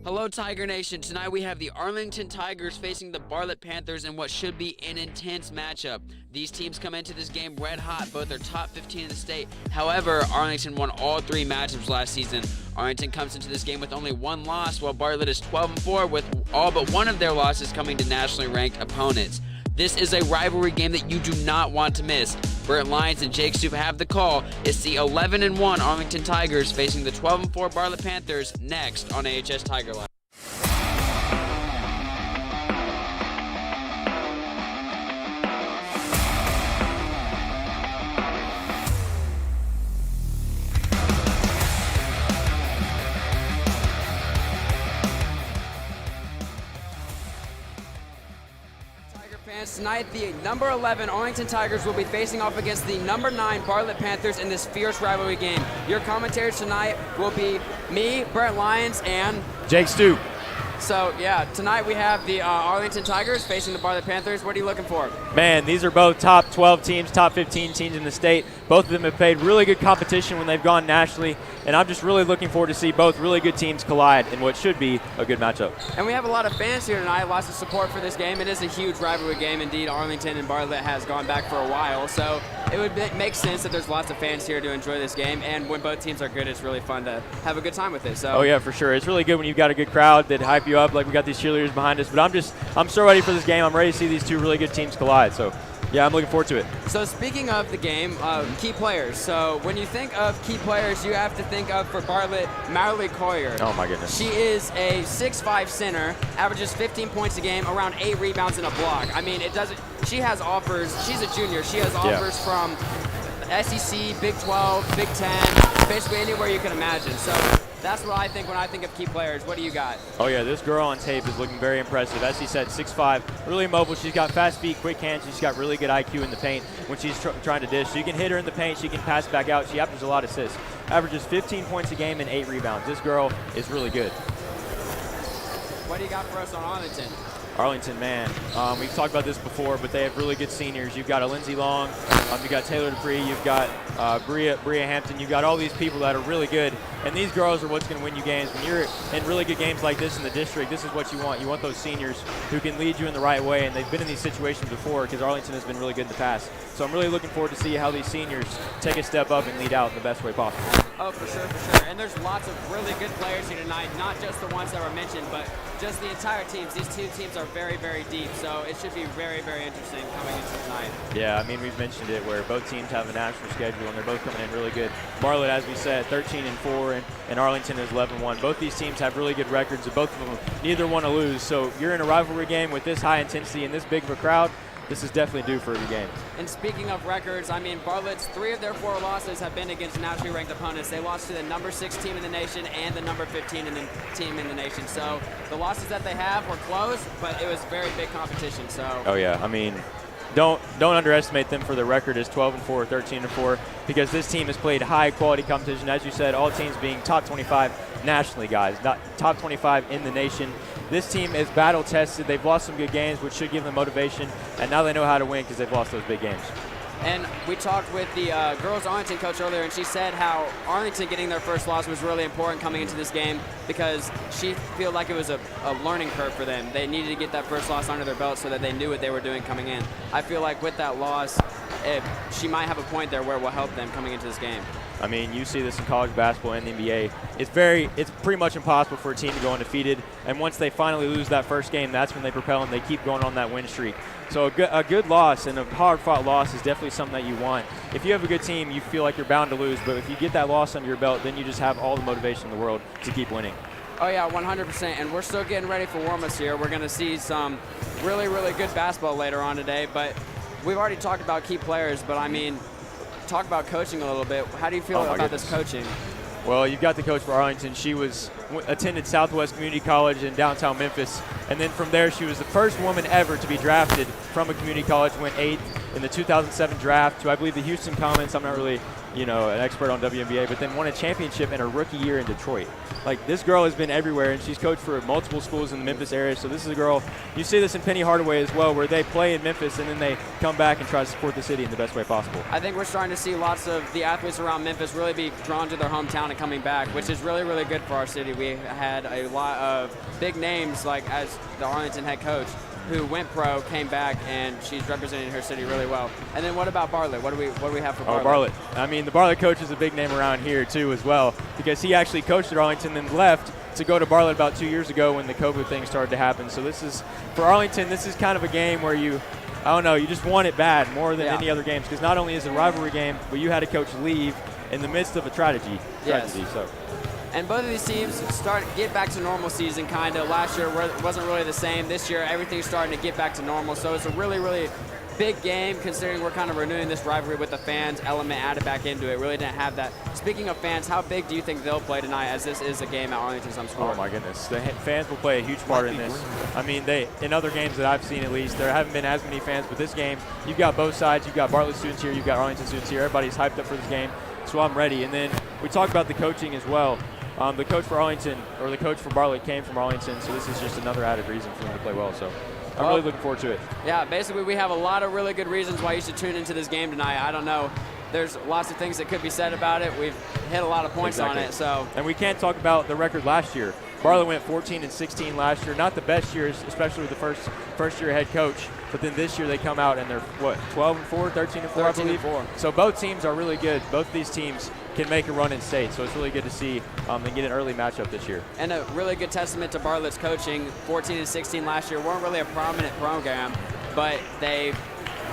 Hello, Tiger Nation. Tonight we have the Arlington Tigers facing the Bartlett Panthers in what should be an intense matchup. These teams come into this game red hot. Both are top 15 in the state. However, Arlington won all 3 matchups last season. Arlington comes into this game with only 1 loss, while Bartlett is 12-4 with all but one of their losses coming to nationally ranked opponents. This is a rivalry game that you do not want to miss. Bert Lyons and Jake Stoop have the call. It's the 11-1 Arlington Tigers facing the 12-4 Bartlett Panthers next on AHS Tiger Line. Tonight, the number 11 Arlington Tigers will be facing off against the number 9 Bartlett Panthers in this fierce rivalry game. Your commentators tonight will be me, Brett Lyons, and Jake Stoop. So, yeah, tonight we have the Arlington Tigers facing the Bartlett Panthers. What are you looking for? Man, these are both top 12 teams, top 15 teams in the state. Both of them have played really good competition when they've gone nationally, and I'm just really looking forward to see both really good teams collide in what should be a good matchup. And we have a lot of fans here tonight, lots of support for this game. It is a huge rivalry game. Indeed, Arlington and Bartlett has gone back for a while, so it would make sense that there's lots of fans here to enjoy this game, and when both teams are good, it's really fun to have a good time with it. So. Oh yeah, for sure. It's really good when you've got a good crowd that hype you up, like we got these cheerleaders behind us, but I'm so ready for this game. I'm ready to see these two really good teams collide, so yeah, I'm looking forward to it. So speaking of the game, key players. So when you think of key players, you have to think of, for Bartlett, Valerie Collier. Oh my goodness. She is a 6'5" center, averages 15 points a game, around 8 rebounds and a block. I mean, she has offers. She's a junior. She has offers from SEC, Big 12, Big 10, basically anywhere you can imagine. So that's what I think when I think of key players. What do you got? Oh yeah, this girl on tape is looking very impressive. As she said, 6'5", really mobile. She's got fast feet, quick hands. She's got really good IQ in the paint when she's trying to dish. So you can hit her in the paint. She can pass back out. She averages a lot of assists. Averages 15 points a game and 8 rebounds. This girl is really good. What do you got for us on Arlington? Arlington, man, we've talked about this before, but they have really good seniors. You've got a Lindsay Long, you've got Taylor Dupree, you've got Bria Hampton, you've got all these people that are really good, and these girls are what's going to win you games. When you're in really good games like this in the district, this is what you want. You want those seniors who can lead you in the right way, and they've been in these situations before because Arlington has been really good in the past. So I'm really looking forward to see how these seniors take a step up and lead out in the best way possible. Oh, for sure, for sure. And there's lots of really good players here tonight, not just the ones that were mentioned, but just the entire teams. These two teams are very, very deep, so it should be very, very interesting coming into tonight. Yeah, I mean, we've mentioned it where both teams have a national schedule, and they're both coming in really good. Bartlett, as we said, 13-4, and Arlington is 11-1. Both these teams have really good records, and both of them neither want to lose. So you're in a rivalry game with this high intensity and this big of a crowd. This is definitely due for a good game. And speaking of records, I mean, Bartlett's 3 of their 4 losses have been against nationally ranked opponents. They lost to the number 6 team in the nation and the number 15 team in the nation. So the losses that they have were close, but it was very big competition. So. Oh yeah, I mean, don't underestimate them for the record as 12-4, 13-4, because this team has played high quality competition. As you said, all teams being top 25 nationally, guys, not top 25 in the nation. This team is battle tested. They've lost some good games, which should give them motivation, and now they know how to win because they've lost those big games. And we talked with the girls Arlington coach earlier, and she said how Arlington getting their first loss was really important coming into this game because she felt like it was a learning curve for them. They needed to get that first loss under their belt so that they knew what they were doing coming in. I feel like with that loss, she might have a point there where it will help them coming into this game. I mean, you see this in college basketball and the NBA. It's pretty much impossible for a team to go undefeated, and once they finally lose that first game, that's when they propel and they keep going on that win streak. So a good loss and a hard-fought loss is definitely something that you want. If you have a good team, you feel like you're bound to lose, but if you get that loss under your belt, then you just have all the motivation in the world to keep winning. Oh yeah, 100%, and we're still getting ready for warm-ups here. We're going to see some really, really good basketball later on today, but we've already talked about key players, but I mean, talk about coaching a little bit. How do you feel about this coaching? Well, you've got the coach for Arlington. She attended Southwest Community College in downtown Memphis, and then from there she was the first woman ever to be drafted from a community college, went 8th in the 2007 draft to, I believe, the Houston Comets. I'm not really you know, an expert on WNBA, but then won a championship in her rookie year in Detroit. Like, this girl has been everywhere, and she's coached for multiple schools in the Memphis area. So this is a girl, you see this in Penny Hardaway as well, where they play in Memphis and then they come back and try to support the city in the best way possible. I think we're starting to see lots of the athletes around Memphis really be drawn to their hometown and coming back, which is really, really good for our city. We had a lot of big names, like as the Arlington head coach, who went pro, came back, and she's representing her city really well. And then what about Bartlett? What do we have for Bartlett? Oh, Bartlett. I mean, the Bartlett coach is a big name around here too as well, because he actually coached at Arlington and left to go to Bartlett about 2 years ago when the COVID thing started to happen. So this is, for Arlington, this is kind of a game where you just want it bad more than any other games, because not only is it a rivalry game, but you had a coach leave in the midst of a tragedy. Yes. So. And both of these teams get back to normal season, kind of. Last year wasn't really the same. This year, everything's starting to get back to normal. So it's a really, really big game, considering we're kind of renewing this rivalry with the fans element added back into it. Really didn't have that. Speaking of fans, how big do you think they'll play tonight, as this is a game at Arlington some score? Oh my goodness, the fans will play a huge part in this. I mean, in other games that I've seen at least, there haven't been as many fans, but this game, you've got both sides. You've got Bartlett students here, you've got Arlington students here. Everybody's hyped up for this game, so I'm ready. And then we talked about the coaching as well. The coach for Arlington, or the coach for Bartlett, came from Arlington, so this is just another added reason for them to play well. So I'm really looking forward to it. Yeah, basically we have a lot of really good reasons why you should tune into this game tonight. I don't know. There's lots of things that could be said about it. We've hit a lot of points on it. So. And we can't talk about the record last year. Bartlett went 14-16 last year. Not the best years, especially with the first-year head coach. But then this year they come out and they're, 12-4, 13-4, I believe? 13-4. So both teams are really good. Both of these teams can make a run in state. So it's really good to see them get an early matchup this year. And a really good testament to Bartlett's coaching. 14-16 last year weren't really a prominent program, but they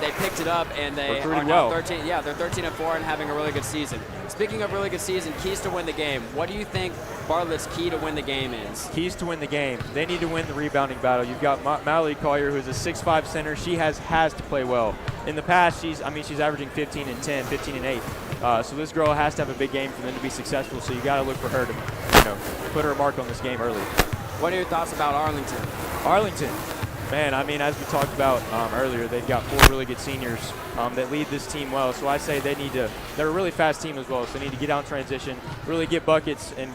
picked it up, and they are now 13. Yeah, they're 13-4 and having a really good season. Speaking of really good season, keys to win the game. What do you think Bartlett's key to win the game is? Keys to win the game. They need to win the rebounding battle. You've got Valerie Collier, who's a 6'5" center. She has to play well. In the past, she's averaging 15 and 10, 15 and 8. So this girl has to have a big game for them to be successful. So you got to look for her to, put her mark on this game early. What are your thoughts about Arlington? Arlington. Man, I mean, as we talked about earlier, they've got 4 really good seniors that lead this team well. So I say they're a really fast team as well. So they need to get out in transition, really get buckets, and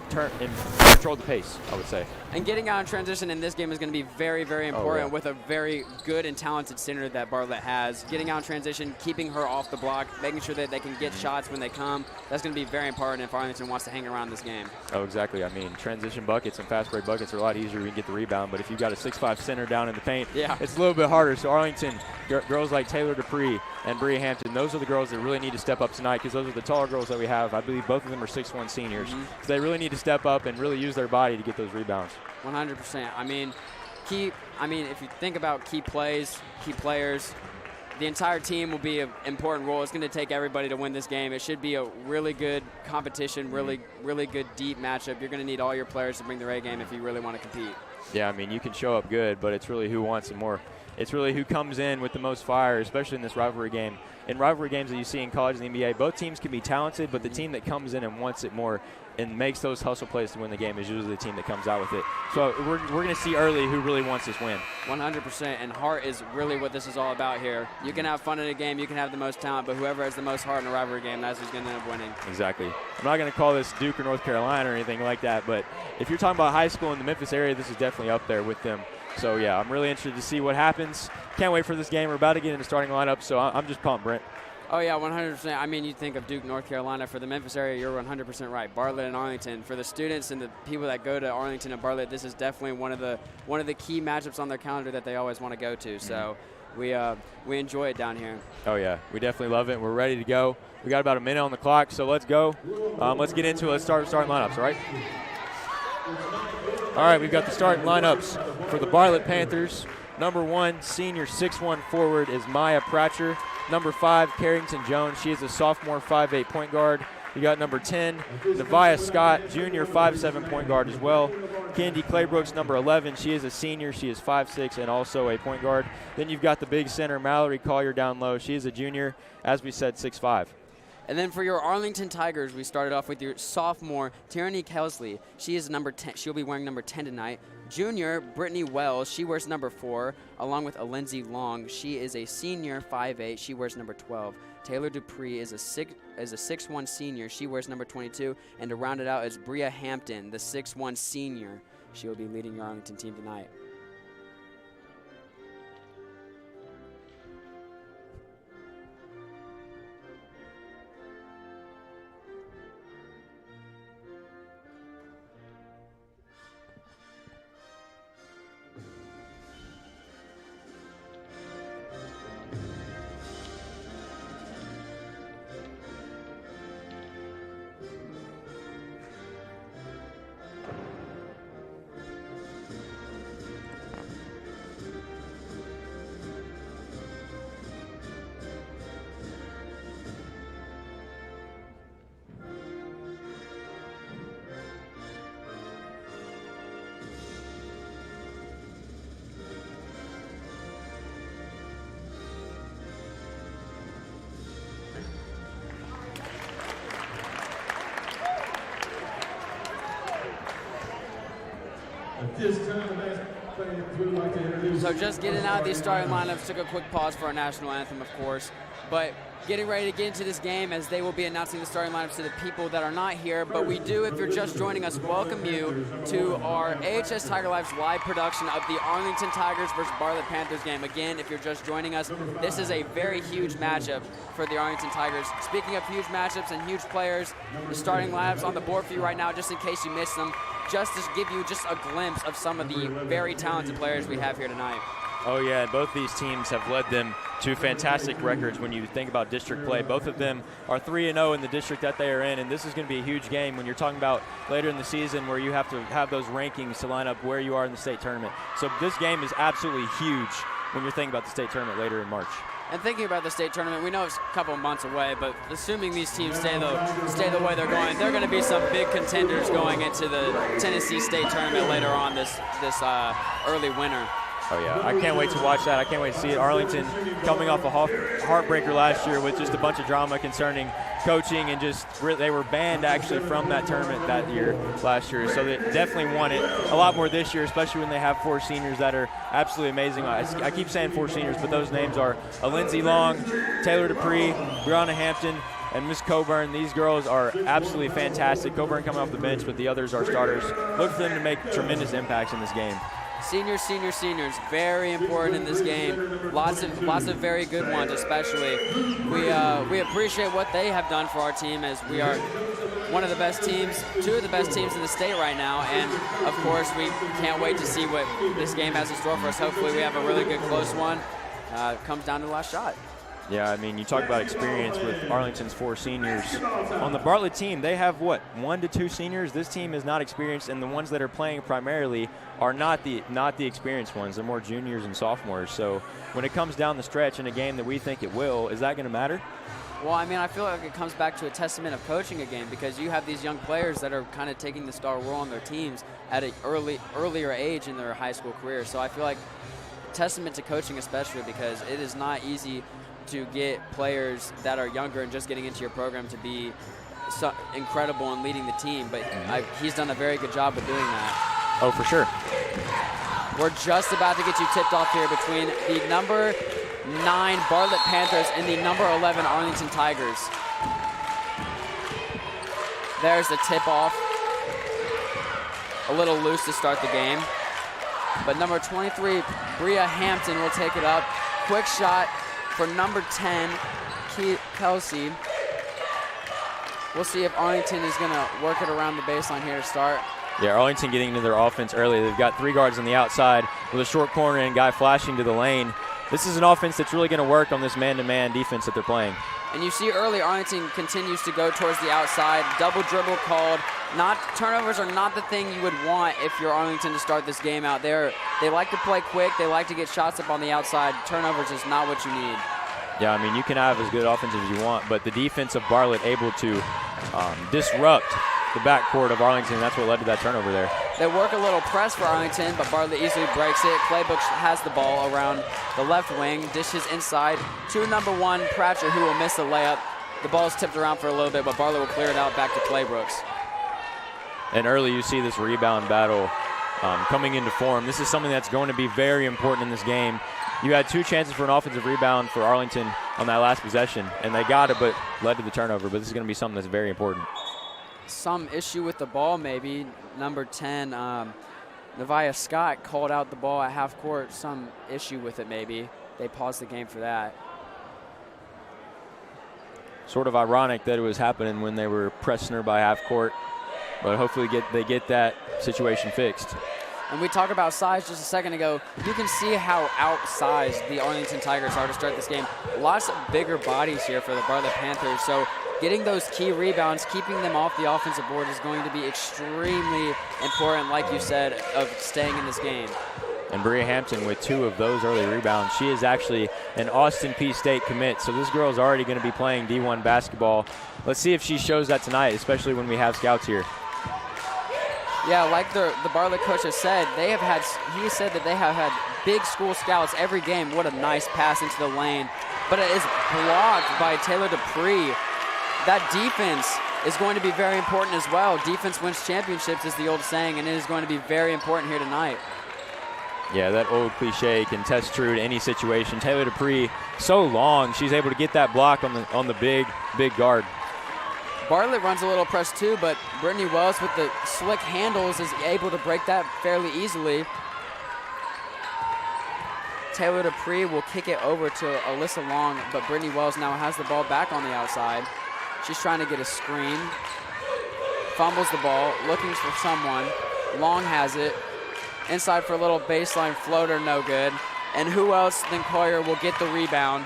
turn and control the pace, I would say. And getting out in transition in this game is going to be very, very important with a very good and talented center that Bartlett has. Getting out in transition, keeping her off the block, making sure that they can get shots when they come. That's going to be very important if Arlington wants to hang around this game. Oh, exactly. I mean, transition buckets and fast break buckets are a lot easier when you get the rebound. But if you've got a 6'5" center down in the paint, it's a little bit harder. So Arlington, girls like Taylor Dupree and Bria Hampton, those are the girls that really need to step up tonight, because those are the taller girls that we have. I believe both of them are 6'1" seniors. So they really need to step up and really use their body to get those rebounds. 100%. I mean, if you think about key plays, key players, the entire team will be an important role. It's going to take everybody to win this game. It should be a really good competition, really, really good deep matchup. You're going to need all your players to bring their A game if you really want to compete. Yeah, I mean, you can show up good, but it's really who wants it more. It's really who comes in with the most fire, especially in this rivalry game. In rivalry games that you see in college and the NBA, both teams can be talented, but the team that comes in and wants it more and makes those hustle plays to win the game is usually the team that comes out with it. So we're going to see early who really wants this win. 100%, and heart is really what this is all about here. You can have fun in a game, you can have the most talent, but whoever has the most heart in a rivalry game, that's who's going to end up winning. Exactly. I'm not going to call this Duke or North Carolina or anything like that, but if you're talking about high school in the Memphis area, this is definitely up there with them. So, yeah, I'm really interested to see what happens. Can't wait for this game. We're about to get into starting lineup, so I'm just pumped, Brent. Oh, yeah, 100%. I mean, you think of Duke, North Carolina. For the Memphis area, you're 100% right. Bartlett and Arlington. For the students and the people that go to Arlington and Bartlett, this is definitely one of the key matchups on their calendar that they always want to go to. So we enjoy it down here. Oh, yeah. We definitely love it. We're ready to go. We got about a minute on the clock, so let's go. Let's get into it. Let's start starting lineups, all right? All right, we've got the starting lineups for the Bartlett Panthers. Number 1, senior 6'1" forward is Maya Pratcher. Number 5, Carrington Jones. She is a sophomore 5'8" point guard. You got number 10, Nevia Scott, junior 5'7" point guard as well. Candy Claybrooks, number 11. She is a senior. She is 5'6" and also a point guard. Then you've got the big center, Valerie Collier, down low. She is a junior, as we said, 6'5". And then for your Arlington Tigers, we started off with your sophomore, Tierney Kelsley. She is number 10. She'll be wearing number 10 tonight. Junior, Britney Wells, she wears number 4, along with Lindsay Long. She is a senior, 5'8". She wears number 12. Taylor Dupree is a 6'1" senior. She wears number 22. And to round it out is Bria Hampton, the 6'1" senior. She will be leading your Arlington team tonight. So just getting out of these starting lineups, took a quick pause for our national anthem, of course, but getting ready to get into this game as they will be announcing the starting lineups to the people that are not here. But we do, if you're just joining us, welcome you to our AHS Tiger Live's live production of the Arlington Tigers versus Bartlett Panthers game. Again, if you're just joining us, this is a very huge matchup for the Arlington Tigers. Speaking of huge matchups and huge players, the starting lineups on the board for you right now, just in case you missed them, just to give you just a glimpse of some of the very talented players we have here tonight. Oh, yeah, and both these teams have led them to fantastic records when you think about district play. Both of them are 3-0 in the district that they are in, and this is going to be a huge game when you're talking about later in the season where you have to have those rankings to line up where you are in the state tournament. So this game is absolutely huge when you're thinking about the state tournament later in March. And thinking about the state tournament, we know it's a couple of months away, but assuming these teams stay the way they're going, they're going to be some big contenders going into the Tennessee State tournament later on this early winter. Oh, yeah. I can't wait to watch that. I can't wait to see it. Arlington coming off a heartbreaker last year with just a bunch of drama concerning coaching and just they were banned actually from that tournament that year last year. So they definitely want it a lot more this year, especially when they have 4 seniors that are absolutely amazing. I keep saying 4 seniors, but those names are Lindsay Long, Taylor Dupree, Brianna Hampton, and Miss Coburn. These girls are absolutely fantastic. Coburn coming off the bench, but the others are starters. Look for them to make tremendous impacts in this game. Seniors, very important in this game. Lots of very good ones, especially. We appreciate what they have done for our team, as we are one of the best teams, 2 of the best teams in the state right now. And of course, we can't wait to see what this game has in store for us. Hopefully, we have a really good close one. Comes down to the last shot. Yeah, I mean, you talk about experience with Arlington's 4 seniors. On the Bartlett team, they have, 1 to 2 seniors? This team is not experienced, and the ones that are playing primarily are not the experienced ones. They're more juniors and sophomores. So when it comes down the stretch in a game that we think it will, is that going to matter? Well, I mean, I feel like it comes back to a testament of coaching again, because you have these young players that are kind of taking the star role on their teams at an earlier age in their high school career. So I feel like testament to coaching, especially because it is not easy to get players that are younger and just getting into your program to be so incredible in leading the team. But he's done a very good job of doing that. Oh, for sure. We're just about to get you tipped off here between the number 9 Bartlett Panthers and the number 11 Arlington Tigers. There's the tip-off. A little loose to start the game. But number 23, Bria Hampton, will take it up. Quick shot for number 10, Kelsey. We'll see if Arlington is going to work it around the baseline here to start. Yeah, Arlington getting into their offense early. They've got 3 guards on the outside with a short corner and guy flashing to the lane. This is an offense that's really going to work on this man-to-man defense that they're playing. And you see early Arlington continues to go towards the outside. Double dribble called. Turnovers are not the thing you would want if you're Arlington to start this game out there. They like to play quick. They like to get shots up on the outside. Turnovers is not what you need. Yeah, I mean, you can have as good offense as you want, but the defense of Bartlett able to disrupt the backcourt of Arlington. That's what led to that turnover there. They work a little press for Arlington, but Bartlett easily breaks it. Claybrook has the ball around the left wing, dishes inside to number 1, Pratcher, who will miss the layup. The ball's tipped around for a little bit, but Bartlett will clear it out back to Claybrooks. And early you see this rebound battle coming into form. This is something that's going to be very important in this game. You had 2 chances for an offensive rebound for Arlington on that last possession, and they got it, but led to the turnover. But this is going to be something that's very important. Some issue with the ball, maybe. Number 10, Nevia Scott called out the ball at half court. Some issue with it, maybe. They paused the game for that. Sort of ironic that it was happening when they were pressing her by half court, but hopefully they get that situation fixed. And we talked about size just a second ago. You can see how outsized the Arlington Tigers are to start this game. Lots of bigger bodies here for the Bartlett Panthers. So getting those key rebounds, keeping them off the offensive board is going to be extremely important, like you said, of staying in this game. And Bria Hampton with 2 of those early rebounds. She is actually an Austin Peay State commit, so this girl's already going to be playing D1 basketball. Let's see if she shows that tonight, especially when we have scouts here. Yeah, like the Bartlett coach has said, he said that they have had big school scouts every game. What a nice pass into the lane. But it is blocked by Taylor Dupree. That defense is going to be very important as well. Defense wins championships is the old saying, and it is going to be very important here tonight. Yeah, that old cliche can test true to any situation. Taylor Dupree, so long, she's able to get that block on the big guard. Bartlett runs a little press too, but Britney Wells with the slick handles is able to break that fairly easily. Taylor Dupree will kick it over to Alyssa Long, but Britney Wells now has the ball back on the outside. She's trying to get a screen. Fumbles the ball, looking for someone. Long has it. Inside for a little baseline floater, no good. And who else than Collier will get the rebound?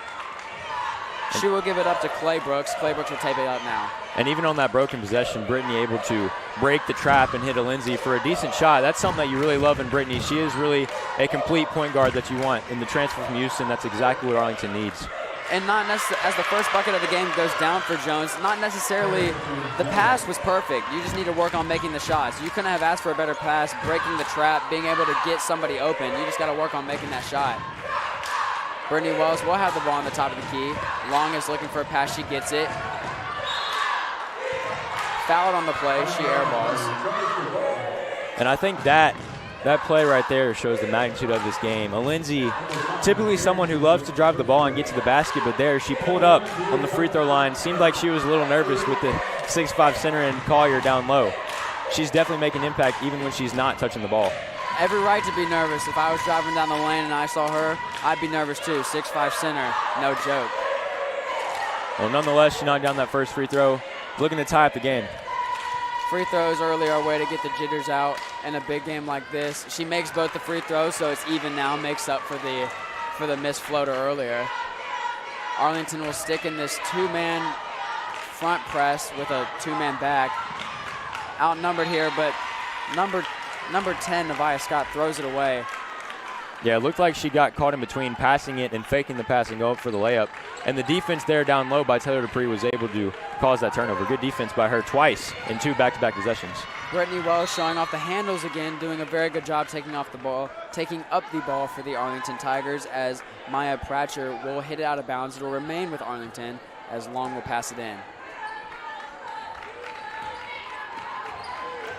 She will give it up to Clay Brooks. Clay Brooks will tape it up now. And even on that broken possession, Britney able to break the trap and hit a Lindsay for a decent shot. That's something that you really love in Britney. She is really a complete point guard that you want. In the transfer from Houston, that's exactly what Arlington needs. And not necessarily, as the first bucket of the game goes down for Jones, not necessarily, the pass was perfect. You just need to work on making the shots. You couldn't have asked for a better pass, breaking the trap, being able to get somebody open. You just got to work on making that shot. Britney Wells will have the ball on the top of the key. Long is looking for a pass. She gets it. Fouled on the play. She airballs. And I think that play right there shows the magnitude of this game. Lindsay, typically someone who loves to drive the ball and get to the basket, but there she pulled up on the free throw line. Seemed like she was a little nervous with the 6'5" center and Collier down low. She's definitely making impact even when she's not touching the ball. Every right to be nervous. If I was driving down the lane and I saw her, I'd be nervous too. 6'5" center, no joke. Well, nonetheless, she knocked down that first free throw, looking to tie up the game. Free throws early are a way to get the jitters out in a big game like this. She makes both the free throws, so it's even now, makes up for the missed floater earlier. Arlington will stick in this 2-man front press with a 2-man back. Outnumbered here, but number 10, Nevia Scott, throws it away. Yeah, it looked like she got caught in between passing it and faking the pass and go up for the layup. And the defense there down low by Taylor Dupree was able to cause that turnover. Good defense by her twice in 2 back-to-back possessions. Britney Wells showing off the handles again, doing a very good job taking up the ball for the Arlington Tigers, as Maya Pratcher will hit it out of bounds. It will remain with Arlington as Long will pass it in.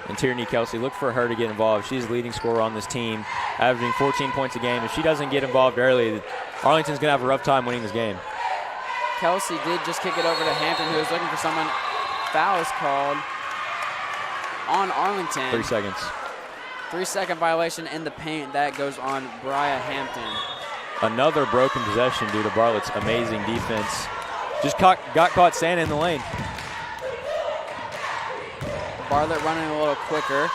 And Tierney Kelsey, look for her to get involved. She's the leading scorer on this team, averaging 14 points a game. If she doesn't get involved early, Arlington's going to have a rough time winning this game. Kelsey did just kick it over to Hampton, who was looking for someone. Foul is called on Arlington. 3 seconds. 3-second violation in the paint. That goes on Bria Hampton. Another broken possession due to Bartlett's amazing defense. Just got caught standing in the lane. Bartlett running a little quicker.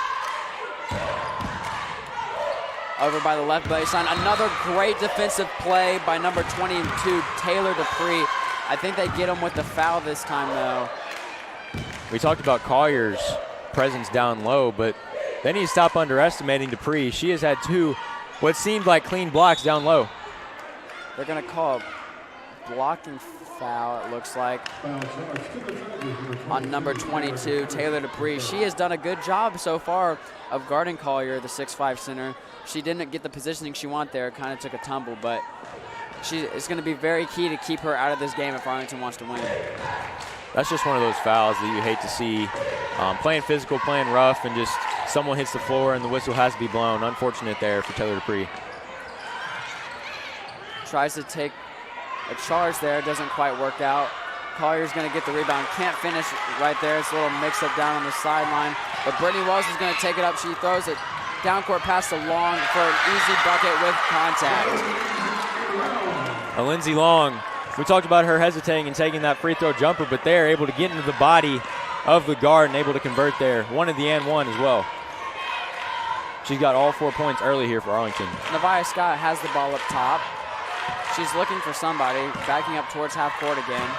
Over by the left baseline. Another great defensive play by number 22, Taylor Dupree. I think they get him with the foul this time, though. We talked about Collier's presence down low, but they need to stop underestimating Dupree. She has had 2 what seemed like clean blocks down low. They're going to call a blocking foul, it looks like, on number 22, Taylor Dupree. She has done a good job so far of guarding Collier, the 6'5" center. She didn't get the positioning she wanted there, kind of took a tumble, but it's going to be very key to keep her out of this game if Arlington wants to win. That's just one of those fouls that you hate to see. Playing physical, playing rough, and just someone hits the floor and the whistle has to be blown. Unfortunate there for Taylor Dupree. Tries to take a charge there, doesn't quite work out. Collier's going to get the rebound, can't finish right there. It's a little mix-up down on the sideline. But Britney Wells is going to take it up. She throws it down court pass to Long for an easy bucket with contact. Lindsey Long, we talked about her hesitating and taking that free throw jumper, but they're able to get into the body of the guard and able to convert there. One of the and one as well. She's got all 4 points early here for Arlington. Nevia Scott has the ball up top. She's looking for somebody, backing up towards half court again.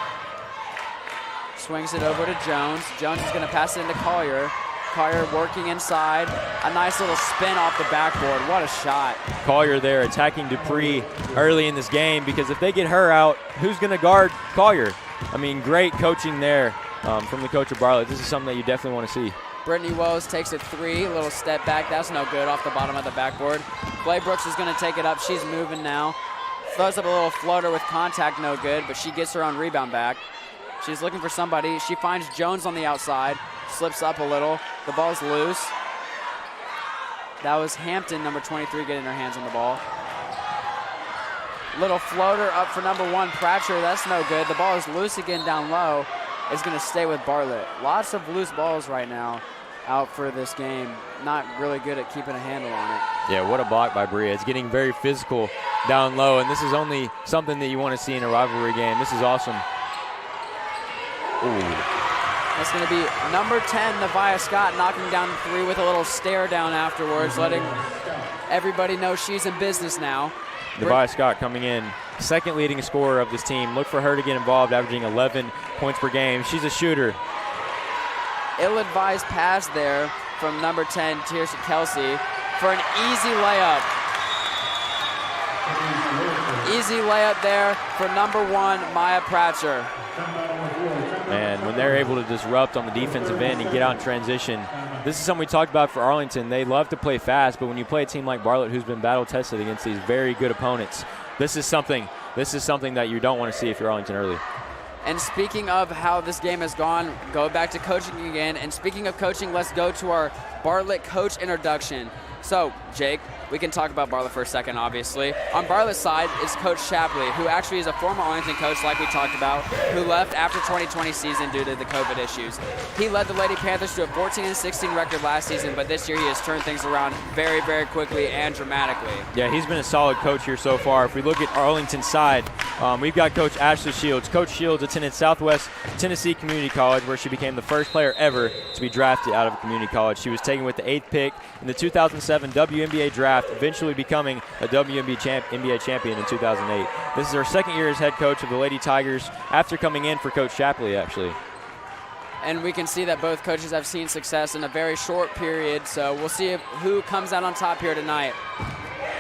Swings it over to Jones. Jones is going to pass it into Collier. Collier working inside. A nice little spin off the backboard. What a shot. Collier there attacking Dupree early in this game, because if they get her out, who's going to guard Collier? I mean, great coaching there from the coach of Bartlett. This is something that you definitely want to see. Britney Wells takes a three. A little step back. That's no good off the bottom of the backboard. Clay Brooks is going to take it up. She's moving now. Throws up a little floater with contact, no good, but she gets her own rebound back. She's looking for somebody. She finds Jones on the outside, slips up a little. The ball's loose. That was Hampton, number 23, getting her hands on the ball. Little floater up for number 1, Pratcher. That's no good. The ball is loose again down low. It's going to stay with Bartlett. Lots of loose balls right now out for this game. Not really good at keeping a handle on it. Yeah, what a block by Bria. It's getting very physical down low, and this is only something that you want to see in a rivalry game. This is awesome. Ooh. That's going to be number 10, Nevia Scott, knocking down the three with a little stare down afterwards, letting everybody know she's in business now. Nevia Scott coming in, second leading scorer of this team. Look for her to get involved, averaging 11 points per game. She's a shooter. Ill-advised pass there from number 10, Tiersa Kelsey, for an easy layup. Easy layup there for number 1, Maya Pratcher. And when they're able to disrupt on the defensive end and get out in transition, this is something we talked about for Arlington. They love to play fast, but when you play a team like Bartlett who's been battle-tested against these very good opponents, this is something that you don't want to see if you're Arlington early. And speaking of how this game has gone, go back to coaching again. And speaking of coaching, let's go to our Bartlett coach introduction. So, Jake, we can talk about Bartlett for a second, obviously. On Bartlett's side is Coach Shapley, who actually is a former Arlington coach, like we talked about, who left after 2020 season due to the COVID issues. He led the Lady Panthers to a 14-16 record last season, but this year he has turned things around very, very quickly and dramatically. Yeah, he's been a solid coach here so far. If we look at Arlington's side, we've got Coach Ashley Shields. Coach Shields attended Southwest Tennessee Community College, where she became the first player ever to be drafted out of a community college. She was taken with the 8th pick in the 2007 WNBA draft, eventually becoming a WNBA champion in 2008. This is her second year as head coach of the Lady Tigers after coming in for Coach Shapley, actually. And we can see that both coaches have seen success in a very short period, so we'll see who comes out on top here tonight.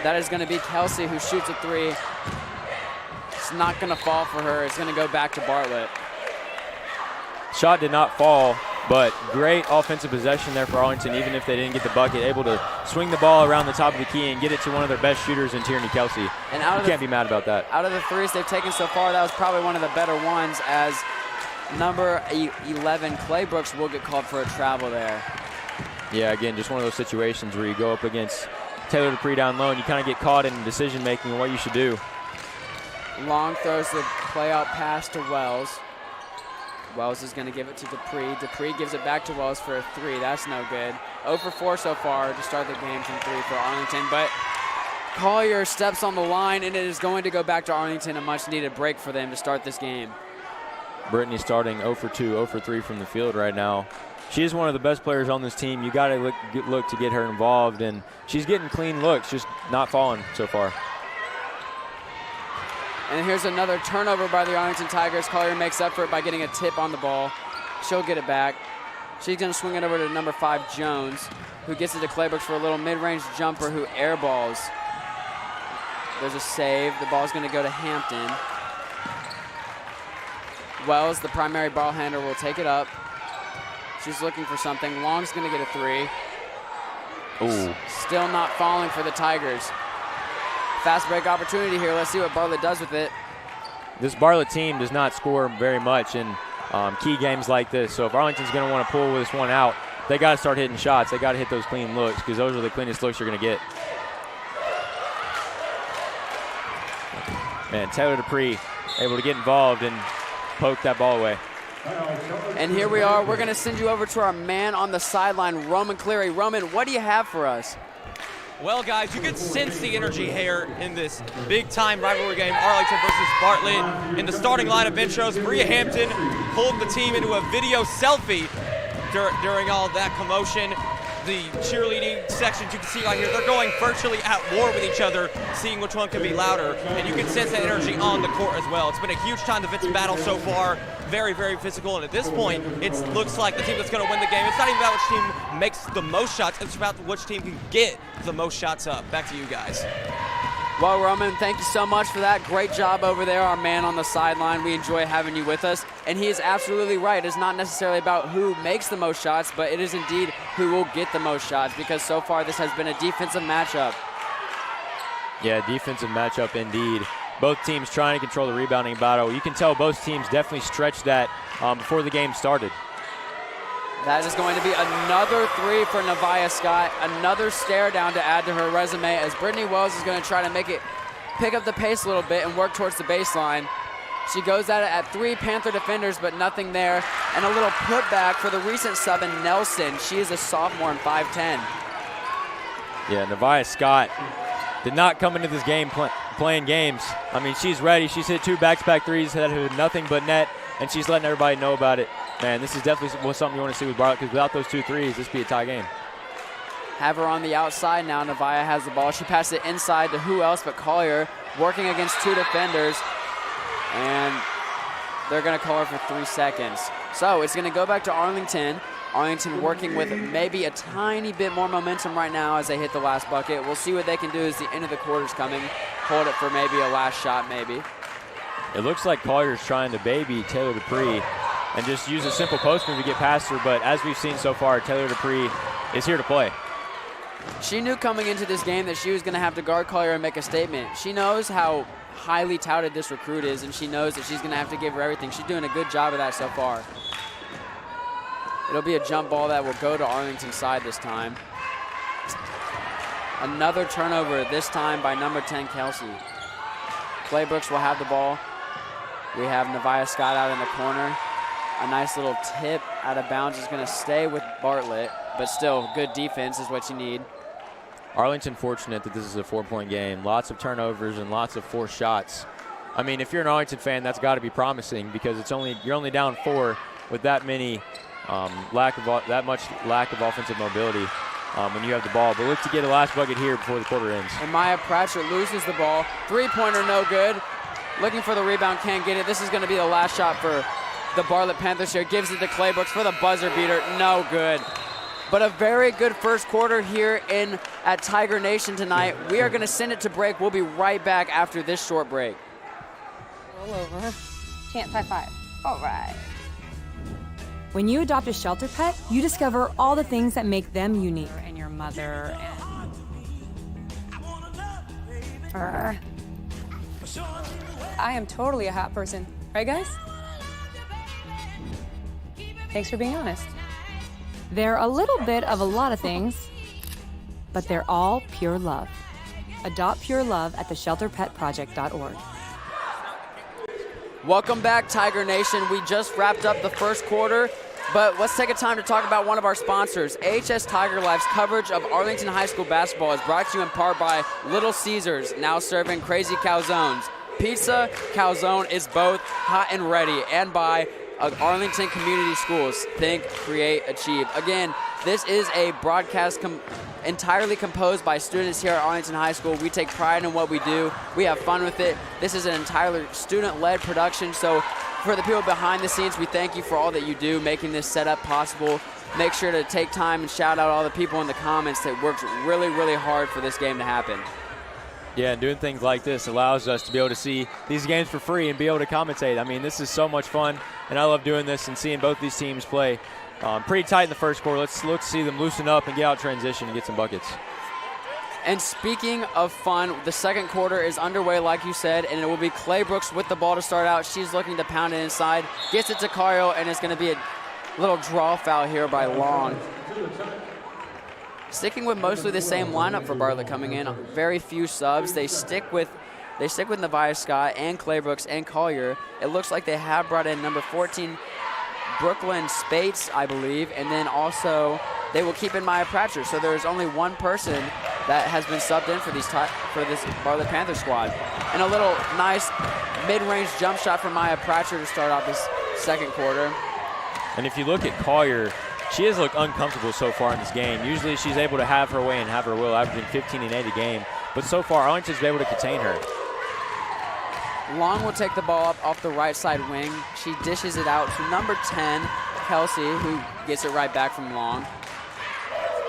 That is going to be Kelsey, who shoots a three. It's not going to fall for her. It's going to go back to Bartlett. Shot did not fall, but great offensive possession there for Arlington, even if they didn't get the bucket, able to swing the ball around the top of the key and get it to one of their best shooters in Tierney Kelsey. And you can't be mad about that. Out of the threes they've taken so far, that was probably one of the better ones, as number 11, Clay Brooks, will get called for a travel there. Yeah, again, just one of those situations where you go up against Taylor Dupree down low and you kind of get caught in decision-making and what you should do. Long throws the play-out pass to Wells. Wells is going to give it to Dupree. Dupree gives it back to Wells for a three. That's no good. 0 for 4 so far to start the game from 3 for Arlington. But Collier steps on the line, and it is going to go back to Arlington, a much-needed break for them to start this game. Brittany starting 0 for 2, 0 for 3 from the field right now. She is one of the best players on this team. You got to look to get her involved, and she's getting clean looks, just not falling so far. And here's another turnover by the Arlington Tigers. Collier makes up for it by getting a tip on the ball. She'll get it back. She's going to swing it over to number 5, Jones, who gets it to Clay Brooks for a little mid-range jumper who airballs. There's a save. The ball's going to go to Hampton. Wells, the primary ball handler, will take it up. She's looking for something. Long's going to get a three. Ooh. Still not falling for the Tigers. Fast break opportunity here. Let's see what Bartlett does with it. This Bartlett team does not score very much in key games like this. So if Arlington's going to want to pull this one out, they got to start hitting shots. They got to hit those clean looks because those are the cleanest looks you're going to get. Man, Taylor Dupree able to get involved and poke that ball away. And here we are. We're going to send you over to our man on the sideline, Roman Clary. Roman, what do you have for us? Well, guys, you can sense the energy here in this big-time rivalry game, Arlington versus Bartlett. In the starting lineup intros, Bria Hampton pulled the team into a video selfie during all that commotion. The cheerleading sections you can see right here, they're going virtually at war with each other, seeing which one can be louder, and you can sense that energy on the court as well. It's been a huge time defensive battle so far, very, very physical, and at this point, it looks like the team that's going to win the game. It's not even about which team makes the most shots, it's about which team can get the most shots up. Back to you guys. Well, Roman, thank you so much for that. Great job over there, our man on the sideline. We enjoy having you with us. And he is absolutely right. It's not necessarily about who makes the most shots, but it is indeed who will get the most shots, because so far this has been a defensive matchup. Yeah, defensive matchup indeed. Both teams trying to control the rebounding battle. You can tell both teams definitely stretched that before the game started. That is going to be another three for Nevia Scott. Another stare down to add to her resume, as Britney Wells is going to try to pick up the pace a little bit and work towards the baseline. She goes at it at 3 Panther defenders, but nothing there. And a little putback for the recent sub in Nelson. She is a sophomore and 5'10". Yeah, Nevia Scott did not come into this game playing games. I mean, she's ready. She's hit 2 back-to-back threes that have nothing but net, and she's letting everybody know about it. Man, this is definitely something you want to see with Bartlett, because without those 2 threes, this would be a tie game. Have her on the outside now. Nevia has the ball. She passed it inside to who else but Collier, working against 2 defenders. And they're going to call her for 3 seconds. So it's going to go back to Arlington. Arlington working with maybe a tiny bit more momentum right now as they hit the last bucket. We'll see what they can do as the end of the quarter's coming. Hold it for maybe a last shot, maybe. It looks like Collier's trying to baby Taylor Dupree and just use a simple post move to get past her, but as we've seen so far, Taylor Dupree is here to play. She knew coming into this game that she was going to have to guard Collier and make a statement. She knows how highly touted this recruit is, and she knows that she's going to have to give her everything. She's doing a good job of that so far. It'll be a jump ball that will go to Arlington's side this time. Another turnover, this time by number 10, Kelsey. Claybrooks will have the ball. We have Nevia Scott out in the corner. A nice little tip out of bounds is going to stay with Bartlett, but still good defense is what you need. Arlington fortunate that this is a 4-point game. Lots of turnovers and lots of forced shots. I mean, if you're an Arlington fan, that's got to be promising, because you're only down 4 with that many that much lack of offensive mobility when you have the ball. But look to get a last bucket here before the quarter ends. And Maya Pratcher loses the ball. 3-pointer, no good. Looking for the rebound, can't get it. This is going to be the last shot for the Bartlett Panthers here. Gives it to Claybrooks for the buzzer beater, no good. But a very good first quarter here at Tiger Nation tonight. We are going to send it to break. We'll be right back after this short break. Roll over. Chance high five. All right. When you adopt a shelter pet, you discover all the things that make them unique. And your mother and... I am totally a hot person. Right, guys? Thanks for being honest. They're a little bit of a lot of things, but they're all pure love. Adopt pure love at theshelterpetproject.org. Welcome back, Tiger Nation. We just wrapped up the first quarter, but let's take a time to talk about one of our sponsors. AHS Tiger Life's coverage of Arlington High School basketball is brought to you in part by Little Caesars, now serving crazy calzones. Pizza, calzone is both hot and ready, and by Arlington Community Schools. Think, create, achieve. Again, this is a broadcast entirely composed by students here at Arlington High School. We take pride in what we do. We have fun with it. This is an entirely student-led production, so for the people behind the scenes, we thank you for all that you do, making this setup possible. Make sure to take time and shout out all the people in the comments that worked really, really hard for this game to happen. Yeah, and doing things like this allows us to be able to see these games for free and be able to commentate. I mean, this is so much fun, and I love doing this and seeing both these teams play pretty tight in the first quarter. Let's look to see them loosen up and get out transition and get some buckets. And speaking of fun, the second quarter is underway, like you said, and it will be Claybrooks with the ball to start out. She's looking to pound it inside, gets it to Cario, and it's going to be a little draw foul here by Long. Sticking with mostly the same lineup for Bartlett coming in, very few subs. They stick with Nevia Scott and Claybrookes and Collier. It looks like they have brought in number 14, Brooklyn Spates, I believe, and then also they will keep in Maya Pratcher. So there's only one person that has been subbed in for this Bartlett Panthers squad. And a little nice mid-range jump shot from Maya Pratcher to start off this second quarter. And if you look at Collier, she has looked uncomfortable so far in this game. Usually she's able to have her way and have her will, averaging 15 and 8 a game. But so far, Arlington's been able to contain her. Long will take the ball up off the right side wing. She dishes it out to number 10, Kelsey, who gets it right back from Long.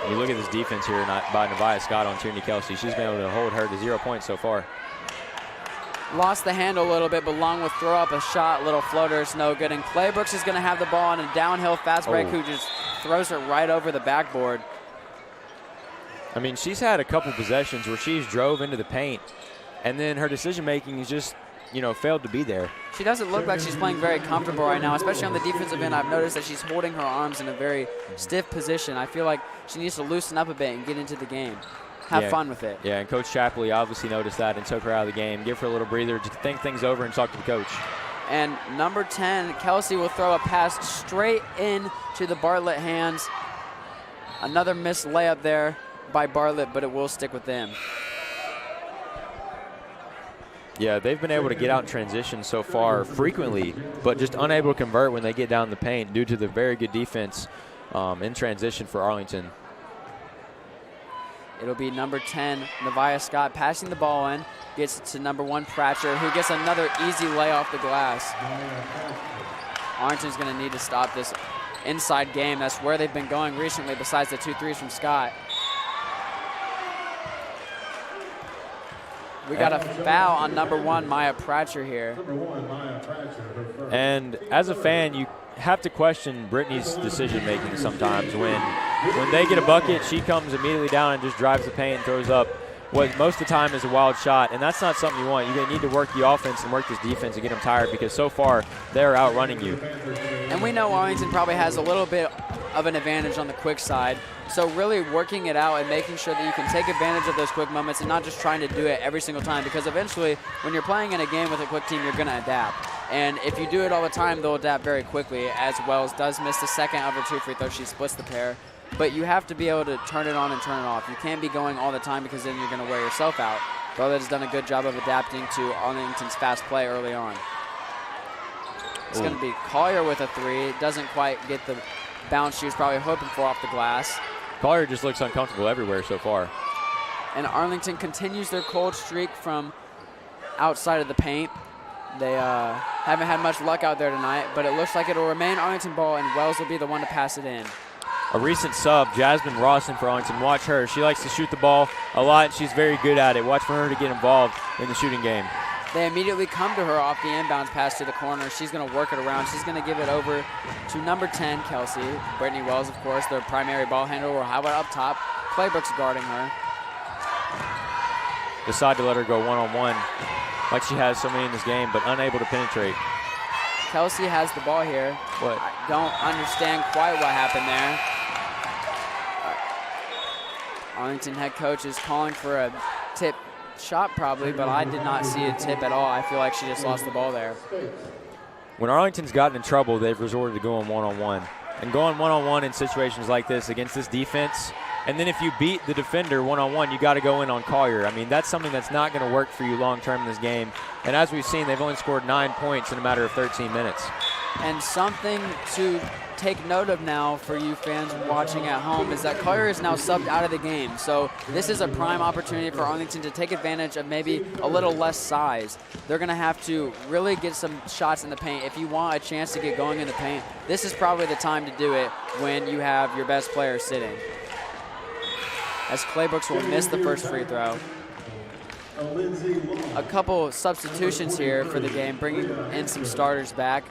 You look at this defense here by Nevia Scott on Tierney Kelsey. She's been able to hold her to 0 points so far. Lost the handle a little bit, but Long will throw up a shot, little floater, it's no good. And Claybrookes is going to have the ball on a downhill fast break who just throws it right over the backboard. I mean, she's had a couple possessions where she's drove into the paint, and then her decision-making is just, failed to be there. She doesn't look like she's playing very comfortable right now, especially on the defensive end. I've noticed that she's holding her arms in a very stiff position. I feel like she needs to loosen up a bit and get into the game. Have fun with it. Yeah, and Coach Chapley obviously noticed that and took her out of the game. Give her a little breather to think things over and talk to the coach. And number 10, Kelsey, will throw a pass straight in to the Bartlett hands. Another missed layup there by Bartlett, but it will stick with them. Yeah, they've been able to get out in transition so far frequently, but just unable to convert when they get down in the paint due to the very good defense in transition for Arlington. It'll be number 10, Nevia Scott, passing the ball in. Gets it to number 1, Pratcher, who gets another easy lay off the glass. Arlington's going to need to stop this inside game. That's where they've been going recently, besides the 2 threes from Scott. We got a foul on number 1, Maya Pratcher here. And as a fan, you have to question Britney's decision-making sometimes. When they get a bucket, she comes immediately down and just drives the paint and throws up what most of the time is a wild shot, and that's not something you want. You're going to need to work the offense and work this defense and get them tired, because so far they're outrunning you. And we know Arlington probably has a little bit of an advantage on the quick side, so really working it out and making sure that you can take advantage of those quick moments and not just trying to do it every single time, because eventually when you're playing in a game with a quick team, you're going to adapt. And if you do it all the time, they'll adapt very quickly, as Wells does miss the second of her 2 free throws. She splits the pair. But you have to be able to turn it on and turn it off. You can't be going all the time, because then you're going to wear yourself out. Bartlett has done a good job of adapting to Arlington's fast play early on. It's going to be Collier with a 3. It doesn't quite get the bounce she was probably hoping for off the glass. Collier just looks uncomfortable everywhere so far. And Arlington continues their cold streak from outside of the paint. They haven't had much luck out there tonight, but it looks like it will remain Arlington ball, and Wells will be the one to pass it in. A recent sub, Jasmine Ross in for Arlington. Watch her. She likes to shoot the ball a lot, and she's very good at it. Watch for her to get involved in the shooting game. They immediately come to her off the inbounds pass to the corner. She's going to work it around. She's going to give it over to number 10, Kelsey. Britney Wells, of course, their primary ball handler. Or how about up top? Claybrookes guarding her. Decide to let her go one-on-one like she has so many in this game, but unable to penetrate. Kelsey has the ball here. What? I don't understand quite what happened there. Arlington head coach is calling for a tip shot probably, but I did not see a tip at all. I feel like she just lost the ball there. When Arlington's gotten in trouble, they've resorted to going one-on-one. And going one-on-one in situations like this against this defense, and then if you beat the defender one-on-one, you got to go in on Collier. I mean, that's something that's not going to work for you long-term in this game. And as we've seen, they've only scored 9 points in a matter of 13 minutes. And something to take note of now for you fans watching at home is that Collier is now subbed out of the game. So this is a prime opportunity for Arlington to take advantage of maybe a little less size. They're going to have to really get some shots in the paint. If you want a chance to get going in the paint, this is probably the time to do it when you have your best player sitting. As Claybrookes will miss the first free throw. A couple substitutions here for the game, bringing in some starters back.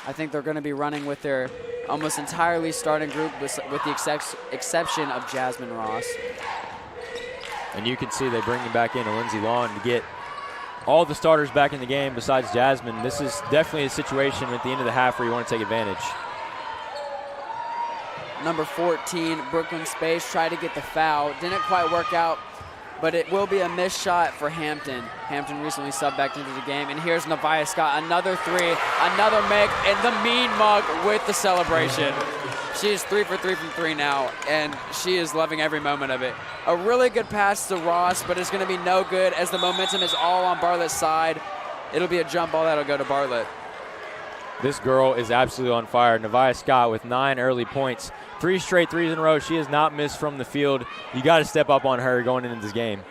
I think they're going to be running with their almost entirely starting group with the exception of Jasmine Ross. And you can see they bring him back in to Lindsey Long to get all the starters back in the game besides Jasmine. This is definitely a situation at the end of the half where you want to take advantage. number 14, Brooklyn Space, tried to get the foul. Didn't quite work out, but it will be a missed shot for Hampton. Hampton recently subbed back into the game, and here's Nevia Scott, another three, another make, and the mean mug with the celebration. She is 3 for 3 from 3 now, and she is loving every moment of it. A really good pass to Ross, but it's going to be no good as the momentum is all on Bartlett's side. It'll be a jump ball that'll go to Bartlett. This girl is absolutely on fire. Nevia Scott with 9 early points. 3 straight threes in a row. She has not missed from the field. You got to step up on her going into this game,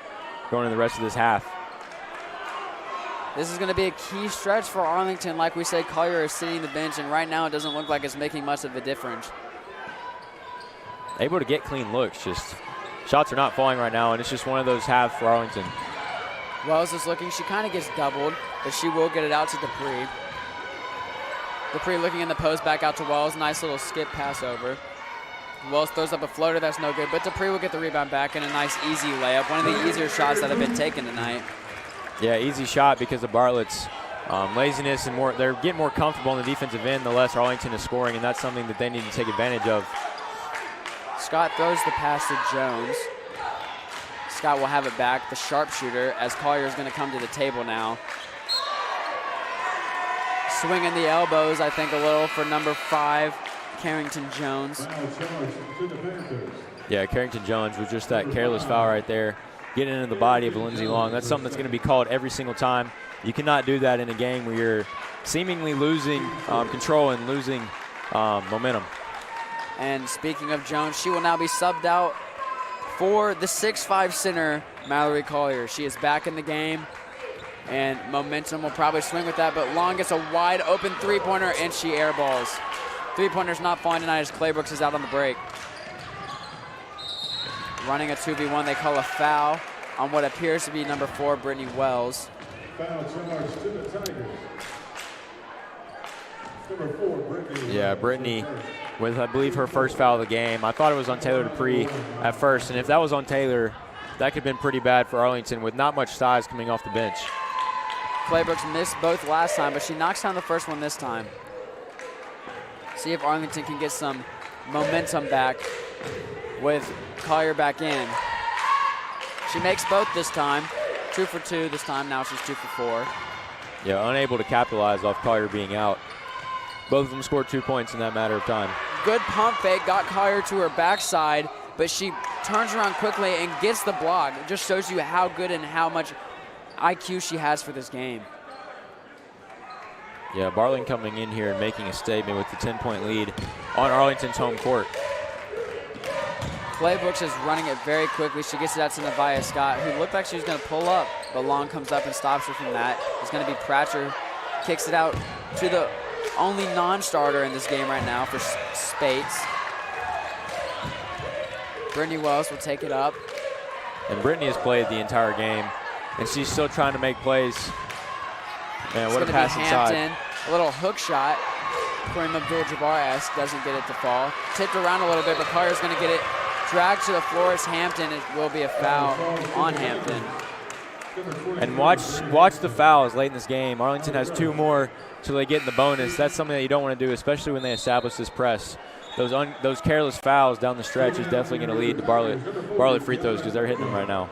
going into the rest of this half. This is going to be a key stretch for Arlington. Like we said, Collier is sitting the bench, and right now it doesn't look like it's making much of a difference. Able to get clean looks, just shots are not falling right now, and it's just one of those halves for Arlington. Wells is looking, she kind of gets doubled, but she will get it out to Dupree. Dupree looking in the post, back out to Wells, nice little skip pass over. Wells throws up a floater, that's no good, but Dupree will get the rebound back and a nice easy layup, one of the easier shots that have been taken tonight. Yeah, easy shot because of Bartlett's laziness and they're getting more comfortable on the defensive end, the less Arlington is scoring, and that's something that they need to take advantage of. Scott throws the pass to Jones. Scott will have it back, the sharpshooter, as Collier is going to come to the table now. Swinging the elbows, I think, a little for number 5, Carrington Jones. Yeah, Carrington Jones with just that careless foul right there, getting into the body of Lindsey Long. That's something that's going to be called every single time. You cannot do that in a game where you're seemingly losing control and losing momentum. And speaking of Jones, she will now be subbed out for the 6'5 center, Valerie Collier. She is back in the game, and momentum will probably swing with that, but Long gets a wide open three-pointer, and she airballs. Three-pointer's not falling tonight as Claybrooks is out on the break. Running a 2v1, they call a foul on what appears to be number 4, Britney Wells. Yeah, Britney with, I believe, her first foul of the game. I thought it was on Taylor Dupree at first, and if that was on Taylor, that could have been pretty bad for Arlington with not much size coming off the bench. Claybrooks missed both last time, but she knocks down the first one this time. See if Arlington can get some momentum back with Collier back in. She makes both this time. 2 for 2 this time. Now she's 2 for 4. Yeah, unable to capitalize off Collier being out. Both of them scored 2 points in that matter of time. Good pump fake, got Collier to her backside, but she turns around quickly and gets the block. It just shows you how good and how much IQ she has for this game. Yeah, Bartlett coming in here and making a statement with the 10-point lead on Arlington's home court. Claybrooks is running it very quickly. She gets it out to Nevia Scott, who looked like she was going to pull up, but Long comes up and stops her from that. It's going to be Pratcher, kicks it out to the only non-starter in this game right now for Spates. Britney Wells will take it up. And Britney has played the entire game, and she's still trying to make plays. Man, what a pass inside. A little hook shot. Kareem Abdul-Jabbar-esque, doesn't get it to fall. Tipped around a little bit, but Collier's going to get it dragged to the floor. It's Hampton. It will be a foul on Hampton. And watch the fouls late in this game. Arlington has 2 more till they get in the bonus. That's something that you don't want to do, especially when they establish this press. Those careless fouls down the stretch is definitely going to lead to Bartlett free throws because they're hitting them right now.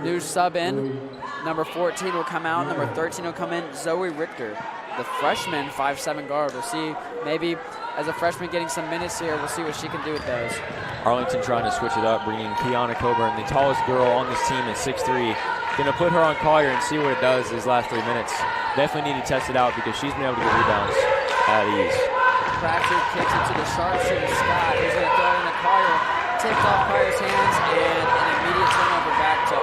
New sub in. Number 14 will come out. Number 13 will come in. Zoe Richter, the freshman 5'7" guard. We'll see maybe as a freshman getting some minutes here. We'll see what she can do with those. Arlington trying to switch it up, bringing Kiana Coburn, the tallest girl on this team at 6'3". Going to put her on Collier and see what it does these last 3 minutes. Definitely need to test it out because she's been able to get rebounds at ease. Pratcher kicks it to the sharpshooter Scott. He's going to throw it into Collier. Tipped off Collier's hands and an immediate turnover back to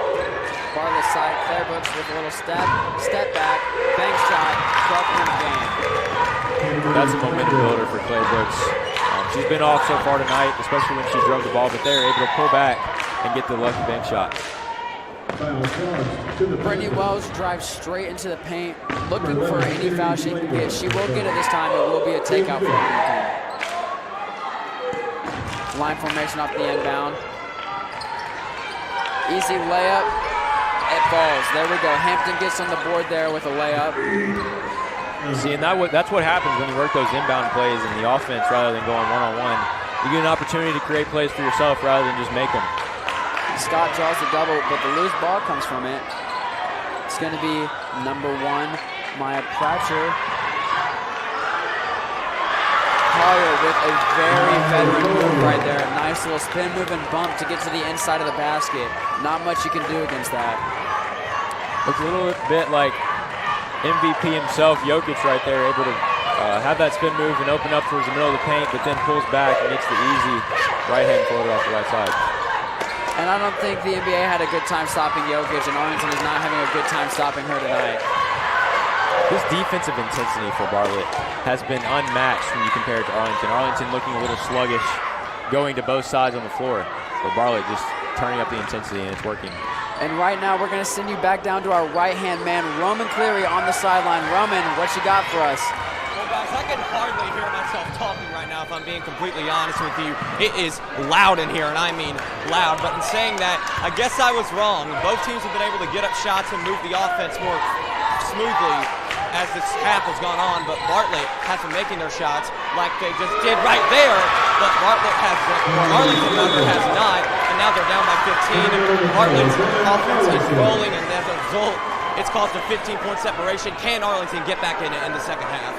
Bartlett's side. Claybrooks with a little step back, bank shot, 12-point game. That's a momentum builder for Claybrooks. She's been off so far tonight, especially when she drove the ball, but they're able to pull back and get the lucky bank shot. Britney Wells drives straight into the paint, looking for any foul she can get. She will get it this time. It will be a takeout for Arlington. Line formation off the inbound. Easy layup. It falls. There we go. Hampton gets on the board there with a layup. See, and that's what happens when you work those inbound plays in the offense rather than going one-on-one. You get an opportunity to create plays for yourself rather than just make them. Scott draws the double, but the loose ball comes from it. It's going to be number 1, Maya Pratcher. Collier with a very veteran move right there. A nice little spin move and bump to get to the inside of the basket. Not much you can do against that. Looks a little bit like MVP himself, Jokic right there, able to have that spin move and open up towards the middle of the paint, but then pulls back and gets the easy right-hand floater off the right side. And I don't think the NBA had a good time stopping Jokic, and Arlington is not having a good time stopping her tonight. This defensive intensity for Bartlett has been unmatched when you compare it to Arlington. Arlington looking a little sluggish, going to both sides on the floor, but Bartlett just turning up the intensity, and it's working. And right now, we're going to send you back down to our right-hand man, Roman Clary, on the sideline. Roman, what you got for us? Well, guys, I can hardly hear myself talking right now, if I'm being completely honest with you. It is loud in here, and I mean loud. But in saying that, I guess I was wrong. Both teams have been able to get up shots and move the offense more smoothly as this half has gone on, but Bartlett has been making their shots like they just did right there, but Bartlett has, or Arlington rather, has not, and now they're down by 15, and Bartlett's offense is rolling, and as a result, it's caused a 15-point separation. Can Arlington get back in it in the second half?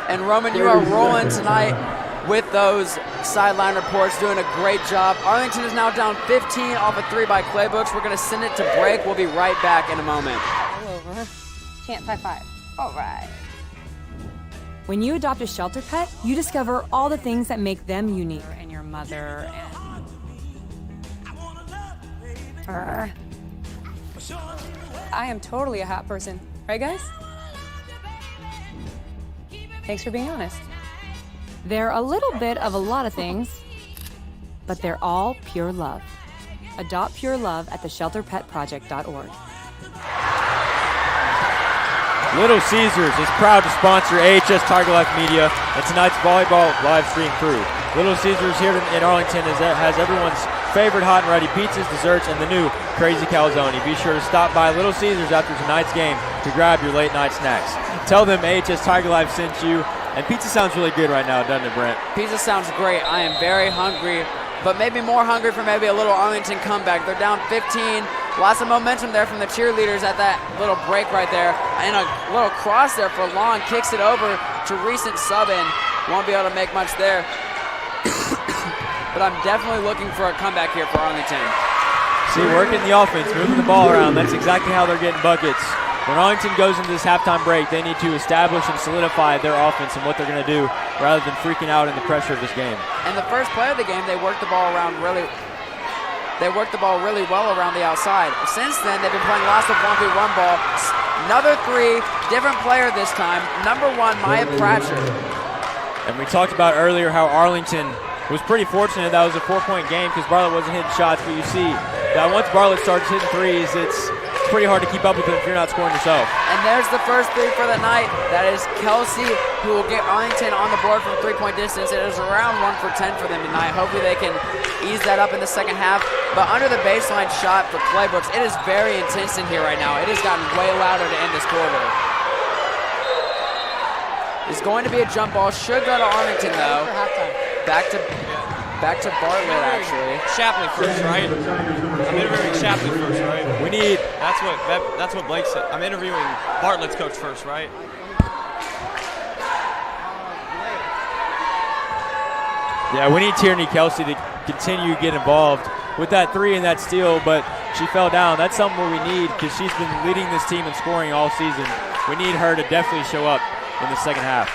And Roman, you are rolling tonight with those sideline reports, doing a great job. Arlington is now down 15 off a 3 by Claybooks. We're going to send it to break. We'll be right back in a moment. All over. Chance high five. All right. When you adopt a shelter pet, you discover all the things that make them unique. And your mother and... I am totally a hot person. Right, guys? Thanks for being honest. They're a little bit of a lot of things, but they're all pure love. Adopt pure love at theshelterpetproject.org. Little Caesars is proud to sponsor AHS Tiger Life Media and tonight's volleyball live stream crew. Little Caesars here in Arlington has everyone's favorite hot and ready pizzas, desserts, and the new Crazy Calzone. Be sure to stop by Little Caesars after tonight's game to grab your late night snacks. Tell them AHS Tiger Life sent you. And pizza sounds really good right now, doesn't it, Brent? Pizza sounds great. I am very hungry, but maybe more hungry for maybe a little Arlington comeback. They're down 15. Lots of momentum there from the cheerleaders at that little break right there. And a little cross there for Long. Kicks it over to recent sub-in. Won't be able to make much there. But I'm definitely looking for a comeback here for Arlington. See, working the offense, moving the ball around. That's exactly how they're getting buckets. When Arlington goes into this halftime break, they need to establish and solidify their offense and what they're going to do rather than freaking out in the pressure of this game. And the first play of the game, they worked the ball really well around the outside. Since then, they've been playing lots of 1v1 ball. Another 3, different player this time. Number 1, Maya Pratcher. And we talked about earlier how Arlington was pretty fortunate that was a 4-point game because Bartlett wasn't hitting shots, but you see that once Bartlett starts hitting threes, it's pretty hard to keep up with it if you're not scoring yourself. And there's the first 3 for the night. That is Kelsey, who will get Arlington on the board from 3-point distance. It is around 1 for 10 for them tonight. Hopefully they can ease that up in the second half. But under the baseline shot for Claybooks, it is very intense in here right now. It has gotten way louder to end this quarter. It's going to be a jump ball. Should go to Arlington though. Back to Bartlett, actually. Shapley first, right? I'm interviewing Shapley first, right? We need... That's what Blake said. I'm interviewing Bartlett's coach first, right? Yeah, we need Tierney Kelsey to continue to get involved with that 3 and that steal, but she fell down. That's something we need because she's been leading this team in scoring all season. We need her to definitely show up in the second half.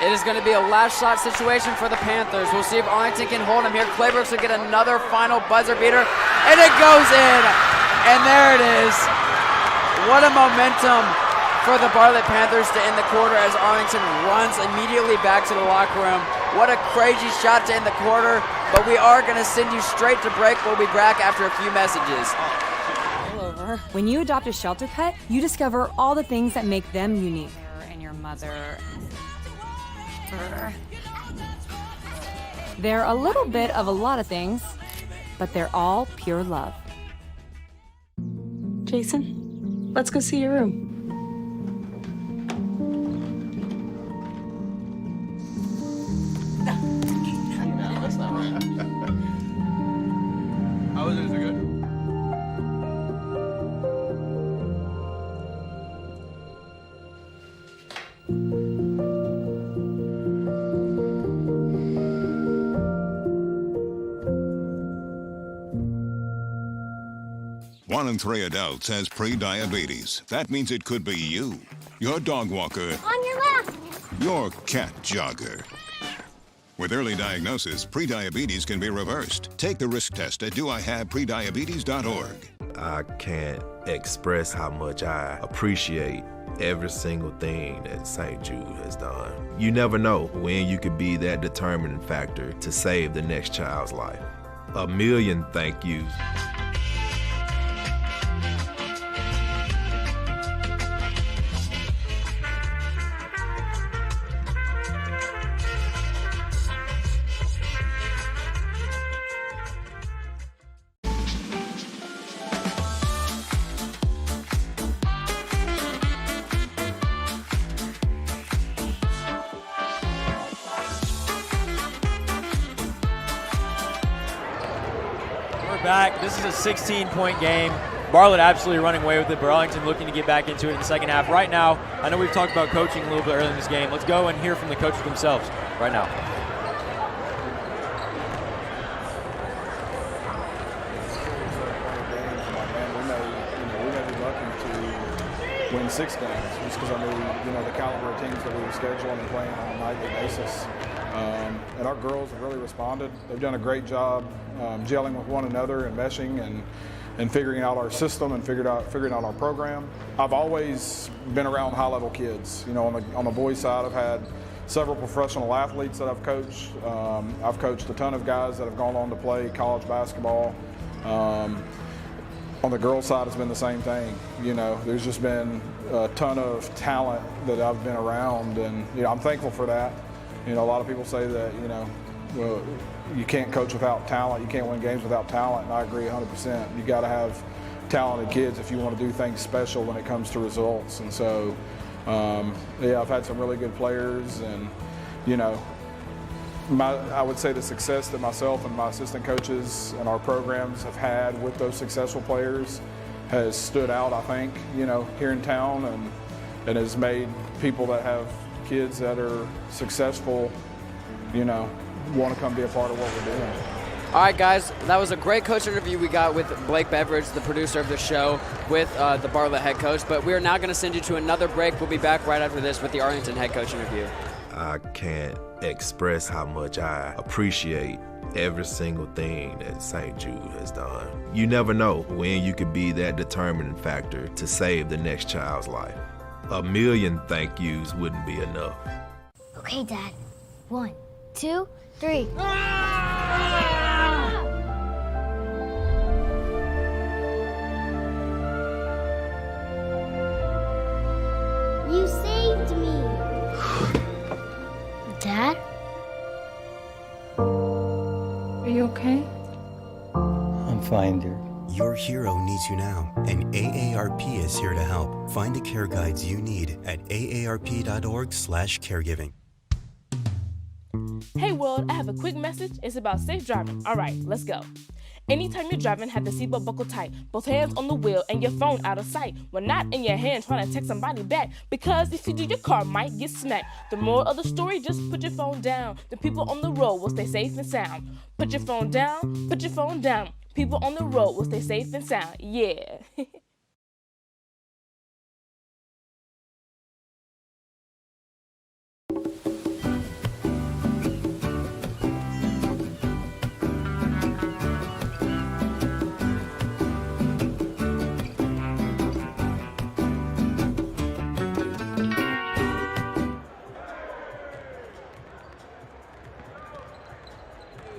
It is going to be a last shot situation for the Panthers. We'll see if Arlington can hold him here. Claybooks will get another final buzzer beater, and it goes in. And there it is. What a momentum for the Bartlett Panthers to end the quarter as Arlington runs immediately back to the locker room. What a crazy shot to end the quarter, but we are going to send you straight to break. We'll be back after a few messages. All over. When you adopt a shelter pet, you discover all the things that make them unique. And your mother... They're a little bit of a lot of things, but they're all pure love. Jason, let's go see your room. 1 in 3 adults has pre-diabetes. That means it could be you, your dog walker, On your left. your cat jogger. With early diagnosis, pre-diabetes can be reversed. Take the risk test at doihaveprediabetes.org. I can't express how much I appreciate every single thing that St. Jude has done. You never know when you could be that determining factor to save the next child's life. A million thank yous. Back. This is a 16-point game. Bartlett absolutely running away with it, but Arlington looking to get back into it in the second half. Right now, I know we've talked about coaching a little bit early in this game. Let's go and hear from the coaches themselves right now. We may be lucky to win 6 games just because I knew, the caliber of teams that we were scheduling and playing on a nightly basis. And our girls have really responded. They've done a great job gelling with one another and meshing and figuring out our system and figuring out our program. I've always been around high-level kids. On the boys' side, I've had several professional athletes that I've coached. I've coached a ton of guys that have gone on to play college basketball. On the girls' side, it's been the same thing. There's just been a ton of talent that I've been around, and I'm thankful for that. A lot of people say that, well, you can't coach without talent, you can't win games without talent, and I agree 100%. You got to have talented kids if you want to do things special when it comes to results. And so, I've had some really good players, and, I would say the success that myself and my assistant coaches and our programs have had with those successful players has stood out, I think, here in town, and has made people that have kids that are successful, want to come be a part of what we're doing. All right, guys, that was a great coach interview we got with Blake Beveridge, the producer of the show, with the Bartlett head coach. But we are now going to send you to another break. We'll be back right after this with the Arlington head coach interview. I can't express how much I appreciate every single thing that St. Jude has done. You never know when you could be that determining factor to save the next child's life. A million thank yous wouldn't be enough. Okay, Dad. 1, 2, 3. You saved me. Dad? Are you okay? I'm fine, dear. Your hero needs you now, and AARP is here to help. Find the care guides you need at aarp.org/caregiving. Hey world, I have a quick message. It's about safe driving. All right, let's go. Anytime you're driving, have the seatbelt buckled tight, both hands on the wheel and your phone out of sight. When not in your hand trying to text somebody back, because if you do, your car might get smacked. The moral of the story, just put your phone down. The people on the road will stay safe and sound. Put your phone down, put your phone down. People on the road will stay safe and sound. Yeah.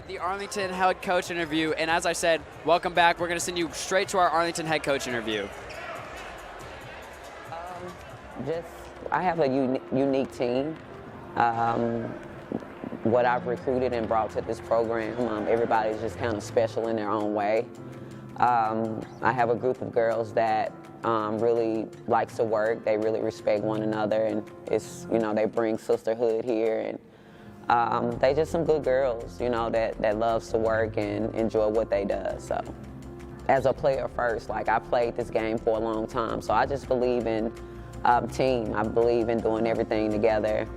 The Arlington head coach interview, and as I said, welcome back. We're going to send you straight to our Arlington head coach interview. I have a unique team. What I've recruited and brought to this program, everybody's just kind of special in their own way. I have a group of girls that really likes to work. They really respect one another, and it's, they bring sisterhood here, and they just some good girls, that loves to work and enjoy what they do. So as a player first, I played this game for a long time, so I just believe in team. I believe in doing everything together.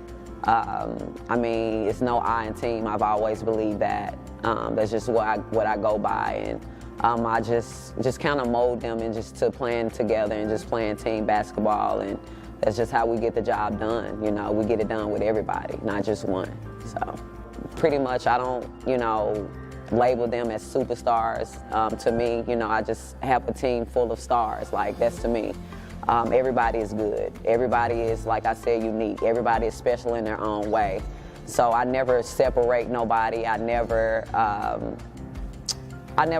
It's no I in team. I've always believed that. That's just what I go by, and I just kind of mold them and just to playing together and just playing team basketball, and that's just how we get the job done. You know, we get it done with everybody, not just one. So pretty much I don't, you know, label them as superstars. To me, you know, I just have a team full of stars. Like, that's to me. Everybody is good. Everybody is, like I said, unique. Everybody is special in their own way. So I never separate nobody. I never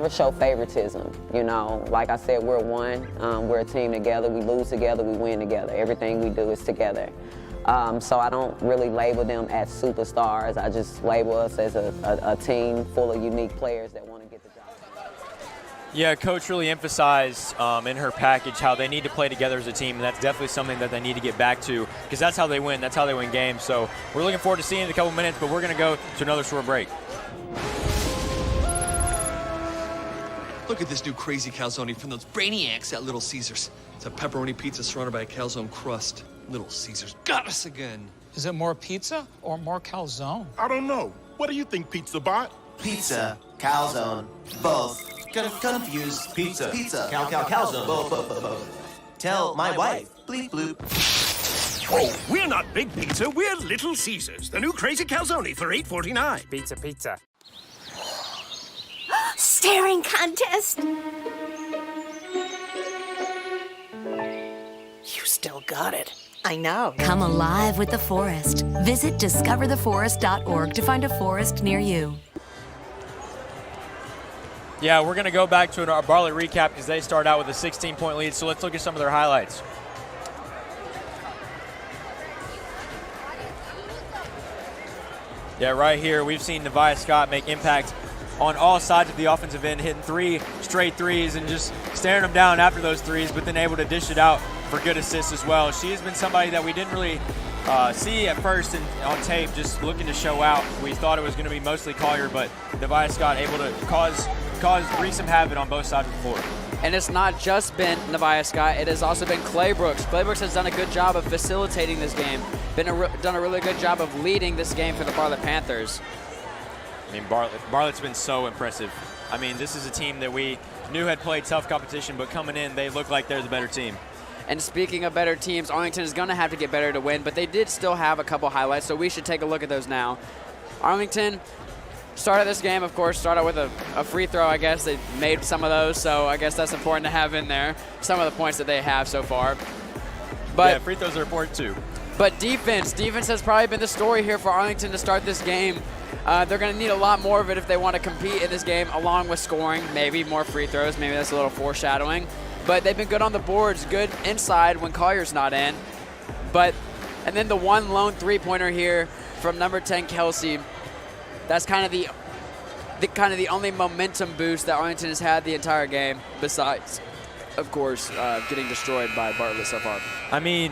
show favoritism, you know. Like I said, we're one. We're a team together. We lose together. We win together. Everything we do is together. So I don't really label them as superstars. I just label us as a team full of unique players that want to get the job done. Yeah, Coach really emphasized in her package how they need to play together as a team, and that's definitely something that they need to get back to, because that's how they win. That's how they win games. So we're looking forward to seeing it in a couple minutes, but we're going to go to another short break. Look at this new crazy calzone from those brainiacs at Little Caesars. It's a pepperoni pizza surrounded by a calzone crust. Little Caesars got us again. Is it more pizza or more calzone? I don't know. What do you think, Pizza Bot? Pizza, calzone, both. Confused. Pizza, calzone, both. Tell my wife. Bleep bloop. Oh, we're not Big Pizza. We're Little Caesars. The new crazy calzone for $8.49. Pizza. Staring contest. You still got it. I know. Come alive with the forest. Visit discovertheforest.org to find a forest near you. Yeah, we're going to go back to our Bartlett recap because they start out with a 16-point lead, so let's look at some of their highlights. Yeah, right here we've seen Nevia Scott make impact on all sides of the offensive end, hitting 3 straight threes and just staring them down after those threes, but then able to dish it out for good assists as well. She has been somebody that we didn't really see at first on tape, just looking to show out. We thought it was going to be mostly Collier, but Nevia Scott able to wreak some havoc on both sides of the floor. And it's not just been Nevia Scott, it has also been Clay Brooks. Clay Brooks has done a good job of facilitating this game, done a really good job of leading this game for the Bartlett Panthers. I mean, Bartlett's been so impressive. I mean, this is a team that we knew had played tough competition, but coming in, they look like they're the better team. And speaking of better teams, Arlington is going to have to get better to win, but they did still have a couple highlights, so we should take a look at those now. Arlington started this game, of course, started with a free throw, I guess. They made some of those, so I guess that's important to have in there, some of the points that they have so far. But yeah, free throws are important too. But defense has probably been the story here for Arlington to start this game. They're going to need a lot more of it if they want to compete in this game, along with scoring, maybe more free throws. Maybe that's a little foreshadowing. But they've been good on the boards, good inside when Collier's not in. And then the one lone three-pointer here from number 10, Kelsey. That's kind of the only momentum boost that Arlington has had the entire game, besides, of course, getting destroyed by Bartlett so far. I mean,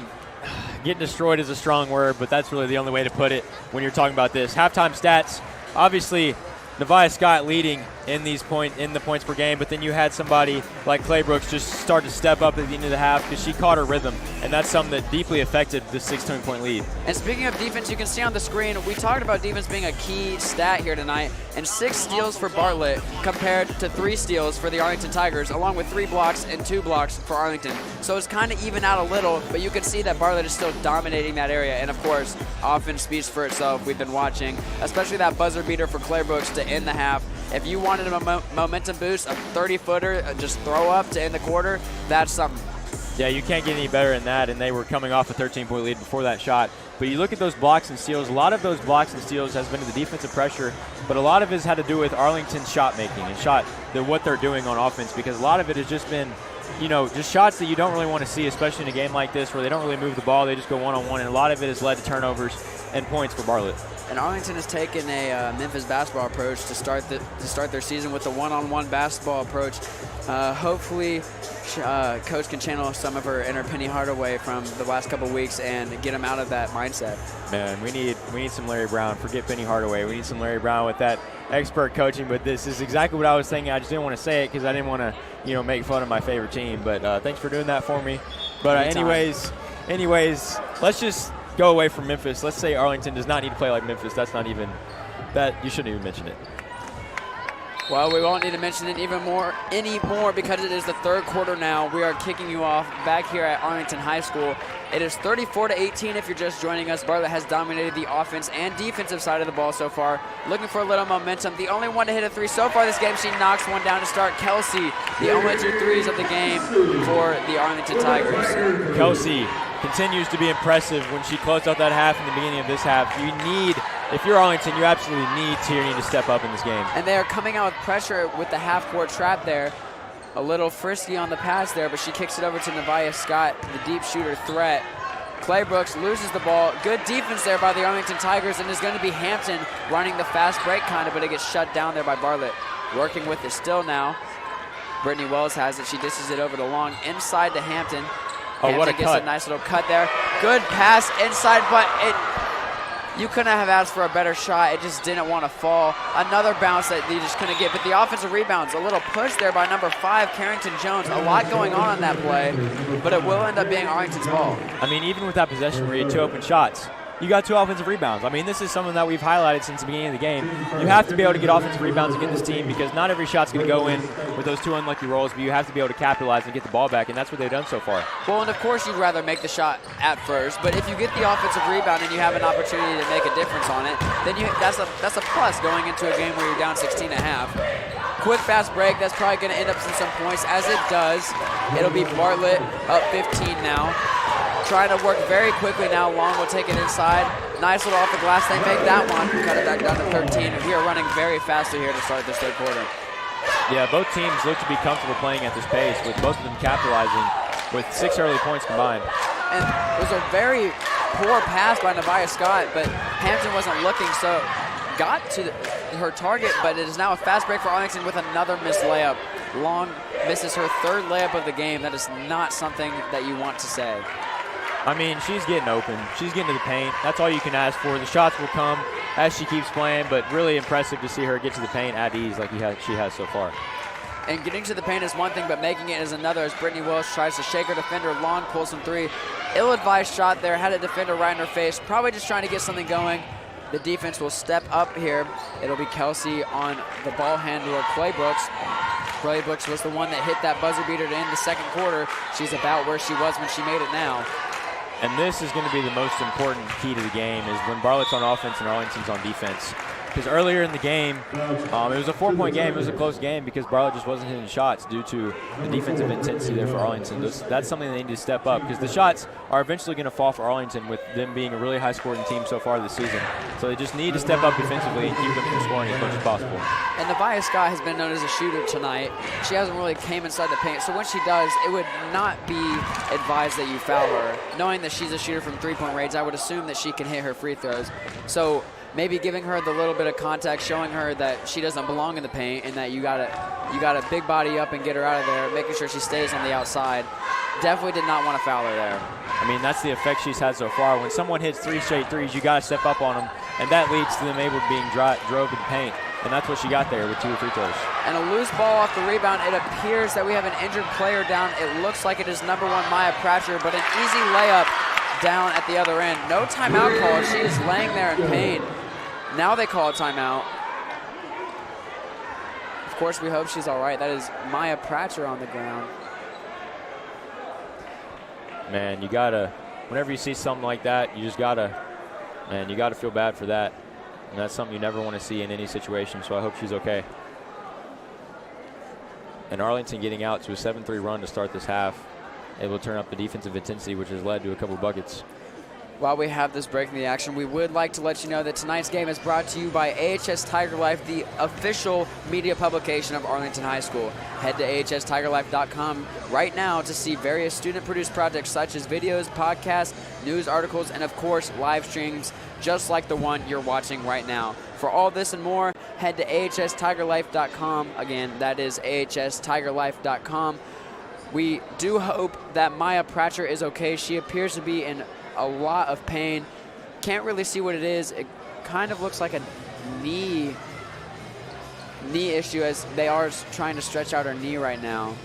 getting destroyed is a strong word, but that's really the only way to put it when you're talking about this. Halftime stats, obviously, Nevia Scott leading in the points per game, but then you had somebody like Clay Brooks just start to step up at the end of the half because she caught her rhythm, and that's something that deeply affected the 16-point lead. And speaking of defense, you can see on the screen, we talked about defense being a key stat here tonight, and 6 steals for Bartlett compared to 3 steals for the Arlington Tigers, along with 3 blocks and 2 blocks for Arlington. So it's kind of even out a little, but you can see that Bartlett is still dominating that area, and of course, offense speaks for itself. We've been watching, especially that buzzer beater for Clay Brooks to end the half. If you wanted a momentum boost, a 30-footer, just throw up to end the quarter, that's something. Yeah, you can't get any better than that, and they were coming off a 13-point lead before that shot. But you look at those blocks and steals, a lot of those blocks and steals has been to the defensive pressure, but a lot of it has had to do with Arlington's shot making and what they're doing on offense, because a lot of it has just been, just shots that you don't really want to see, especially in a game like this where they don't really move the ball, they just go one-on-one, and a lot of it has led to turnovers and points for Bartlett. And Arlington has taken a Memphis basketball approach to start their season with the one-on-one basketball approach. Hopefully, Coach can channel some of her inner Penny Hardaway from the last couple weeks and get him out of that mindset. Man, we need some Larry Brown. Forget Penny Hardaway. We need some Larry Brown with that expert coaching. But this is exactly what I was thinking. I just didn't want to say it because I didn't want to, make fun of my favorite team. But thanks for doing that for me. But anyways, let's just go away from Memphis. Let's say Arlington does not need to play like Memphis. That's not even that. You shouldn't even mention it. Well, we won't need to mention it anymore because it is the third quarter now. We are kicking you off back here at Arlington High School. It is 34-18 if you're just joining us. Bartlett has dominated the offense and defensive side of the ball so far. Looking for a little momentum. The only one to hit a three so far this game. She knocks one down to start. Kelsey, the only 2 threes of the game for the Arlington Tigers. Kelsey continues to be impressive when she closed out that half in the beginning of this half. If you're Arlington, you absolutely need Tierney to step up in this game. And they are coming out with pressure with the half-court trap there. A little frisky on the pass there, but she kicks it over to Nevia Scott, the deep shooter threat. Clay Brooks loses the ball. Good defense there by the Arlington Tigers, and it's going to be Hampton running the fast break kind of, but it gets shut down there by Bartlett. Working with it still now. Britney Wells has it. She dishes it over to Long inside to Hampton. Oh, what a gets cut. A nice little cut there. Good pass inside, but you couldn't have asked for a better shot. It just didn't want to fall. Another bounce that you just couldn't get. But the offensive rebounds, a little push there by number 5, Carrington Jones. A lot going on that play, but it will end up being Arlington's ball. I mean, even with that possession where you had 2 open shots, you got 2 offensive rebounds. I mean, this is something that we've highlighted since the beginning of the game. You have to be able to get offensive rebounds against this team because not every shot's going to go in with those 2 unlucky rolls, but you have to be able to capitalize and get the ball back, and that's what they've done so far. Well, and of course you'd rather make the shot at first, but if you get the offensive rebound and you have an opportunity to make a difference on it, then that's a plus going into a game where you're down 16 and a half. Quick fast break, that's probably going to end up in some points. As it does, it'll be Bartlett up 15 now. Trying to work very quickly now. Long will take it inside. Nice little off the glass. They make that one. Cut it back down to 13. We are running very fastly here to start this third quarter. Yeah, both teams look to be comfortable playing at this pace, with both of them capitalizing with 6 early points combined. And it was a very poor pass by Nevia Scott, but Hampton wasn't looking, so got to her target, but it is now a fast break for Arlington with another missed layup. Long misses her 3rd layup of the game. That is not something that you want to say. I mean, she's getting open. She's getting to the paint. That's all you can ask for. The shots will come as she keeps playing, but really impressive to see her get to the paint at ease like she has so far. And getting to the paint is one thing, but making it is another as Britney Wells tries to shake her defender. Long pulls some 3. Ill-advised shot there. Had a defender right in her face. Probably just trying to get something going. The defense will step up here. It'll be Kelsey on the ball handler, Clay Brooks. Clay Brooks was the one that hit that buzzer beater to end the second quarter. She's about where she was when she made it now. And this is going to be the most important key to the game is when Bartlett's on offense and Arlington's on defense. Because earlier in the game, it was a 4-point game. It was a close game because Bartlett just wasn't hitting shots due to the defensive intensity there for Arlington. That's something they need to step up because the shots are eventually going to fall for Arlington with them being a really high-scoring team so far this season. So they just need to step up defensively and keep them from scoring as much as possible. And Nevia Scott has been known as a shooter tonight. She hasn't really came inside the paint, so when she does, it would not be advised that you foul her. Knowing that she's a shooter from 3-point range, I would assume that she can hit her free throws. So maybe giving her the little bit of contact, showing her that she doesn't belong in the paint and that you gotta big body up and get her out of there, making sure she stays on the outside. Definitely did not want to foul her there. I mean, that's the effect she's had so far. When someone hits 3 straight threes, you got to step up on them, and that leads to them able to being drove to the paint. And that's what she got there with 2 free throws. And a loose ball off the rebound. It appears that we have an injured player down. It looks like it is number 1, Maya Pratcher, but an easy layup down at the other end. No timeout call. She is laying there in pain. Now they call a timeout. Of course, we hope she's all right. That is Maya Pratcher on the ground. Man, you gotta, whenever you see something like that, you gotta feel bad for that. And that's something you never want to see in any situation, so I hope she's okay. And Arlington getting out to a 7-3 run to start this half, able to turn up the defensive intensity, which has led to a couple buckets. While we have this break in the action, we would like to let you know that tonight's game is brought to you by AHS Tiger Life, the official media publication of Arlington High School. Head to ahstigerlife.com right now to see various student-produced projects such as videos, podcasts, news articles, and of course, live streams just like the one you're watching right now. For all this and more, head to ahstigerlife.com. Again, that is ahstigerlife.com. We do hope that Maya Pratcher is okay. She appears to be in a lot of pain. Can't really see what it is. It kind of looks like a knee issue as they are trying to stretch out her knee right now.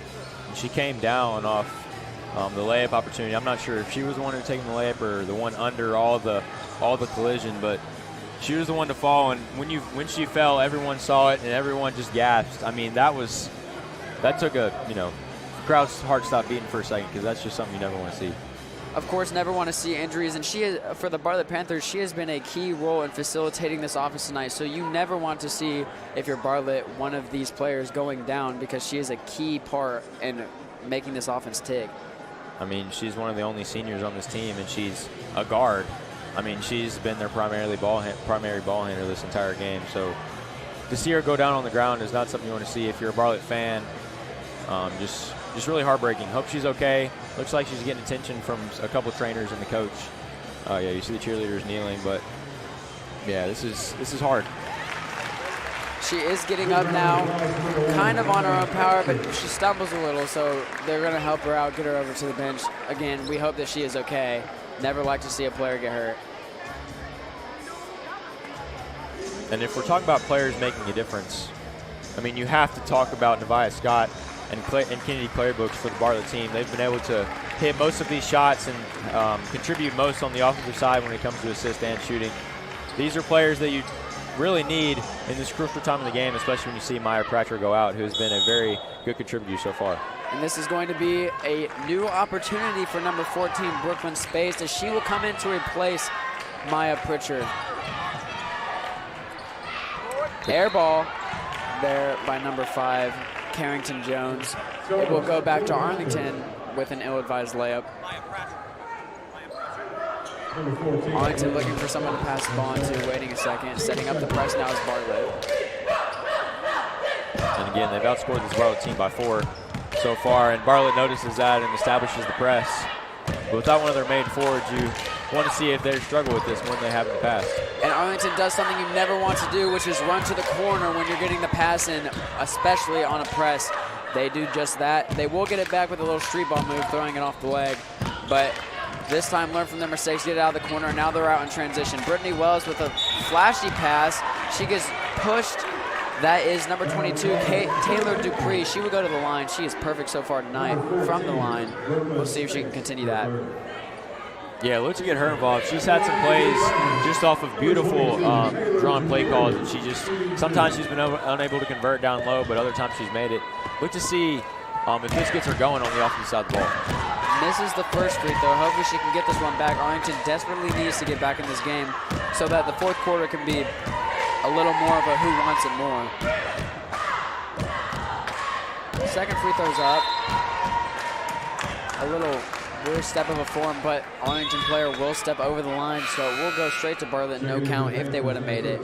She came down off the layup opportunity. I'm not sure if she was the one who was taking the layup or the one under all the collision, but She was the one to fall, and when she fell, everyone saw it and everyone just gasped. I mean, that took a, crowd's heart stopped beating for a second, because that's just something you never want to see. Of course, never want to see injuries, and for the Bartlett Panthers, she has been a key role in facilitating this offense tonight. So you never want to see, if you're Bartlett, one of these players going down, because she is a key part in making this offense tick. I mean, she's one of the only seniors on this team, and she's a guard. I mean, she's been their primary ball handler this entire game. So to see her go down on the ground is not something you want to see if you're a Bartlett fan. Just really heartbreaking. Hope she's okay. Looks like she's getting attention from a couple trainers and the coach. Yeah, you see the cheerleaders kneeling, but yeah, this is hard. She is getting up now, kind of on her own power, but she stumbles a little, so they're going to help her out, get her over to the bench. Again, we hope that she is okay. Never like to see a player get hurt. And if we're talking about players making a difference, I mean, you have to talk about Nevia Scott and Kennedy Clary-Brooks for the Bartlett team. They've been able to hit most of these shots and contribute most on the offensive side when it comes to assist and shooting. These are players that you really need in this crucial time of the game, especially when you see Pratcher go out, who has been a very good contributor so far. And this is going to be a new opportunity for number 14, Brooklyn Space, as she will come in to replace Pratcher. Air ball there by number 5, Carrington Jones. It will go back to Arlington with an ill-advised layup. Arlington looking for someone to pass the ball to, waiting a second, setting up the press now is Bartlett. And again, they've outscored this Bartlett team by 4 so far, and Bartlett notices that and establishes the press. But without one of their main forwards, you want to see if they struggle with this more than they have in the past. And Arlington does something you never want to do, which is run to the corner when you're getting the pass in, especially on a press. They do just that. They will get it back with a little street ball move, throwing it off the leg. But this time, learn from their mistakes, get it out of the corner. Now they're out in transition. Britney Wells with a flashy pass. She gets pushed. That is number 22, Taylor Dupree. She will go to the line. She is perfect so far tonight from the line. We'll see if she can continue that. Yeah, look to get her involved. She's had some plays just off of beautiful drawn play calls, and sometimes she's been unable to convert down low, but other times she's made it. Look to see if this gets her going on the offensive side of the ball. Misses the first free throw. Hopefully she can get this one back. Arlington desperately needs to get back in this game so that the fourth quarter can be a little more of a who wants it more. Second free throw's up. A little weird step of a form, but Arlington player will step over the line, so it will go straight to Bartlett, no count if they would have made it.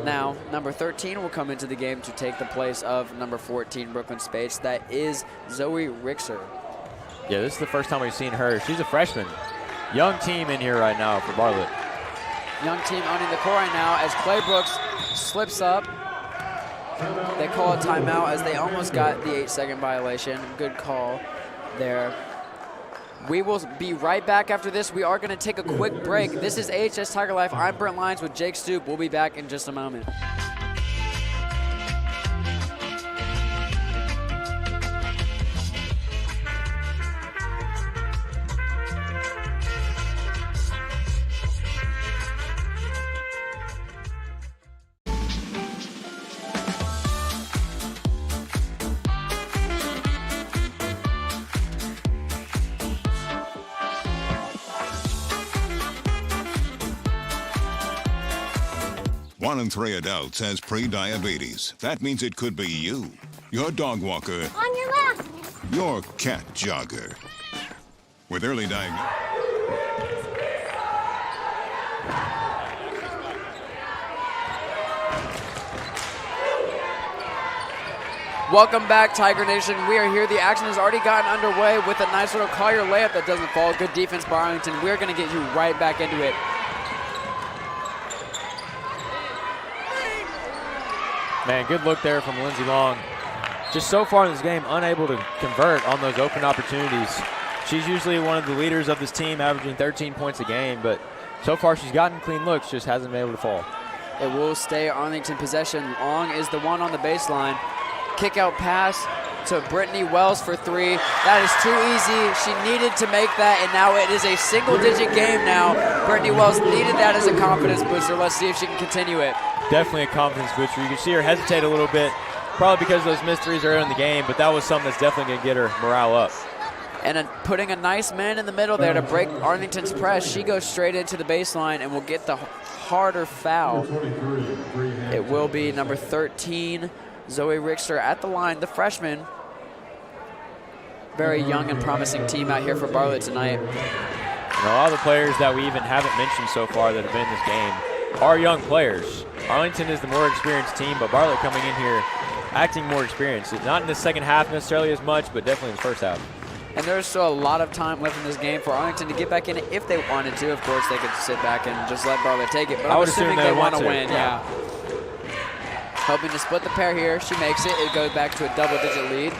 Now, number 13 will come into the game to take the place of number 14, Brooklyn Space. That is Zoe Richter. Yeah, this is the first time we've seen her. She's a freshman. Young team in here right now for Bartlett. Young team owning the court right now as Clay Brooks slips up. They call a timeout as they almost got the 8-second violation. Good call there. We will be right back after this. We are going to take a quick break. This is AHS Tiger Life. I'm Brent Lyons with Jake Stoop. We'll be back in just a moment. One in 3 adults has pre-diabetes. That means it could be you, your dog walker, On your left. your cat jogger. With early diagnosis. Welcome back, Tiger Nation. We are here. The action has already gotten underway with a nice little Collier layup that doesn't fall. Good defense by Arlington. We're going to get you right back into it. Man, good look there from Lindsey Long. Just so far in this game, unable to convert on those open opportunities. She's usually one of the leaders of this team, averaging 13 points a game, but so far she's gotten clean looks, just hasn't been able to fall. It will stay Arlington possession. Long is the one on the baseline. Kick out pass to Britney Wells for 3. That is too easy. She needed to make that, and now it is a single-digit game now. Britney Wells needed that as a confidence booster. Let's see if she can continue it. Definitely a confidence booster. You can see her hesitate a little bit, probably because those missed threes early in the game, but that was something that's definitely going to get her morale up. And putting a nice man in the middle there to break Arlington's press. She goes straight into the baseline and will get the harder foul. It will be number 13, Zoe Richter at the line, the freshman. Very young and promising team out here for Bartlett tonight. And a lot of the players that we even haven't mentioned so far that have been in this game are young players. Arlington is the more experienced team, but Bartlett coming in here acting more experienced. Not in the second half necessarily as much, but definitely in the first half. And there's still a lot of time left in this game for Arlington to get back in it if they wanted to. Of course, they could sit back and just let Bartlett take it. But I'm assuming they want to win, yeah. Hoping to split the pair here. She makes it. It goes back to a double-digit lead.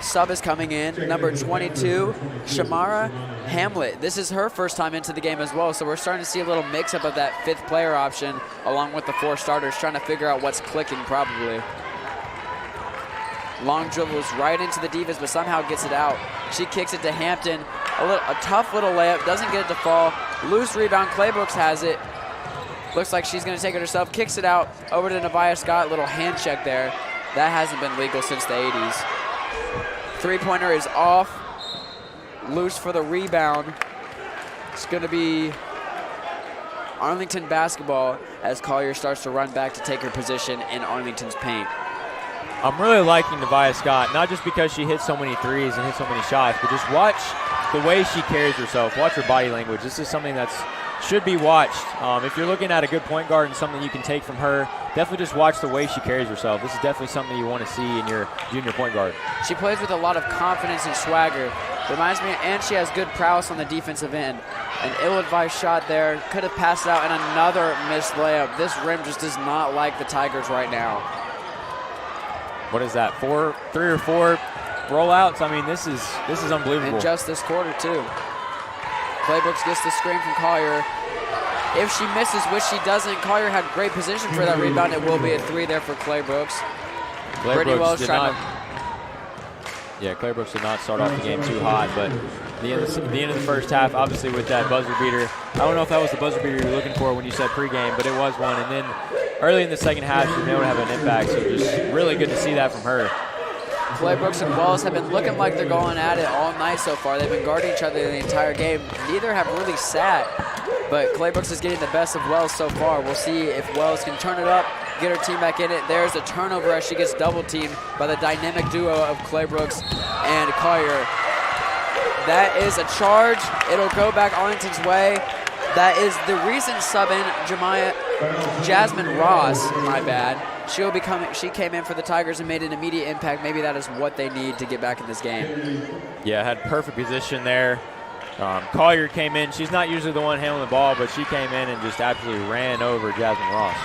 Sub is coming in. Number 22, Shamara Hamlet. This is her first time into the game as well, so we're starting to see a little mix-up of that 5th player option along with the 4 starters, trying to figure out what's clicking probably. Long dribbles right into the defense, but somehow gets it out. She kicks it to Hampton. A tough little layup, doesn't get it to fall. Loose rebound, Claybrooks has it. Looks like she's going to take it herself. Kicks it out over to Nevia Scott. Little hand check there. That hasn't been legal since the 80s. Three-pointer is off. Loose for the rebound. It's going to be Arlington basketball as Collier starts to run back to take her position in Arlington's paint. I'm really liking Nevia Scott, not just because she hits so many threes and hits so many shots, but just watch the way she carries herself. Watch her body language. This is something that should be watched. If you're looking at a good point guard and something you can take from her, definitely just watch the way she carries herself. This is definitely something you want to see in your junior point guard. She plays with a lot of confidence and swagger. Reminds me, and she has good prowess on the defensive end. An ill-advised shot there. Could have passed it out, and another missed layup. This rim just does not like the Tigers right now. What is that, 3 or 4 rollouts? I mean, this is unbelievable. And just this quarter, too. Claybrooks gets the screen from Collier. If she misses, which she doesn't, Collier had great position for that rebound. It will be a 3 there for Claybrooks. Britney Wells trying to... Yeah, Claybrooks did not start off the game too hot, but the end of the first half, obviously with that buzzer beater. I don't know if that was the buzzer beater you were looking for when you said pregame, but it was one. And then early in the second half, she was able to have an impact, so just really good to see that from her. Claybrooks and Wells have been looking like they're going at it all night so far. They've been guarding each other the entire game. Neither have really sat, but Claybrooks is getting the best of Wells so far. We'll see if Wells can turn it up, get her team back in it. There's a turnover as she gets double-teamed by the dynamic duo of Claybrooks and Collier. That is a charge. It'll go back Arlington's way. That is the recent sub-in, Jasmine Ross, my bad. She came in for the Tigers and made an immediate impact. Maybe that is what they need to get back in this game. Yeah, had perfect position there. Collier came in. She's not usually the one handling the ball, but she came in and just absolutely ran over Jasmine Ross.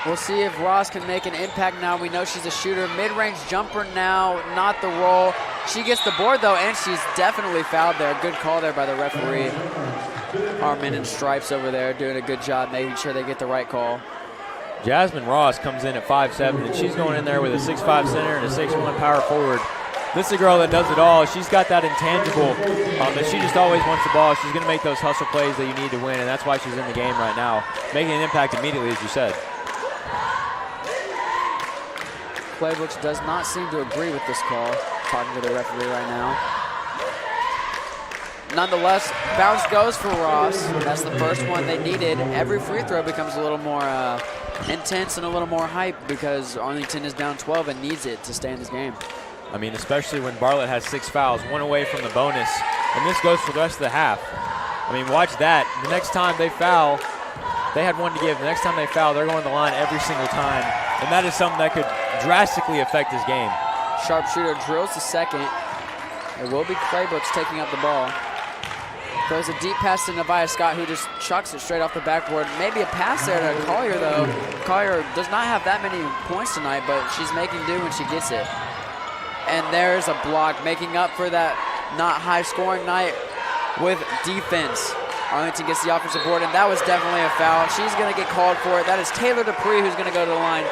We'll see if Ross can make an impact now. We know she's a shooter. Mid-range jumper now, not the roll. She gets the board, though, and she's definitely fouled there. Good call there by the referee. Our men in stripes over there doing a good job making sure they get the right call. Jasmine Ross comes in at 5'7", and she's going in there with a 6'5" center and a 6'1" power forward. This is a girl that does it all. She's got that intangible that she just always wants the ball. She's going to make those hustle plays that you need to win, and that's why she's in the game right now, making an impact immediately, as you said. Claybrooks does not seem to agree with this call, talking to the referee right now. Nonetheless, bounce goes for Ross. That's the first one they needed. Every free throw becomes a little more intense and a little more hype because Arlington is down 12 and needs it to stay in this game. I mean, especially when Bartlett has 6 fouls, 1 away from the bonus, and this goes for the rest of the half. I mean, watch that. The next time they foul, they had 1 to give. The next time they foul, they're going to the line every single time, and that is something that could drastically affect this game. Sharpshooter drills the second. It will be Claybrooks taking up the ball. Throws a deep pass to Nevia Scott, who just chucks it straight off the backboard. Maybe a pass there to Collier, though. Collier does not have that many points tonight, but she's making do when she gets it. And there's a block, making up for that not high-scoring night with defense. Arlington gets the offensive board, and that was definitely a foul. She's going to get called for it. That is Taylor Dupree who's going to go to the line.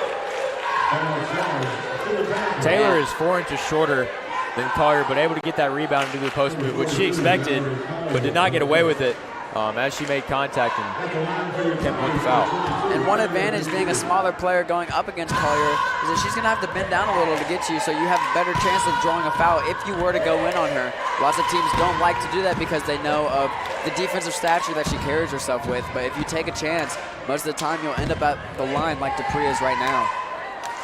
Taylor is 4 inches shorter than Collier, but able to get that rebound and do the post move, which she expected, but did not get away with it as she made contact and kept with the foul. And one advantage being a smaller player going up against Collier is that she's going to have to bend down a little to get to you, so you have a better chance of drawing a foul if you were to go in on her. Lots of teams don't like to do that because they know of the defensive stature that she carries herself with, but if you take a chance, most of the time you'll end up at the line like Dupree is right now.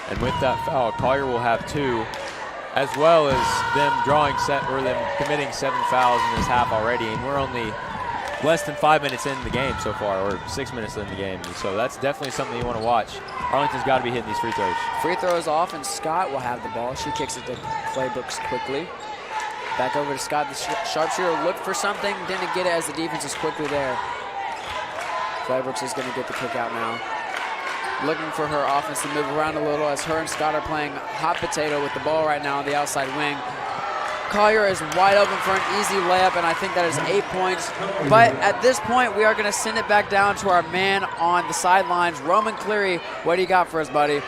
And with that foul, Collier will have 2, as well as them committing 7 fouls in this half already, and we're only less than 5 minutes in the game so far, or 6 minutes in the game. So that's definitely something you want to watch. Arlington's got to be hitting these free throws. Free throws off, and Scott will have the ball. She kicks it to Claybrooks quickly. Back over to Scott, the sharpshooter looked for something, didn't get it as the defense is quickly there. Claybrooks is going to get the kick out now. Looking for her offense to move around a little as her and Scott are playing hot potato with the ball right now on the outside wing. Collier is wide open for an easy layup, and I think that is 8 points. But at this point, we are going to send it back down to our man on the sidelines, Roman Clary. What do you got for us, buddy?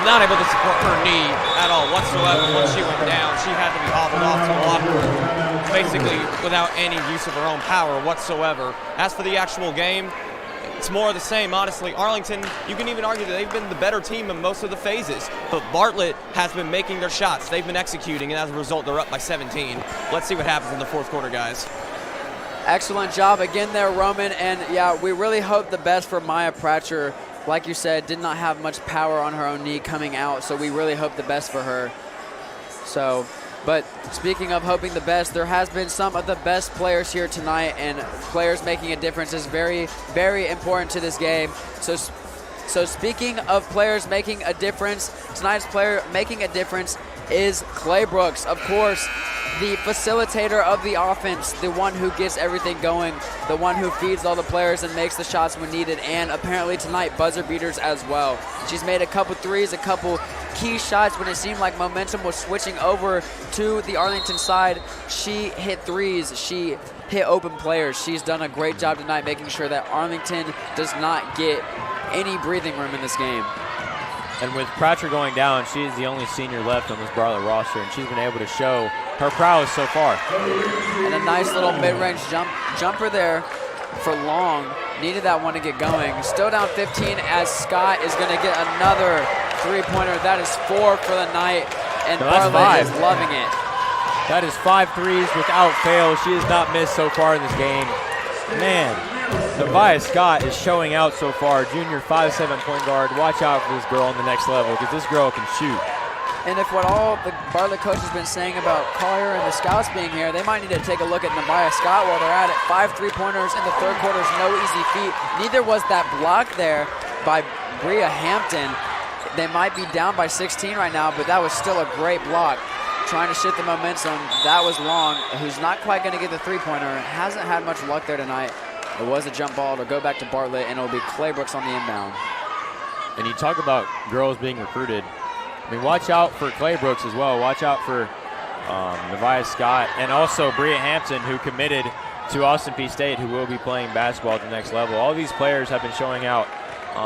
Not able to support her knee at all whatsoever. Once she went down, she had to be hobbled off to the locker room, basically without any use of her own power whatsoever. As for the actual game, it's more of the same, honestly. Arlington, you can even argue that they've been the better team in most of the phases, but Bartlett has been making their shots. They've been executing, and as a result, they're up by 17. Let's see what happens in the fourth quarter, guys. Excellent job again there, Roman, and yeah, we really hope the best for Maya Pratcher. Like you said, did not have much power on her own knee coming out, so we really hope the best for her. So, but speaking of hoping the best, there has been some of the best players here tonight, and players making a difference is very, very important to this game. So speaking of players making a difference, tonight's player making a difference is Claybrooks, of course, the facilitator of the offense, the one who gets everything going, the one who feeds all the players and makes the shots when needed, and apparently tonight buzzer beaters as well. She's made a couple threes, a couple key shots when it seemed like momentum was switching over to the Arlington side. She hit threes, she hit open players. She's done a great job tonight making sure that Arlington does not get any breathing room in this game. And with Pratcher going down, she is the only senior left on this Bartlett roster, and she's been able to show her prowess so far. And a nice little mid-range jumper there for Long. Needed that one to get going. Still down 15 as Scott is going to get another three-pointer. That is 4 for the night, and Bartlett is loving it. That is 5 threes without fail. She has not missed so far in this game. Man, Nevia Scott is showing out so far. Junior 5'7" point guard. Watch out for this girl on the next level because this girl can shoot. And if what all the Bartlett coach has been saying about Collier and the scouts being here, they might need to take a look at Nevia Scott while they're at it. 5 3-pointers in the third quarter is no easy feat. Neither was that block there by Bria Hampton. They might be down by 16 right now, but that was still a great block. Trying to shift the momentum. That was Long, who's not quite going to get the three-pointer. Hasn't had much luck there tonight. It was a jump ball. It'll go back to Bartlett, and it'll be Claybrooks on the inbound. And you talk about girls being recruited. I mean, watch out for Claybrooks as well. Watch out for Nevia Scott and also Bria Hampton, who committed to Austin Peay State, who will be playing basketball at the next level. All these players have been showing out.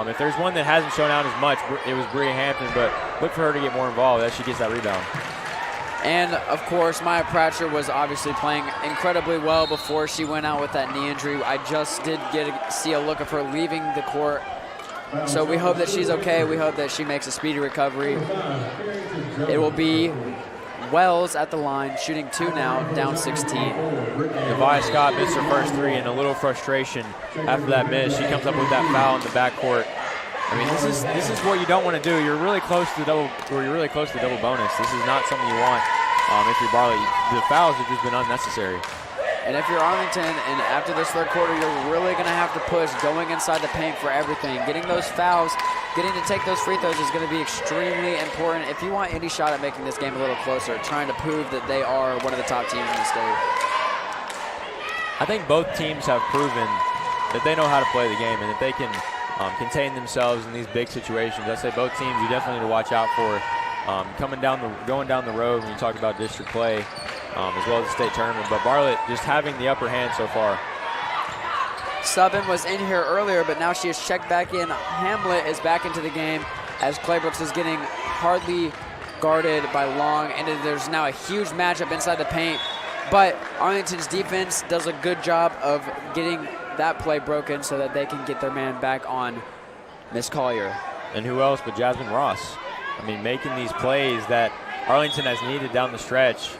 If there's one that hasn't shown out as much, it was Bria Hampton, but look for her to get more involved as she gets that rebound. And, of course, Maya Pratcher was obviously playing incredibly well before she went out with that knee injury. I just did see a look of her leaving the court. So we hope that she's okay. We hope that she makes a speedy recovery. It will be Wells at the line, shooting 2 now, down 16. Nevia Scott missed her first 3 in a little frustration after that miss. She comes up with that foul in the backcourt. I mean, this is what you don't want to do. You're really close to double bonus. This is not something you want if you're Bartlett. The fouls have just been unnecessary. And if you're Arlington, and after this third quarter, you're really going to have to push going inside the paint for everything. Getting those fouls, getting to take those free throws is going to be extremely important if you want any shot at making this game a little closer, trying to prove that they are one of the top teams in the state. I think both teams have proven that they know how to play the game and that they can contain themselves in these big situations. I say both teams you definitely need to watch out for going down the road when you talk about district play, as well as the state tournament. But Bartlett just having the upper hand so far. sub-in was in here earlier, but now she is checked back in. Hamlet is back into the game as Clay Brooks is getting hardly guarded by Long, and there's now a huge matchup inside the paint. But Arlington's defense does a good job of getting that play broken so that they can get their man back on Miss Collier. And who else but Jasmine Ross? I mean, making these plays that Arlington has needed down the stretch.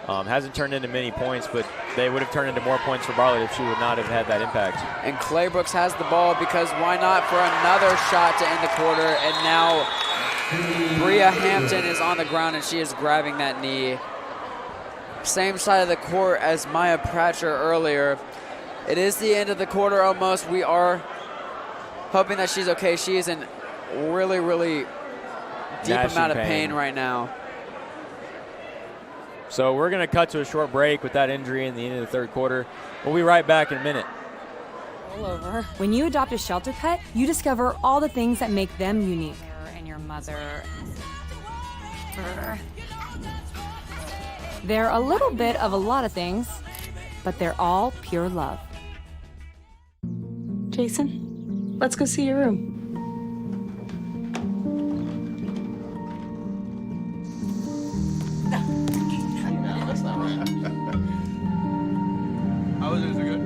Hasn't turned into many points, but they would have turned into more points for Bartlett if she would not have had that impact. And Clay Brooks has the ball because why not for another shot to end the quarter. And now Bria Hampton is on the ground and she is grabbing that knee. Same side of the court as Maya Pratcher earlier. It is the end of the quarter almost. We are hoping that she's okay. She is in really, really deep amount of pain right now. So we're going to cut to a short break with that injury in the end of the third quarter. We'll be right back in a minute. All over. When you adopt a shelter pet, you discover all the things that make them unique. And your mother. They're a little bit of a lot of things, but they're all pure love. Jason, let's go see your room. How was it? Is it good?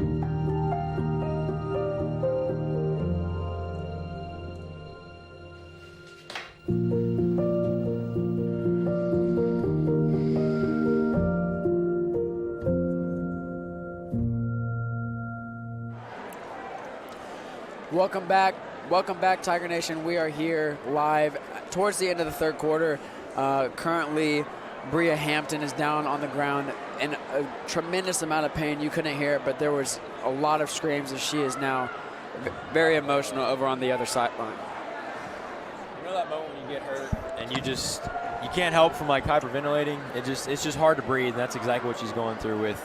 Welcome back, Tiger Nation. We are here live towards the end of the third quarter. Currently, Bria Hampton is down on the ground in a tremendous amount of pain. You couldn't hear it, but there was a lot of screams as she is now very emotional over on the other sideline. You know that moment when you get hurt and you can't help from like hyperventilating? It's just hard to breathe. And that's exactly what she's going through with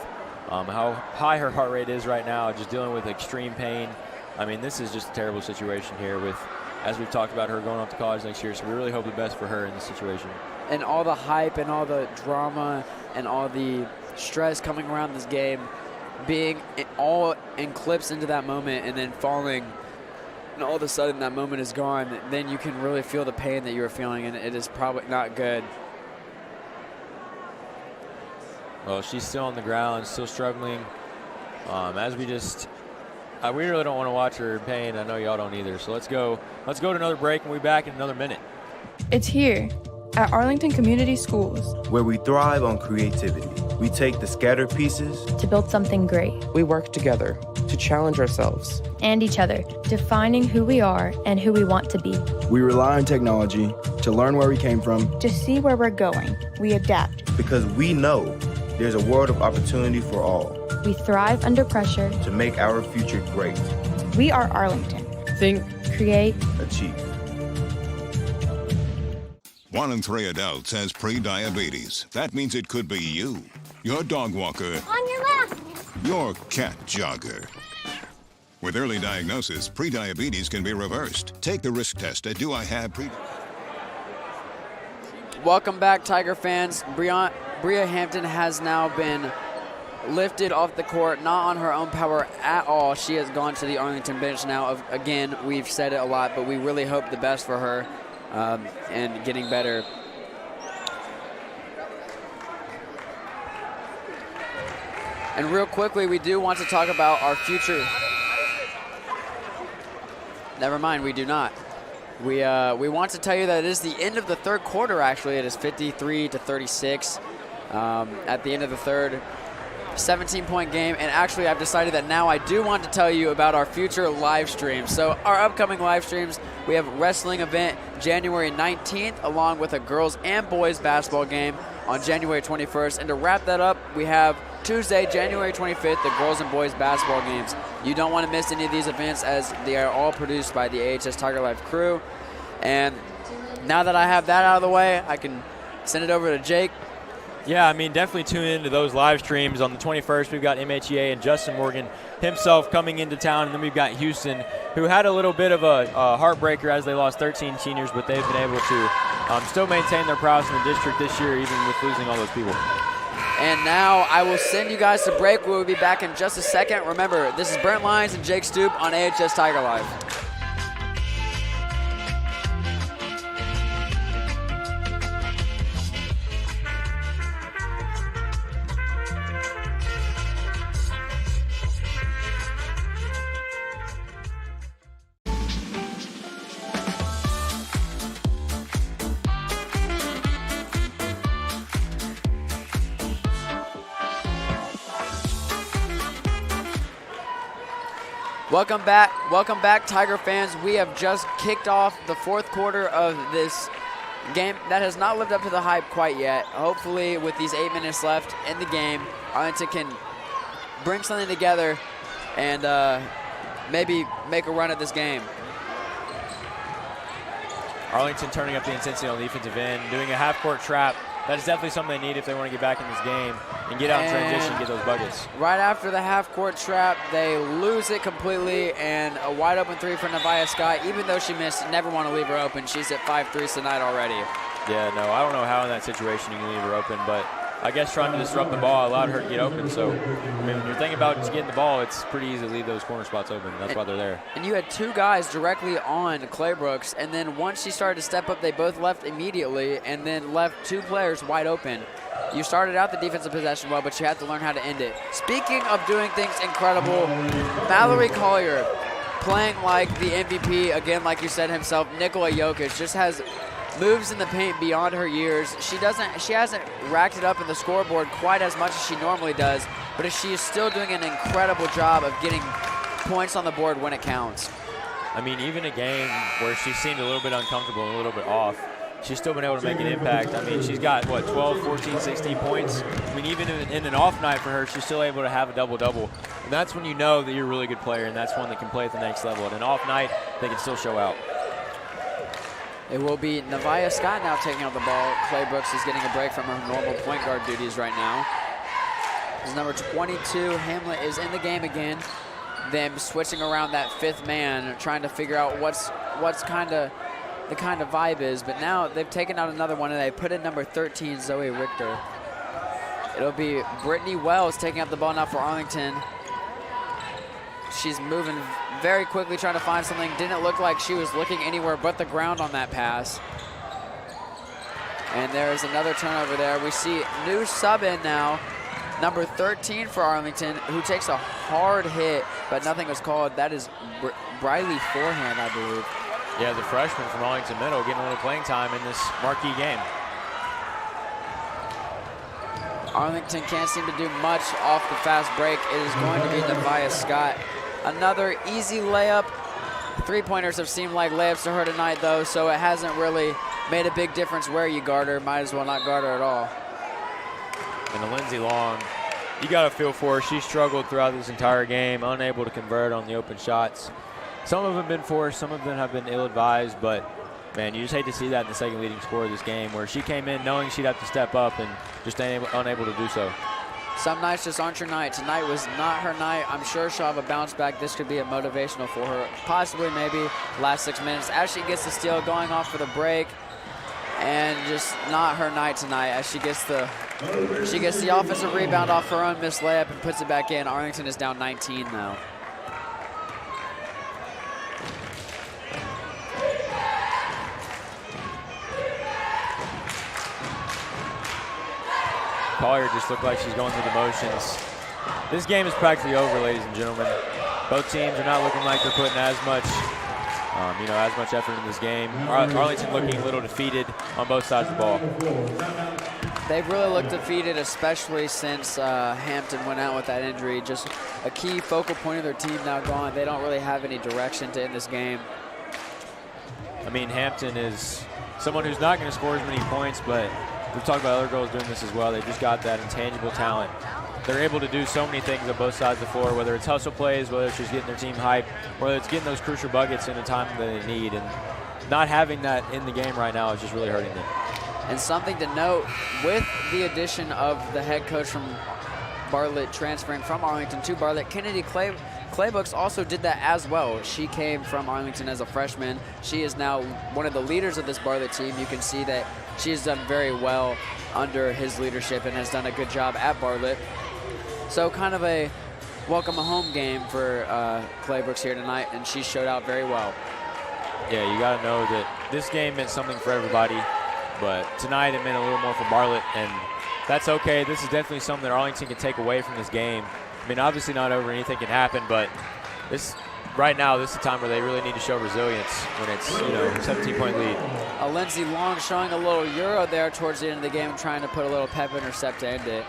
how high her heart rate is right now, just dealing with extreme pain. I mean, this is just a terrible situation here with, as we've talked about, her going off to college next year. So we really hope the best for her in this situation. And all the hype and all the drama and all the stress coming around this game, being all eclipsed into that moment and then falling, and all of a sudden that moment is gone, then you can really feel the pain that you were feeling, and it is probably not good. Well, she's still on the ground, still struggling. We really don't want to watch her in pain. I know y'all don't either. So let's go to another break, and we'll be back in another minute. It's here at Arlington Community Schools, where we thrive on creativity. We take the scattered pieces to build something great. We work together to challenge ourselves and each other, defining who we are and who we want to be. We rely on technology to learn where we came from, to see where we're going. We adapt because we know there's a world of opportunity for all. We thrive under pressure to make our future great. We are Arlington. Think, create, achieve. 1 in 3 adults has pre-diabetes. That means it could be you, your dog walker, On your left. your cat jogger. With early diagnosis, pre-diabetes can be reversed. Take the risk test at Do I Have Pre? Welcome back, Tiger fans. Bria Hampton has now been lifted off the court, not on her own power at all. She has gone to the Arlington bench now. Again, we've said it a lot, but we really hope the best for her and getting better. And real quickly, we do want to talk about our future. Never mind, we do not. We want to tell you that it is the end of the third quarter, actually. It is 53-36 at the end of the third. 17-point game, and actually I've decided that now I do want to tell you about our future live streams. So our upcoming live streams, we have a wrestling event January 19th, along with a girls and boys basketball game on January 21st. And to wrap that up, we have Tuesday, January 25th, the girls and boys basketball games. You don't want to miss any of these events as they are all produced by the AHS Tiger Life crew. And now that I have that out of the way, I can send it over to Jake. Yeah, I mean, definitely tune into those live streams. On the 21st, we've got MHEA and Justin Morgan himself coming into town. And then we've got Houston, who had a little bit of a heartbreaker as they lost 13 seniors, but they've been able to still maintain their prowess in the district this year, even with losing all those people. And now I will send you guys to break. We'll be back in just a second. Remember, this is Brent Lyons and Jake Stoop on AHS Tiger Life. Welcome back, Tiger fans. We have just kicked off the fourth quarter of this game that has not lived up to the hype quite yet. Hopefully, with these 8 minutes left in the game, Arlington can bring something together and maybe make a run at this game. Arlington turning up the intensity on the defensive end, doing a half-court trap. That is definitely something they need if they want to get back in this game and get out in transition and get those buckets. Right after the half-court trap, they lose it completely, and a wide-open three for Nevia Scott. Even though she missed, never want to leave her open. She's at 5 threes tonight already. Yeah, no, I don't know how in that situation you can leave her open, but I guess trying to disrupt the ball allowed her to get open. So, I mean, when you're thinking about just getting the ball, it's pretty easy to leave those corner spots open. That's why they're there. And you had two guys directly on Claybrooks, and then once she started to step up, they both left immediately and then left two players wide open. You started out the defensive possession well, but you had to learn how to end it. Speaking of doing things incredible, Valerie Collier playing like the MVP, again, like you said himself, Nikola Jokic, just has moves in the paint beyond her years. She hasn't racked it up in the scoreboard quite as much as she normally does, but she is still doing an incredible job of getting points on the board when it counts. I mean, even a game where she seemed a little bit uncomfortable and a little bit off, she's still been able to make an impact. I mean, she's got, what, 12, 14, 16 points? I mean, even in an off night for her, she's still able to have a double-double. And that's when you know that you're a really good player, and that's one that can play at the next level. And an off night, they can still show out. It will be Nevia Scott now taking out the ball. Claybrooks is getting a break from her normal point guard duties right now. His number 22, Hamlet, is in the game again. Them switching around that fifth man, trying to figure out what's the kind of vibe is. But now they've taken out another one, and they put in number 13, Zoe Richter. It'll be Britney Wells taking up the ball now for Arlington. She's moving very quickly, trying to find something. Didn't look like she was looking anywhere but the ground on that pass. And there's another turnover there. We see new sub in now, number 13 for Arlington, who takes a hard hit, but nothing was called. That is Briley Forehand, I believe. Yeah, the freshman from Arlington Middle getting a little playing time in this marquee game. Arlington can't seem to do much off the fast break. It is going to be Nevia Scott. Another easy layup. Three-pointers have seemed like layups to her tonight, though, so it hasn't really made a big difference where you guard her. Might as well not guard her at all. And Lindsey Long, you got to feel for her. She struggled throughout this entire game, unable to convert on the open shots. Some of them have been forced, some of them have been ill-advised, but, man, you just hate to see that in the second leading scorer of this game, where she came in knowing she'd have to step up and just unable to do so. Some nights just aren't your night. Tonight was not her night. I'm sure she'll have a bounce back. This could be a motivational for her. Possibly, maybe, last 6 minutes. As she gets the steal, going off for the break. And just not her night tonight as she gets the offensive rebound off her own missed layup and puts it back in. Arlington is down 19 now. Collier just looked like she's going through the motions. This game is practically over, ladies and gentlemen. Both teams are not looking like they're putting as much effort in this game. Arlington looking a little defeated on both sides of the ball. They've really looked defeated, especially since Hampton went out with that injury. Just a key focal point of their team now gone. They don't really have any direction to end this game. I mean, Hampton is someone who's not going to score as many points, but we've talked about other girls doing this as well. They've just got that intangible talent. They're able to do so many things on both sides of the floor, whether it's hustle plays, whether it's just getting their team hyped, whether it's getting those crucial buckets in a time that they need. And not having that in the game right now is just really hurting them. And something to note, with the addition of the head coach from Bartlett transferring from Arlington to Bartlett, Kennedy Claybrooks also did that as well. She came from Arlington as a freshman. She is now one of the leaders of this Bartlett team. You can see that she has done very well under his leadership and has done a good job at Bartlett. So kind of a welcome home game for Clay Brooks here tonight, and she showed out very well. Yeah, you got to know that this game meant something for everybody, but tonight it meant a little more for Bartlett, and that's okay. This is definitely something that Arlington can take away from this game. I mean, obviously not over, anything can happen, but right now, this is the time where they really need to show resilience when it's, 17-point lead. Lindsey Long showing a little Euro there towards the end of the game, trying to put a little pep in her step to end it.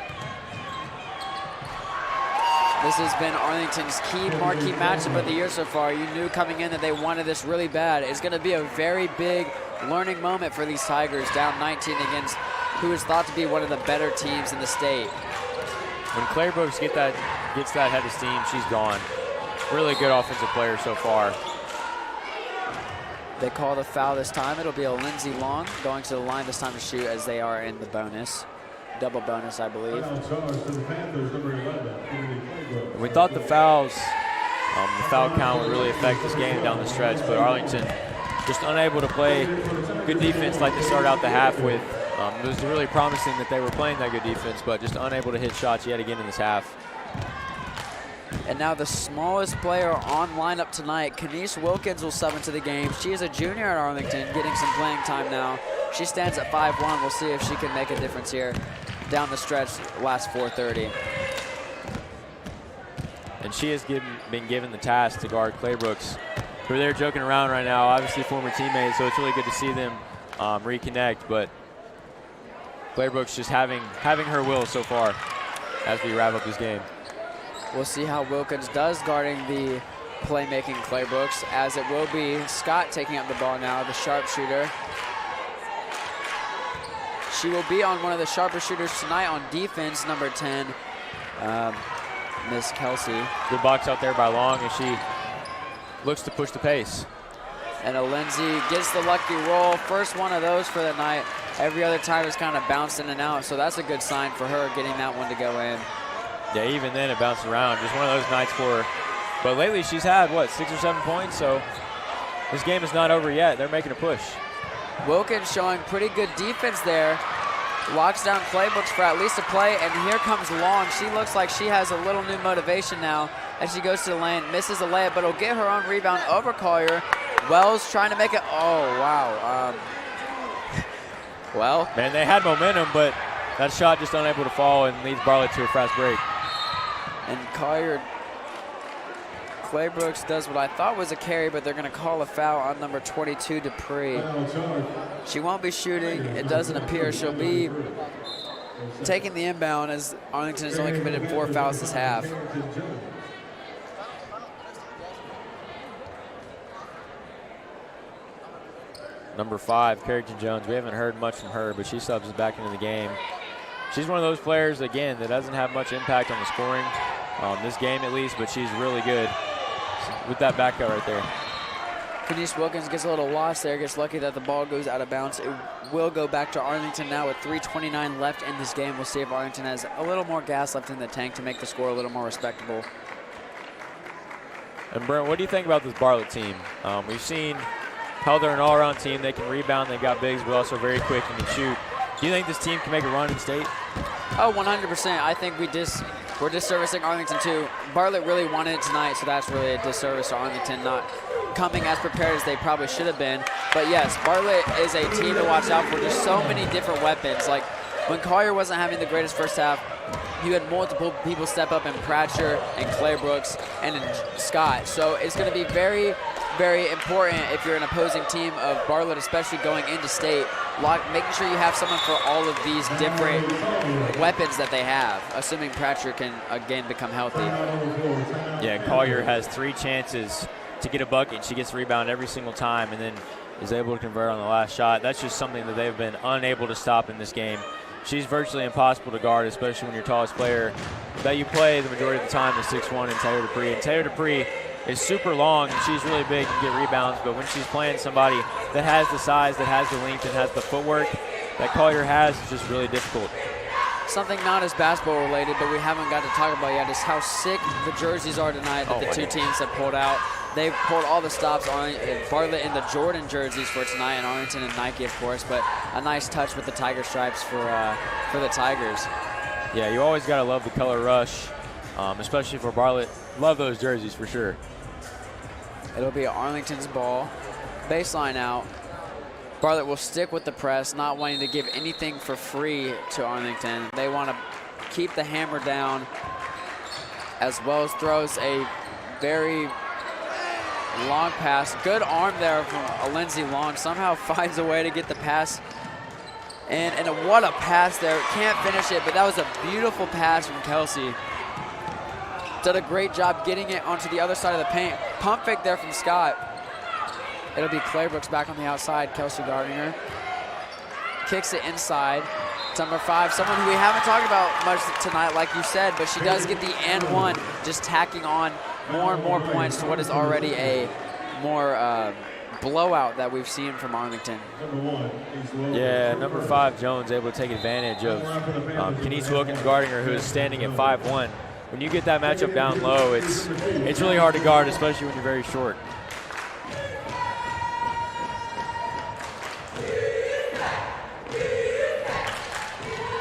This has been Arlington's marquee matchup of the year so far. You knew coming in that they wanted this really bad. It's going to be a very big learning moment for these Tigers, down 19 against who is thought to be one of the better teams in the state. When Clary Brooks gets that head of steam, she's gone. Really good offensive player so far. They call the foul this time. It'll be a Lindsey Long going to the line this time to shoot, as they are in the bonus. Double bonus, I believe. We thought the foul count would really affect this game down the stretch, but Arlington just unable to play good defense like they started out the half with. It was really promising that they were playing that good defense, but just unable to hit shots yet again in this half. And now the smallest player on lineup tonight, Kaneesh Wilkins, will sub into the game. She is a junior at Arlington, getting some playing time now. She stands at 5'1". We'll see if she can make a difference here down the stretch, last 4:30. And she has been given the task to guard Clay Brooks, who they're joking around right now, obviously former teammates, so it's really good to see them reconnect. But Clay Brooks just having her will so far as we wrap up this game. We'll see how Wilkins does guarding the playmaking Clay Brooks, as it will be Scott taking up the ball now, the sharpshooter. She will be on one of the sharper shooters tonight on defense, number 10, Miss Kelsey. Good box out there by Long, and she looks to push the pace. And Lindsey gets the lucky roll. First one of those for the night. Every other time it's kind of bounced in and out, so that's a good sign for her, getting that one to go in. Yeah, even then it bounced around. Just one of those nights for her. But lately she's had, 6 or 7 points, so this game is not over yet. They're making a push. Wilkins showing pretty good defense there. Locks down Clay Brooks for at least a play, and here comes Long. She looks like she has a little new motivation now as she goes to the lane. Misses a layup, but will get her own rebound over Collier. Wells trying to make it. Oh, wow. Well. Man, they had momentum, but that shot just unable to fall and leads Bartlett to a fast break. And Clay Brooks does what I thought was a carry, but they're going to call a foul on number 22, Dupree. She won't be shooting. It doesn't appear she'll be taking the inbound, as Arlington has only committed 4 fouls this half. Number 5, Carrington Jones. We haven't heard much from her, but she subs back into the game. She's one of those players, again, that doesn't have much impact on the scoring, this game at least, but she's really good with that back cut right there. Kaneesh Wilkins gets a little lost there, gets lucky that the ball goes out of bounds. It will go back to Arlington now with 3:29 left in this game. We'll see if Arlington has a little more gas left in the tank to make the score a little more respectable. And Brent, what do you think about this Bartlett team? We've seen how they're an all-around team. They can rebound, they've got bigs, but also very quick and can shoot. Do you think this team can make a run in state? Oh, 100%. I think we're disservicing Arlington too. Bartlett really wanted it tonight, so that's really a disservice to Arlington, not coming as prepared as they probably should have been. But yes, Bartlett is a team to watch out for. There's so many different weapons. Like when Collier wasn't having the greatest first half, you had multiple people step up in Pratcher and Clay Brooks and in Scott. So it's going to be very, very important if you're an opposing team of Bartlett, especially going into state, making sure you have someone for all of these different weapons that they have, assuming Pratcher can again become healthy. Yeah, Collier has 3 chances to get a bucket. She gets a rebound every single time and then is able to convert on the last shot. That's just something that they've been unable to stop in this game. She's virtually impossible to guard, especially when your tallest player that you play the majority of the time is 6'1" and Taylor Dupree. And Taylor Dupree is super long and she's really big and get rebounds, but when she's playing somebody that has the size, that has the length, and has the footwork that Collier has, is just really difficult. Something not as basketball related, but we haven't got to talk about yet, is how sick the jerseys are tonight that the two teams have pulled out. They pulled all the stops on Bartlett in the Jordan jerseys for tonight, and Arlington and Nike, of course. But a nice touch with the Tiger stripes for the Tigers. Yeah, you always got to love the color rush, especially for Bartlett. Love those jerseys for sure. It'll be Arlington's ball. Baseline out. Bartlett will stick with the press, not wanting to give anything for free to Arlington. They want to keep the hammer down, as well as throws a very long pass. Good arm there from Lindsey Long. Somehow finds a way to get the pass. And what a pass there. Can't finish it, but that was a beautiful pass from Kelsey. Did a great job getting it onto the other side of the paint. Pump fake there from Scott. It'll be Claybrooks back on the outside. Kelsey guarding her. Kicks it inside. To number 5, someone who we haven't talked about much tonight, like you said, but she does get the and one, just tacking on more and more points to what is already a more blowout that we've seen from Arlington. Yeah, number 5, Jones, able to take advantage of Kaneesh Wilkins guarding her, who is standing at 5'1". When you get that matchup down low, it's really hard to guard, especially when you're very short.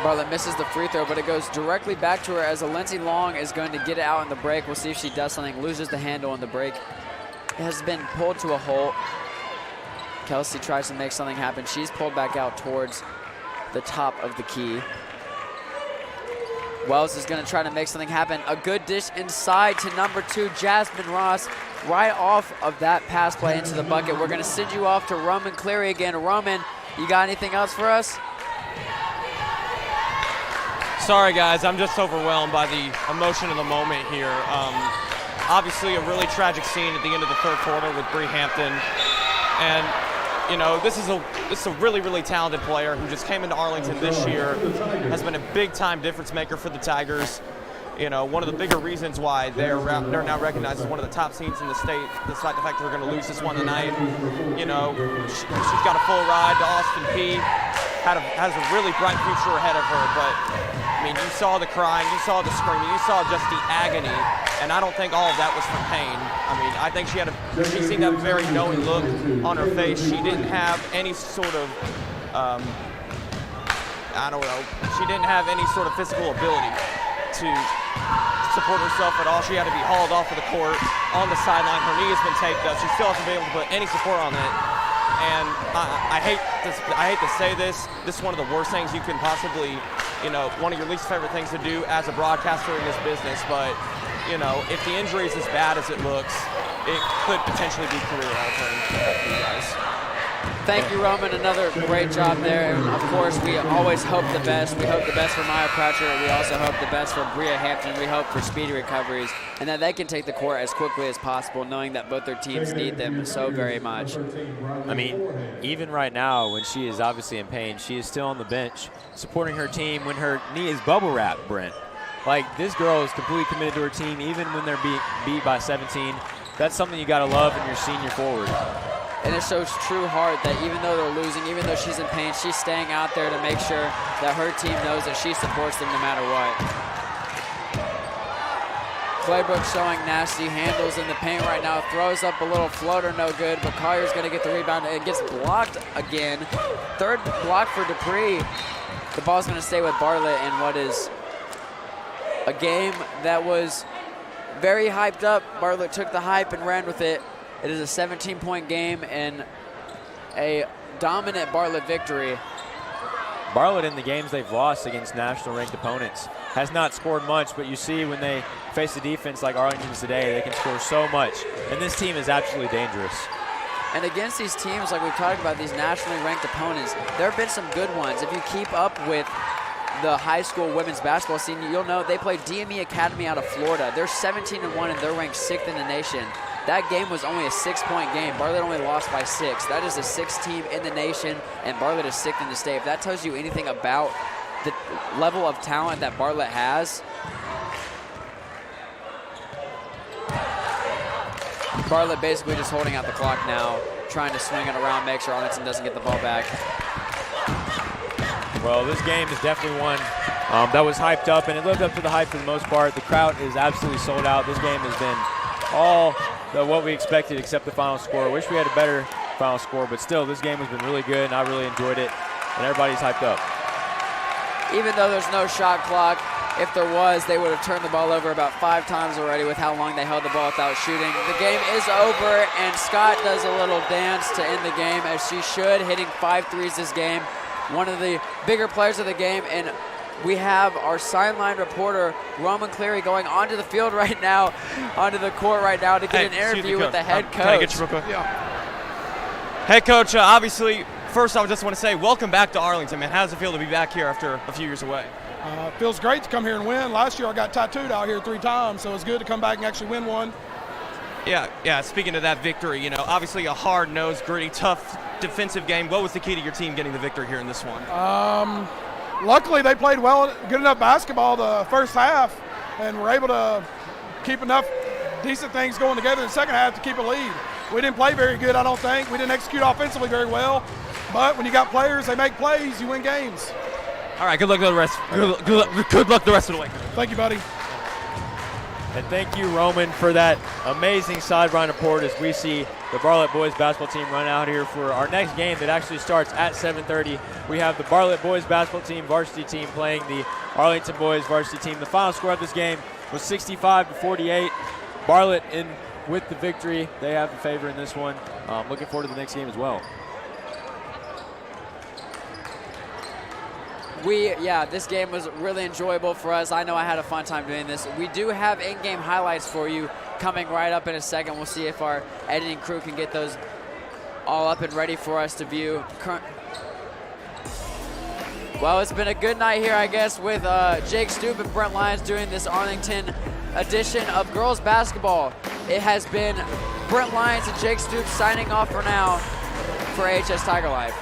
Bartlett misses the free throw, but it goes directly back to her as Lindsey Long is going to get it out in the break. We'll see if she does something. Loses the handle in the break. It has been pulled to a hole. Kelsey tries to make something happen. She's pulled back out towards the top of the key. Wells is going to try to make something happen. A good dish inside to number 2, Jasmine Ross, right off of that pass play into the bucket. We're going to send you off to Roman Clary again. Roman, you got anything else for us? Sorry, guys. I'm just overwhelmed by the emotion of the moment here. Obviously, a really tragic scene at the end of the third quarter with Bree Hampton. And, you know, this is a really, really talented player who just came into Arlington this year, has been a big-time difference maker for the Tigers. You know, one of the bigger reasons why they're now recognized as one of the top seeds in the state, despite the fact that we're going to lose this one tonight. You know, she's got a full ride to Austin Peay. Has a really bright future ahead of her, but I mean, you saw the crying, you saw the screaming, you saw just the agony, and I don't think all of that was from pain. I mean, I think she seemed to have a very knowing look on her face. She didn't have any sort of, I don't know, she didn't have any sort of physical ability to support herself at all. She had to be hauled off of the court on the sideline. Her knee has been taped up. She still hasn't been able to put any support on it. And I hate to say this. This is one of the worst things you can possibly, you know, one of your least favorite things to do as a broadcaster in this business. But, you know, if the injury is as bad as it looks, it could potentially be career-altering for you guys. Thank you, Roman. Another great job there. And of course, we always hope the best. We hope the best for Maya Pratcher. We also hope the best for Bria Hampton. We hope for speedy recoveries and that they can take the court as quickly as possible, knowing that both their teams need them so very much. I mean, even right now, when she is obviously in pain, she is still on the bench supporting her team when her knee is bubble wrapped, Brent. Like, this girl is completely committed to her team, even when they're beat by 17. That's something you got to love in your senior forward. And it shows true heart that even though they're losing, even though she's in pain, she's staying out there to make sure that her team knows that she supports them no matter what. Claybrook showing nasty handles in the paint right now. Throws up a little floater, no good, but Collier's going to get the rebound. It gets blocked again. Third block for Dupree. The ball's going to stay with Bartlett in what is a game that was very hyped up. Bartlett took the hype and ran with it. It is a 17-point game and a dominant Bartlett victory. Bartlett, in the games they've lost against national-ranked opponents, has not scored much, but you see when they face a defense like Arlington's today, they can score so much. And this team is absolutely dangerous. And against these teams, like we've talked about, these nationally ranked opponents, there have been some good ones. If you keep up with the high school women's basketball scene, you'll know they play DME Academy out of Florida. They're 17-1 and they're ranked 6th in the nation. That game was only a 6-point game. Bartlett only lost by 6. That is the 6th team in the nation, and Bartlett is 6th in the state. If that tells you anything about the level of talent that Bartlett has, Bartlett basically just holding out the clock now, trying to swing it around, make sure Arlington doesn't get the ball back. Well, this game is definitely one that was hyped up, and it lived up to the hype for the most part. The crowd is absolutely sold out. This game has been all what we expected except the final score. Wish we had a better final score, but still, this game has been really good, and I really enjoyed it, and everybody's hyped up. Even though there's no shot clock, if there was, they would have turned the ball over about 5 times already with how long they held the ball without shooting. The game is over, and Scott does a little dance to end the game, as she should, hitting 5 threes this game. One of the bigger players of the game, and we have our sideline reporter, Roman Clary, going onto the field right now, onto the court right now to get an interview with the head coach. Can I get you real quick? Yeah. Head coach, obviously, first I just want to say welcome back to Arlington, man. How does it feel to be back here after a few years away? Feels great to come here and win. Last year I got tattooed out here 3 times, so it's good to come back and actually win one. Yeah. Speaking of that victory, obviously a hard-nosed, gritty, tough defensive game. What was the key to your team getting the victory here in this one? Luckily, they played well, good enough basketball the first half, and were able to keep enough decent things going together in the second half to keep a lead. We didn't play very good, I don't think. We didn't execute offensively very well, but when you got players, they make plays, you win games. All right, good luck to the rest. Good luck the rest of the way. Thank you, buddy. And thank you, Roman, for that amazing sideline report as we see the Bartlett boys basketball team run out here for our next game that actually starts at 7:30. We have the Bartlett boys basketball team, varsity team, playing the Arlington boys varsity team. The final score of this game was 65-48. Bartlett in with the victory. They have the favor in this one. Looking forward to the next game as well. This game was really enjoyable for us. I know I had a fun time doing this. We do have in-game highlights for you coming right up in a second. We'll see if our editing crew can get those all up and ready for us to view. Well, it's been a good night here, I guess, with Jake Stoop and Brent Lyons doing this Arlington edition of girls basketball. It has been Brent Lyons and Jake Stoop signing off for now for AHS Tiger Life.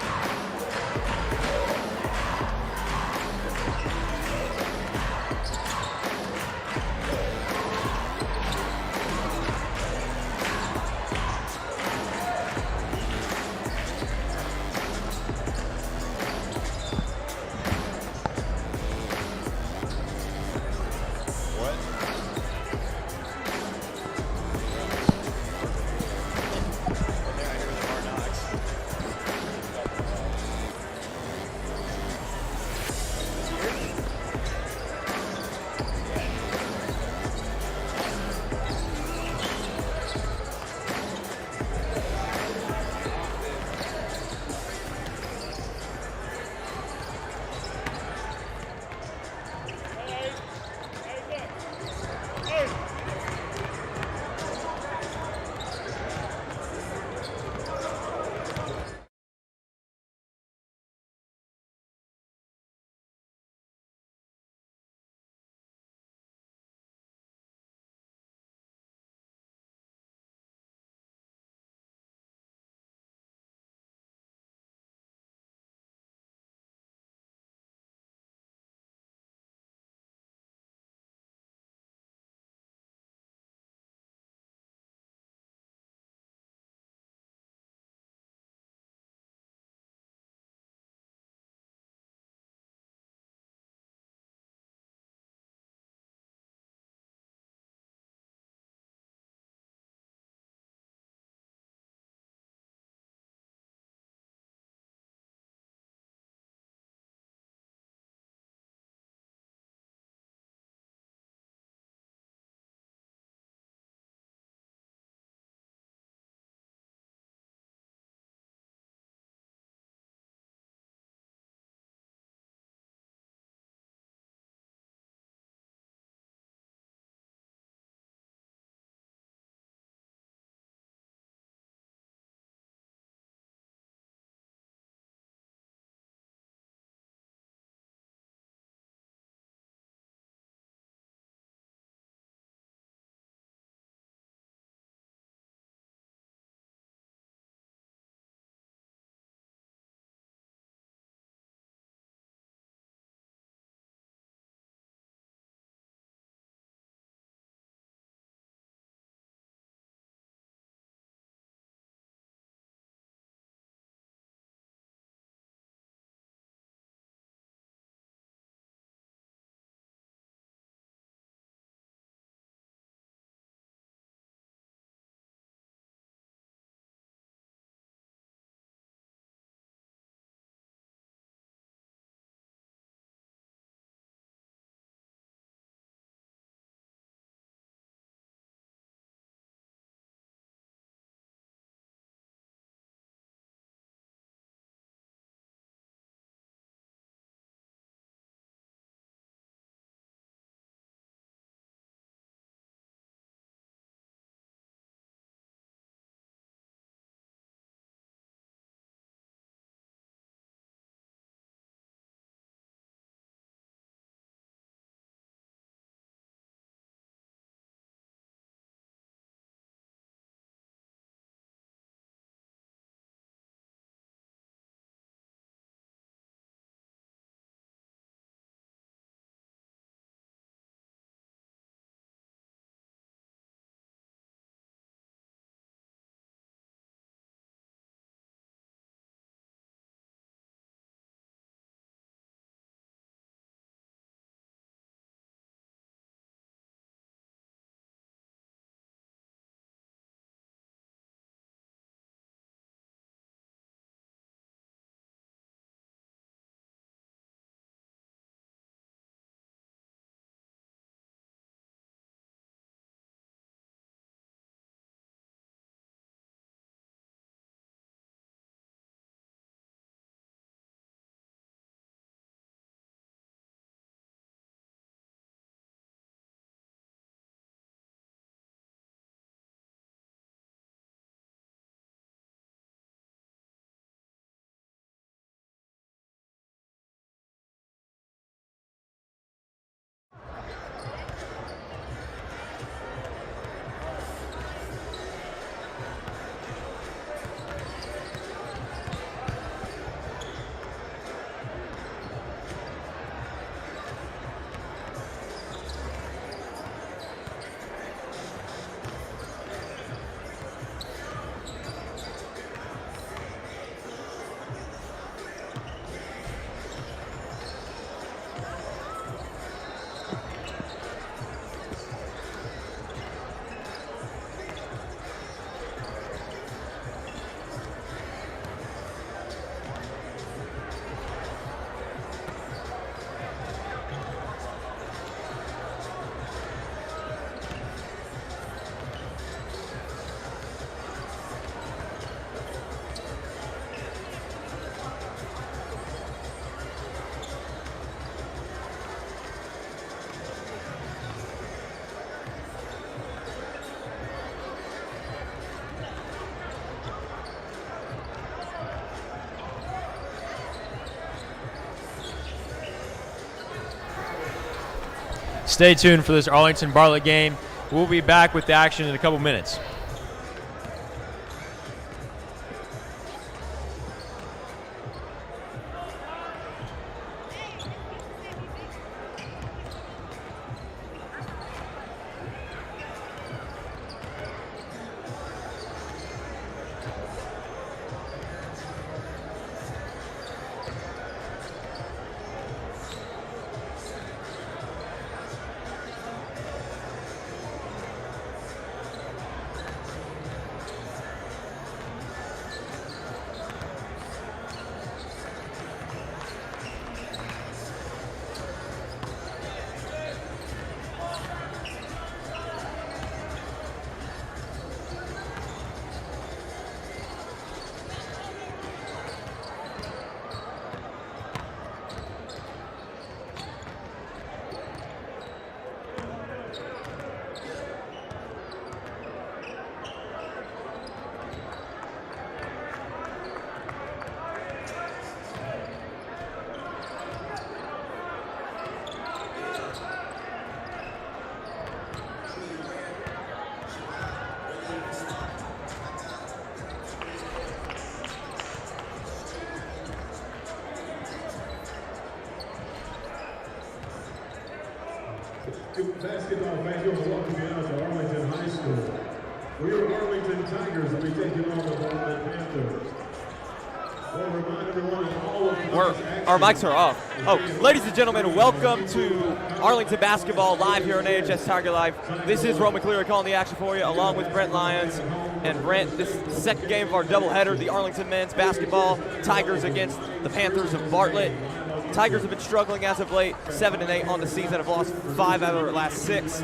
Stay tuned for this Arlington Bartlett game. We'll be back with the action in a couple minutes. Basketball fans, you're welcome you out to Arlington High School. We are Arlington Tigers and we taking on the Bartlett Panthers. We'll remind everyone that all of Our mics are off. Oh, ladies and gentlemen, welcome to Arlington basketball live here on AHS Tiger Live. This is Roman Cleary calling the action for you, along with Brent Lyons. And Brent, this is the second game of our doubleheader, the Arlington men's basketball Tigers against the Panthers of Bartlett. Tigers have been struggling as of late, 7-8 on the season, have lost 5 out of their last 6.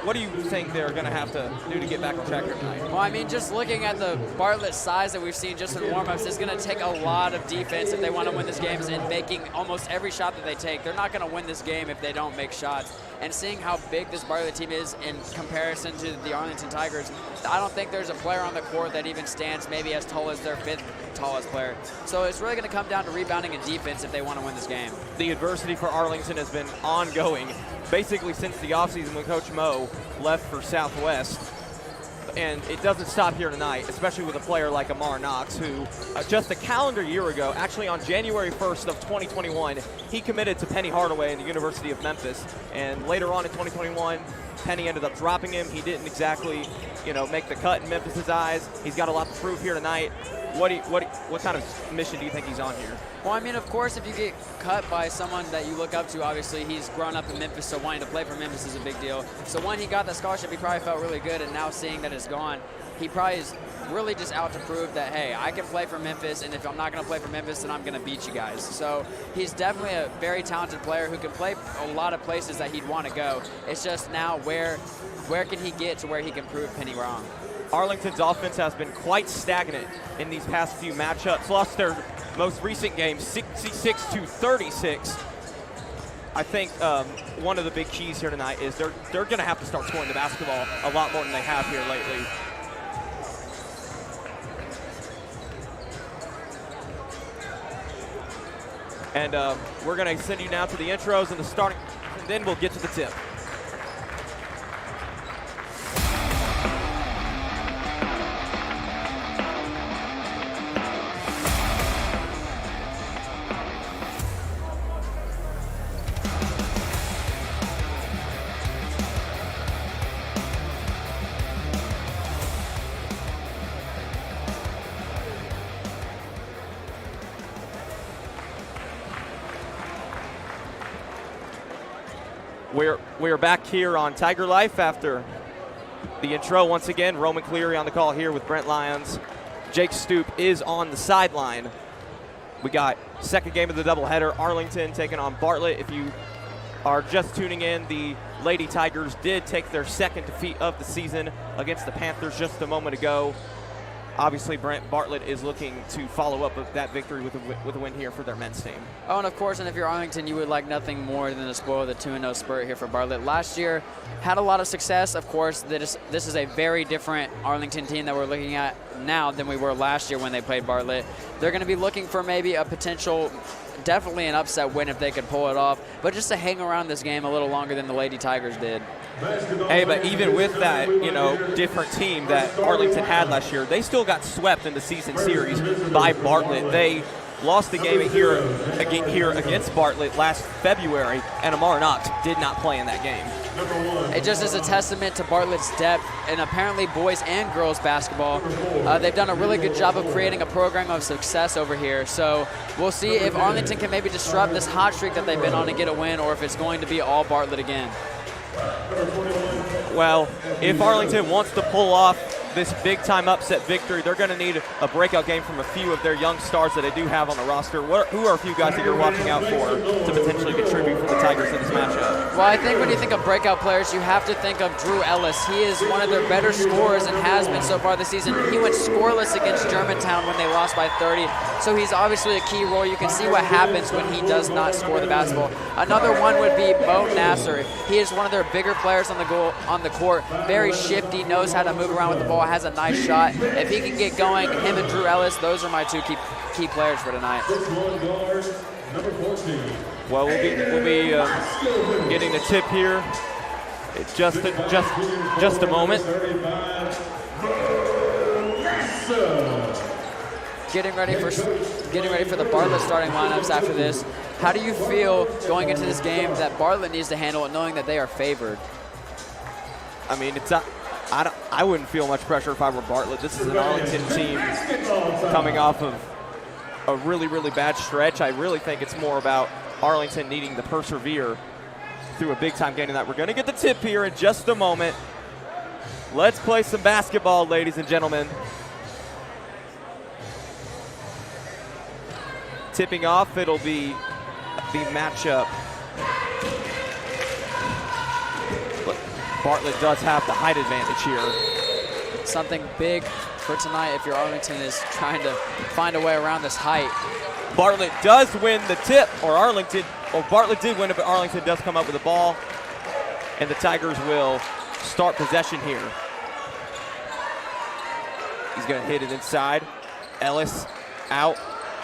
What do you think they're going to have to do to get back on track here tonight? Well, I mean, just looking at the Bartlett size that we've seen just in warm-ups, it's going to take a lot of defense if they want to win this game, and making almost every shot that they take. They're not going to win this game if they don't make shots. And seeing how big this Bartlett team is in comparison to the Arlington Tigers, I don't think there's a player on the court that even stands maybe as tall as their 5th tallest player. So it's really going to come down to rebounding and defense if they want to win this game. The adversity for Arlington has been ongoing basically since the offseason when Coach Mo left for Southwest. And it doesn't stop here tonight, especially with a player like Amar Knox, who just a calendar year ago, actually on January 1st of 2021, he committed to Penny Hardaway in the University of Memphis. And later on in 2021, Penny ended up dropping him. He didn't exactly, make the cut in Memphis's eyes. He's got a lot to prove here tonight. What kind of mission do you think he's on here? Well, I mean, of course, if you get cut by someone that you look up to, obviously he's grown up in Memphis, so wanting to play for Memphis is a big deal. So when he got that scholarship, he probably felt really good, and now seeing that it's gone, he probably is really just out to prove that, hey, I can play for Memphis, and if I'm not going to play for Memphis, then I'm going to beat you guys. So he's definitely a very talented player who can play a lot of places that he'd want to go. It's just now where can he get to where he can prove Penny wrong. Arlington's offense has been quite stagnant in these past few matchups. Lost their most recent game 66-36. I think one of the big keys here tonight is they're going to have to start scoring the basketball a lot more than they have here lately. And we're going to send you now to the intros and the starting, and then we'll get to the tip. We're back here on Tiger Life after the intro. Once again, Roman Cleary on the call here with Brent Lyons. Jake Stoop is on the sideline. We got second game of the doubleheader, Arlington taking on Bartlett. If you are just tuning in, the Lady Tigers did take their second defeat of the season against the Panthers just a moment ago. Obviously, Bartlett is looking to follow up with that victory with a win here for their men's team. Oh, and of course, and if you're Arlington, you would like nothing more than to spoil the 2-0 spurt here for Bartlett. Last year, had a lot of success. Of course, this is a very different Arlington team that we're looking at. now than we were last year when they played Bartlett. They're going to be looking for maybe a potential, definitely an upset win if they could pull it off, but just to hang around this game a little longer than the Lady Tigers did. Hey, but even with that, different team that Arlington had last year, they still got swept in the season series by Bartlett. They lost the game here against Bartlett last February, and Amar Knox did not play in that game. It just is a testament to Bartlett's depth and apparently boys and girls basketball. They've done a really good job of creating a program of success over here. So we'll see if Arlington can maybe disrupt this hot streak that they've been on and get a win, or if it's going to be all Bartlett again. Well, if Arlington wants to pull off this big-time upset victory, they're going to need a breakout game from a few of their young stars that they do have on the roster. Who are a few guys that you're watching out for to potentially contribute for the Tigers in this matchup? Well, I think when you think of breakout players, you have to think of Drew Ellis. He is one of their better scorers and has been so far this season. He went scoreless against Germantown when they lost by 30, so he's obviously a key role. You can see what happens when he does not score the basketball. Another one would be Mo Nasser. He is one of their bigger players on the court, very shifty, knows how to move around with the ball, has a nice shot. If he can get going, him and Drew Ellis, those are my two key players for tonight. Well, we'll be getting the tip here in just a moment. Getting ready for the Bartlett starting lineups after this. How do you feel going into this game that Bartlett needs to handle it, knowing that they are favored? I mean, I wouldn't feel much pressure if I were Bartlett. This is an Arlington team coming off of a really, really bad stretch. I really think it's more about Arlington needing to persevere through a big-time game tonight. We're going to get the tip here in just a moment. Let's play some basketball, ladies and gentlemen. Tipping off, it'll be the matchup. Bartlett does have the height advantage here. Something big for tonight if your Arlington is trying to find a way around this height. Bartlett does win the tip, or Bartlett did win it, but Arlington does come up with the ball, and the Tigers will start possession here. He's going to hit it inside. Ellis out.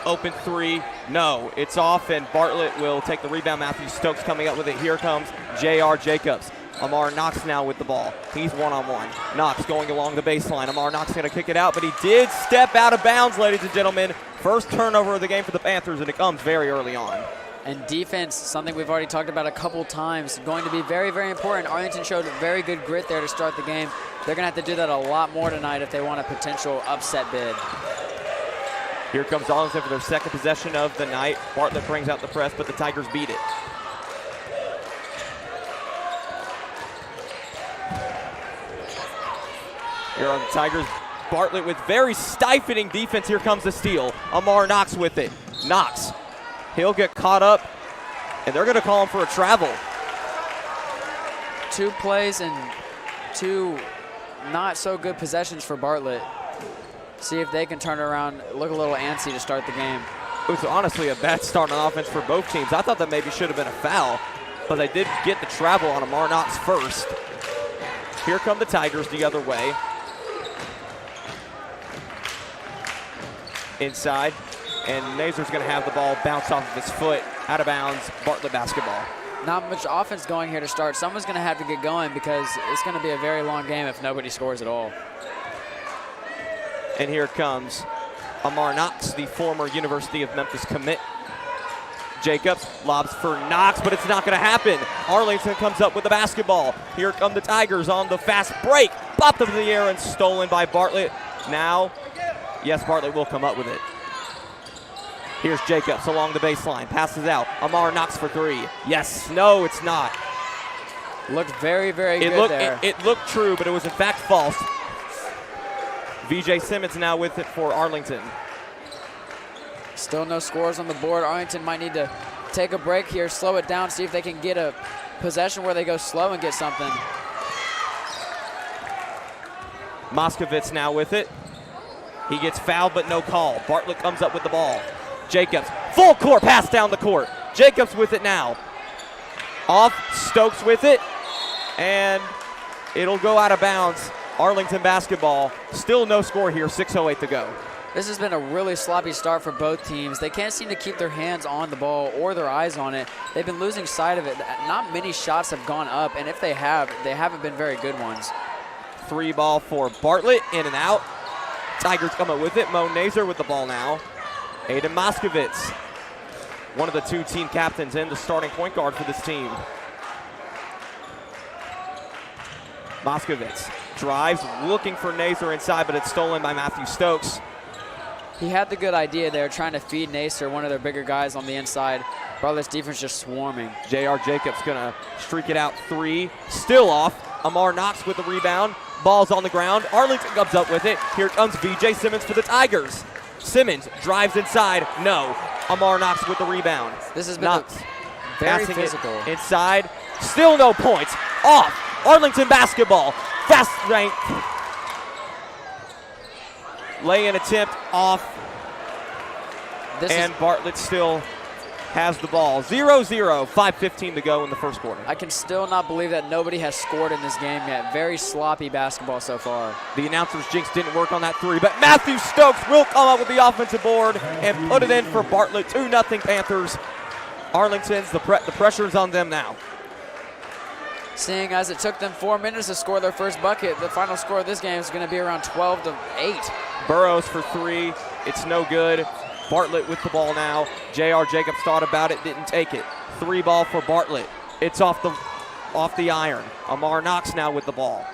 Open three. No, it's off, and Bartlett will take the rebound. Matthew Stokes coming up with it. Here comes J.R. Jacobs. Amar Knox now with the ball. He's one-on-one. Knox going along the baseline. Amar Knox going to kick it out, but he did step out of bounds, ladies and gentlemen. First turnover of the game for the Panthers, and it comes very early on. And defense, something we've already talked about a couple times, going to be very, very important. Arlington showed very good grit there to start the game. They're going to have to do that a lot more tonight if they want a potential upset bid. Here comes Arlington for their second possession of the night. Bartlett brings out the press, but the Tigers beat it. Here are the Tigers. Bartlett with very stifling defense. Here comes the steal. Amar Knox with it. Knox. He'll get caught up, and they're going to call him for a travel. 2 plays and 2 not so good possessions for Bartlett. See if they can turn it around, look a little antsy to start the game. It was honestly a bad start on offense for both teams. I thought that maybe should have been a foul, but they did get the travel on Amar Knox first. Here come the Tigers the other way. Inside, and Nasser's going to have the ball bounce off of his foot, out of bounds, Bartlett basketball. Not much offense going here to start. Someone's going to have to get going because it's going to be a very long game if nobody scores at all. And here comes Amar Knox, the former University of Memphis commit. Jacobs lobs for Knox, but it's not going to happen. Arlington comes up with the basketball. Here come the Tigers on the fast break. Popped up in the air and stolen by Bartlett. Now, yes, Bartlett will come up with it. Here's Jacobs along the baseline. Passes out. Amar Knox for 3. Yes, no, it's not. Looked very, very good there. It looked true, but it was in fact false. VJ Simmons now with it for Arlington. Still no scores on the board. Arlington might need to take a break here, slow it down, see if they can get a possession where they go slow and get something. Moskovitz now with it. He gets fouled, but no call. Bartlett comes up with the ball. Jacobs, full court pass down the court. Jacobs with it now. Off, Stokes with it, and it'll go out of bounds. Arlington basketball, still no score here, 6:08 to go. This has been a really sloppy start for both teams. They can't seem to keep their hands on the ball or their eyes on it. They've been losing sight of it. Not many shots have gone up, and if they have, they haven't been very good ones. 3 ball for Bartlett, in and out. Tigers come up with it. Mo Nasser with the ball now. Aiden Moskovitz, one of the 2 team captains and the starting point guard for this team. Moskovitz drives, looking for Nasser inside, but it's stolen by Matthew Stokes. He had the good idea there, trying to feed Nasser, one of their bigger guys on the inside. Bartlett's defense just swarming. J.R. Jacobs gonna streak it out 3, still off. Amar Knox with the rebound. Ball's on the ground. Arlington comes up with it. Here comes VJ Simmons for the Tigers. Simmons drives inside. No. Amar Knox with the rebound. This has been Knox very passing physical. It inside. Still no points. Off. Arlington basketball. Fast strength. Lay-in attempt off. And Bartlett still has the ball. 0-0, 5:15 to go in the first quarter. I can still not believe that nobody has scored in this game yet. Very sloppy basketball so far. The announcer's jinx didn't work on that 3, but Matthew Stokes will come up with the offensive board and put it in for Bartlett. 2-0 Panthers. Arlington's, the pressure's on them now. Seeing as it took them 4 minutes to score their first bucket, the final score of this game is going to be around 12-8. Burrows for 3. It's no good. Bartlett with the ball now. J.R. Jacobs thought about it, didn't take it. 3 ball for Bartlett. It's off the iron. Amar Knox now with the ball.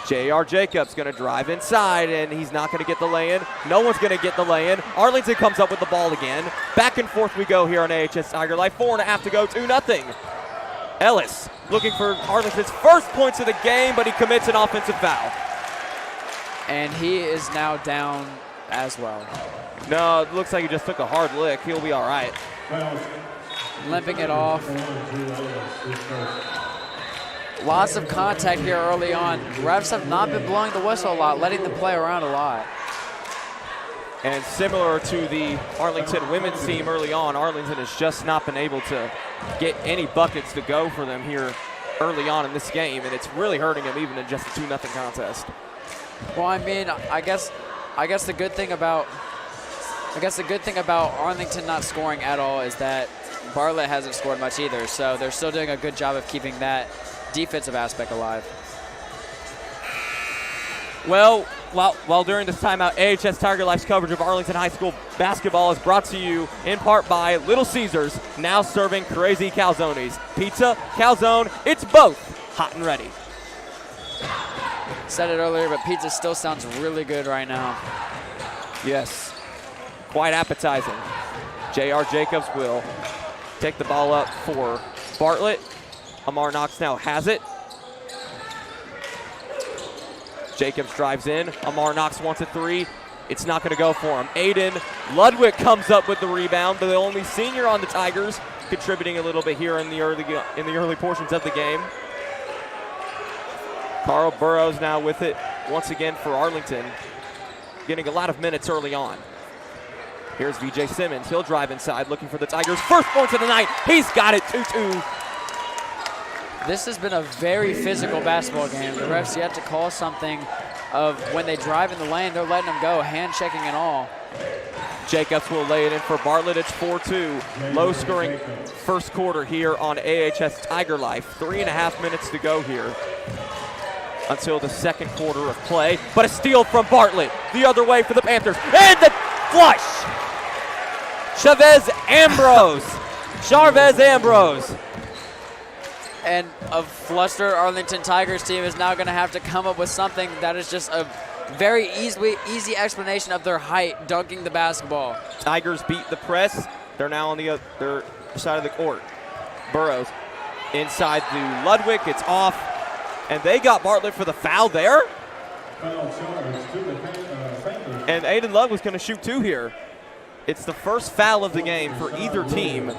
J.R. Jacobs going to drive inside, and he's not going to get the lay-in. No one's going to get the lay-in. Arlington comes up with the ball again. Back and forth we go here on AHS Tiger Life. 4.5 to go, 2-0. Ellis looking for Arlington's first points of the game, but he commits an offensive foul. And he is now down as well. No, it looks like he just took a hard lick. He'll be all right. Limping it off. Lots of contact here early on. Refs have not been blowing the whistle a lot, letting them play around a lot. And similar to the Arlington women's team early on, Arlington has just not been able to get any buckets to go for them here early on in this game, and it's really hurting them even in just a 2-0 contest. Well, I mean, I guess the good thing about Arlington not scoring at all is that Bartlett hasn't scored much either, so they're still doing a good job of keeping that defensive aspect alive. Well, while during this timeout, AHS Tiger Life's coverage of Arlington High School basketball is brought to you in part by Little Caesars, now serving crazy calzones. Pizza, calzone, it's both hot and ready. Said it earlier, but pizza still sounds really good right now. Yes, quite appetizing. J.R. Jacobs will take the ball up for Bartlett. Amar Knox now has it. Jacobs drives in. Amar Knox wants a 3. It's not going to go for him. Aiden Ludwig comes up with the rebound, the only senior on the Tigers, contributing a little bit here in the early portions of the game. Carl Burrows now with it once again for Arlington, getting a lot of minutes early on. Here's VJ Simmons. He'll drive inside, looking for the Tigers' first points of the night. He's got it, 2-2. This has been a very physical basketball game. The refs yet to call something of when they drive in the lane, they're letting them go, hand checking and all. Jacobs will lay it in for Bartlett. It's 4-2. Low-scoring first quarter here on AHS Tiger Life. 3.5 minutes to go here until the second quarter of play. But a steal from Bartlett. The other way for the Panthers. And the flush! Chavez Ambrose. And a flustered Arlington Tigers team is now going to have to come up with something that is just a very easy explanation of their height dunking the basketball. Tigers beat the press. They're now on the other side of the court. Burrows inside to Ludwig. It's off. And they got Bartlett for the foul there. And Aiden Love was going to shoot 2 here. It's the first foul of the game for either team.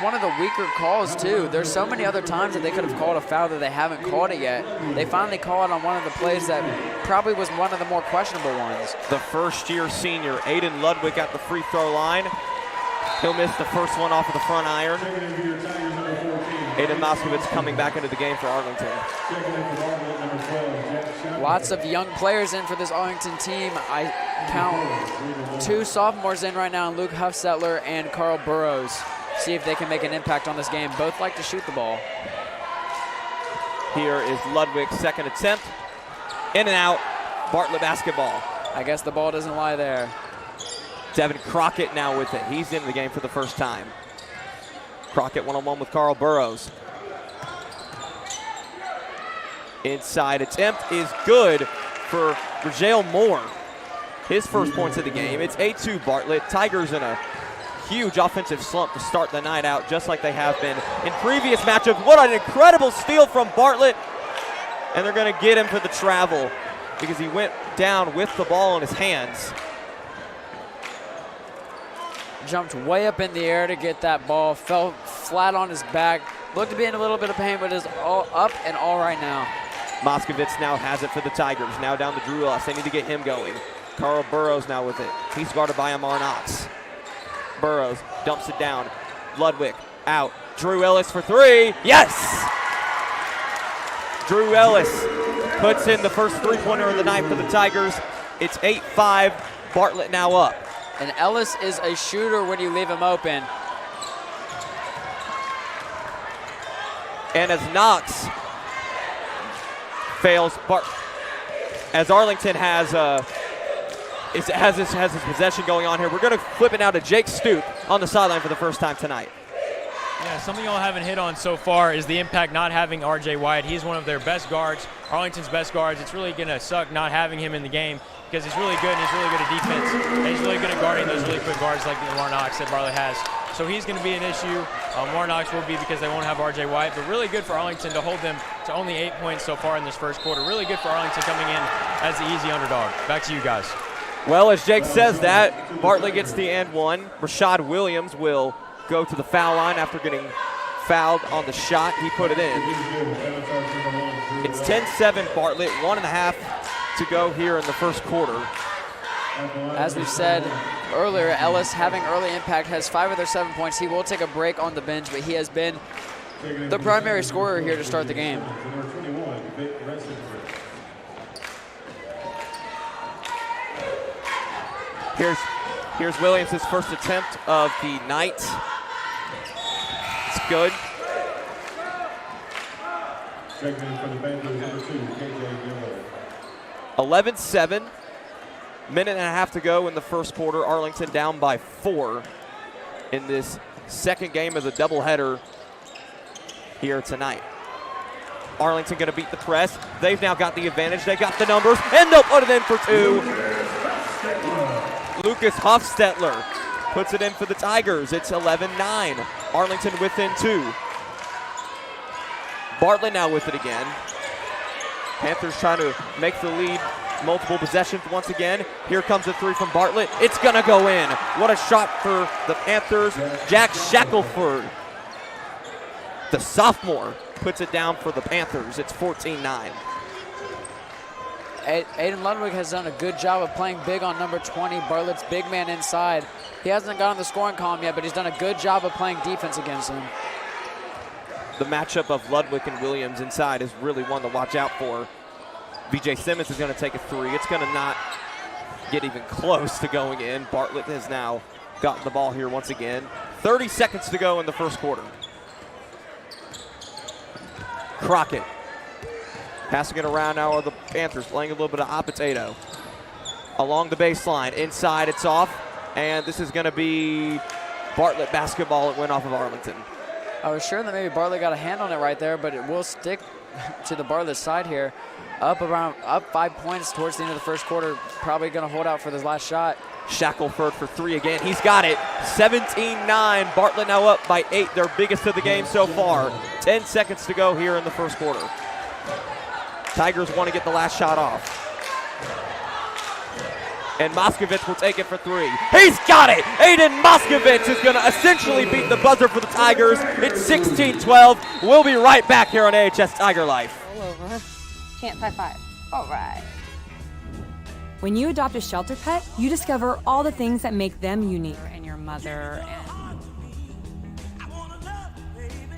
One of the weaker calls, too. There's so many other times that they could have called a foul that they haven't called it yet. They finally called on one of the plays that probably was one of the more questionable ones. The first-year senior, Aiden Ludwig, at the free throw line. He'll miss the first one off of the front iron. Aiden Moskovitz coming back into the game for Arlington. Lots of young players in for this Arlington team. I count 2 sophomores in right now, Luke Huffstetler and Carl Burrows. See if they can make an impact on this game. Both like to shoot the ball. Here is Ludwig's second attempt. In and out, Bartlett basketball. I guess the ball doesn't lie there. Devin Crockett now with it. He's in the game for the first time. Crockett one-on-one with Carl Burrows. Inside attempt is good for Rajale Moore. His first points of the game. It's 8-2 Bartlett. Tigers in a huge offensive slump to start the night out, just like they have been in previous matchups. What an incredible steal from Bartlett. And they're going to get him for the travel because he went down with the ball in his hands. Jumped way up in the air to get that ball, fell flat on his back. Looked to be in a little bit of pain, but is all up and all right now. Moskovitz now has it for the Tigers. Now down to Drew Ellis. They need to get him going. Carl Burrows now with it. He's guarded by Amar Knox. Burrows dumps it down. Ludwig out. Drew Ellis for 3. Yes! Drew Ellis puts in the first 3-pointer of the night for the Tigers. It's 8-5. Bartlett now up. And Ellis is a shooter when you leave him open. And as Knox fails, as Arlington has his possession going on here, we're going to flip it now to Jake Stoop on the sideline for the first time tonight. Yeah, something y'all haven't hit on so far is the impact not having R.J. White. He's one of their best guards, Arlington's best guards. It's really going to suck not having him in the game because he's really good and he's really good at defense. And he's really good at guarding those really quick guards like Lamar Knox that Bartlett has. So he's going to be an issue. Lamar Knox will be because they won't have R.J. White, but really good for Arlington to hold them to only 8 points so far in this first quarter. Really good for Arlington coming in as the easy underdog. Back to you guys. Well, as Jake says that, Bartlett gets the and one. Rashad Williams will go to the foul line after getting fouled on the shot. He put it in. It's 10-7 Bartlett, 1.5 to go here in the first quarter. As we've said earlier, Ellis having early impact, has 5 of their 7 points. He will take a break on the bench, but he has been the primary scorer here to start the game. Here's Williams' first attempt of the night. It's good. 11-7. Minute and a half to go in the first quarter. Arlington down by 4 in this second game of the doubleheader here tonight. Arlington going to beat the press. They've now got the advantage. They got the numbers, and they'll put it in for 2. Lucas Hofstetler puts it in for the Tigers. It's 11-9. Arlington within 2. Bartlett now with it again. Panthers trying to make the lead multiple possessions once again. Here comes a 3 from Bartlett. It's going to go in. What a shot for the Panthers. Jack Shackelford, the sophomore, puts it down for the Panthers. It's 14-9. Aiden Ludwig has done a good job of playing big on number 20, Bartlett's big man inside. He hasn't got on the scoring column yet, but he's done a good job of playing defense against him. The matchup of Ludwig and Williams inside is really one to watch out for. BJ Simmons is going to take a 3. It's going to not get even close to going in. Bartlett has now gotten the ball here once again. 30 seconds to go in the first quarter. Crockett passing it around now are the Panthers, playing a little bit of a potato. Along the baseline, inside, it's off, and this is going to be Bartlett basketball. It went off of Arlington. I was sure that maybe Bartlett got a hand on it right there, but it will stick to the Bartlett side here. Up 5 points towards the end of the first quarter. Probably going to hold out for this last shot. Shackelford for 3 again. He's got it. 17-9. Bartlett now up by 8. Their biggest of the game so far. 10 seconds to go here in the first quarter. Tigers want to get the last shot off. And Moskovitz will take it for 3. He's got it! Aiden Moskovitz is going to essentially beat the buzzer for the Tigers. It's 16-12. We'll be right back here on AHS Tiger Life. All over. Chance high 5. All right. When you adopt a shelter pet, you discover all the things that make them unique. And your mother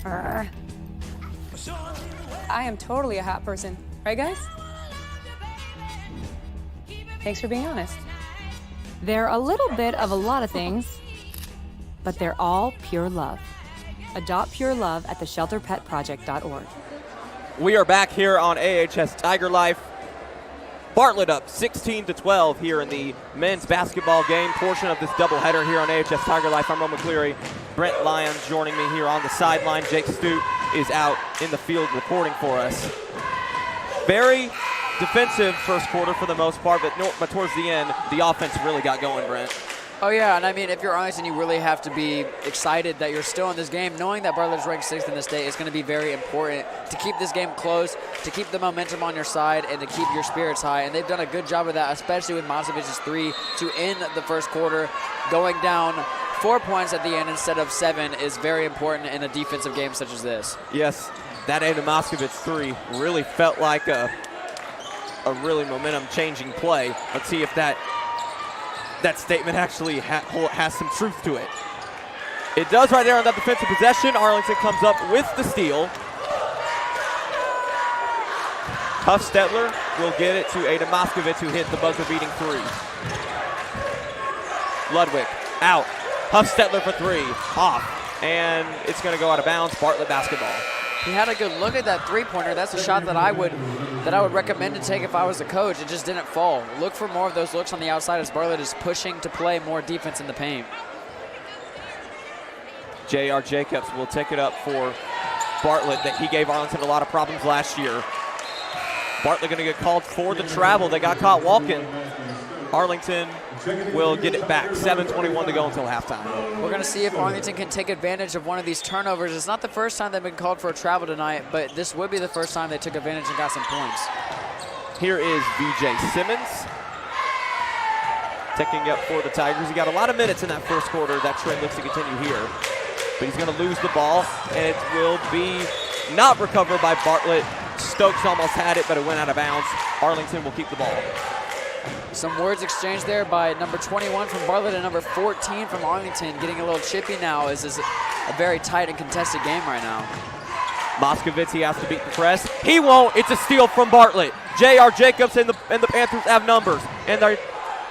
and... I am totally a hot person. Right, guys? Thanks for being honest. They're a little bit of a lot of things, but they're all pure love. Adopt pure love at theshelterpetproject.org. We are back here on AHS Tiger Life. Bartlett up 16-12 here in the men's basketball game portion of this doubleheader here on AHS Tiger Life. I'm Roman Cleary. Brent Lyons joining me here on the sideline. Jake Stute is out in the field reporting for us. Very defensive first quarter for the most part, but towards the end, the offense really got going, Brent. Oh, yeah, and I mean, if you're Arlington, you really have to be excited that you're still in this game. Knowing that Bartlett is ranked 6th in the state is going to be very important to keep this game close, to keep the momentum on your side, and to keep your spirits high. And they've done a good job of that, especially with Masovic's 3 to end the first quarter. Going down 4 points at the end instead of 7 is very important in a defensive game such as this. Yes, that Ada Moskovitz 3 really felt like a really momentum-changing play. Let's see if that statement actually has some truth to it. It does right there on that defensive possession. Arlington comes up with the steal. Huff-Stetler will get it to Ada Moskovitz, who hit the buzzer-beating 3. Ludwig out. Huff-Stetler for 3. Off. And it's going to go out of bounds. Bartlett basketball. He had a good look at that three-pointer. That's a shot that I would recommend to take if I was a coach. It just didn't fall. Look for more of those looks on the outside as Bartlett is pushing to play more defense in the paint. J.R. Jacobs will take it up for Bartlett. That he gave Arlington a lot of problems last year. Bartlett going to get called for the travel. They got caught walking. Arlington will get it back. 7:21 to go until halftime. We're going to see if Arlington can take advantage of one of these turnovers. It's not the first time they've been called for a travel tonight, but this would be the first time they took advantage and got some points. Here is VJ Simmons taking up for the Tigers. He got a lot of minutes in that first quarter. That trend looks to continue here. But he's going to lose the ball, and it will be not recovered by Bartlett. Stokes almost had it, but it went out of bounds. Arlington will keep the ball. Some words exchanged there by number 21 from Bartlett and number 14 from Arlington. Getting a little chippy now. This is a very tight and contested game right now. Moskovitz, he has to beat the press. He won't. It's a steal from Bartlett. J.R. Jacobs and the Panthers have numbers. And they're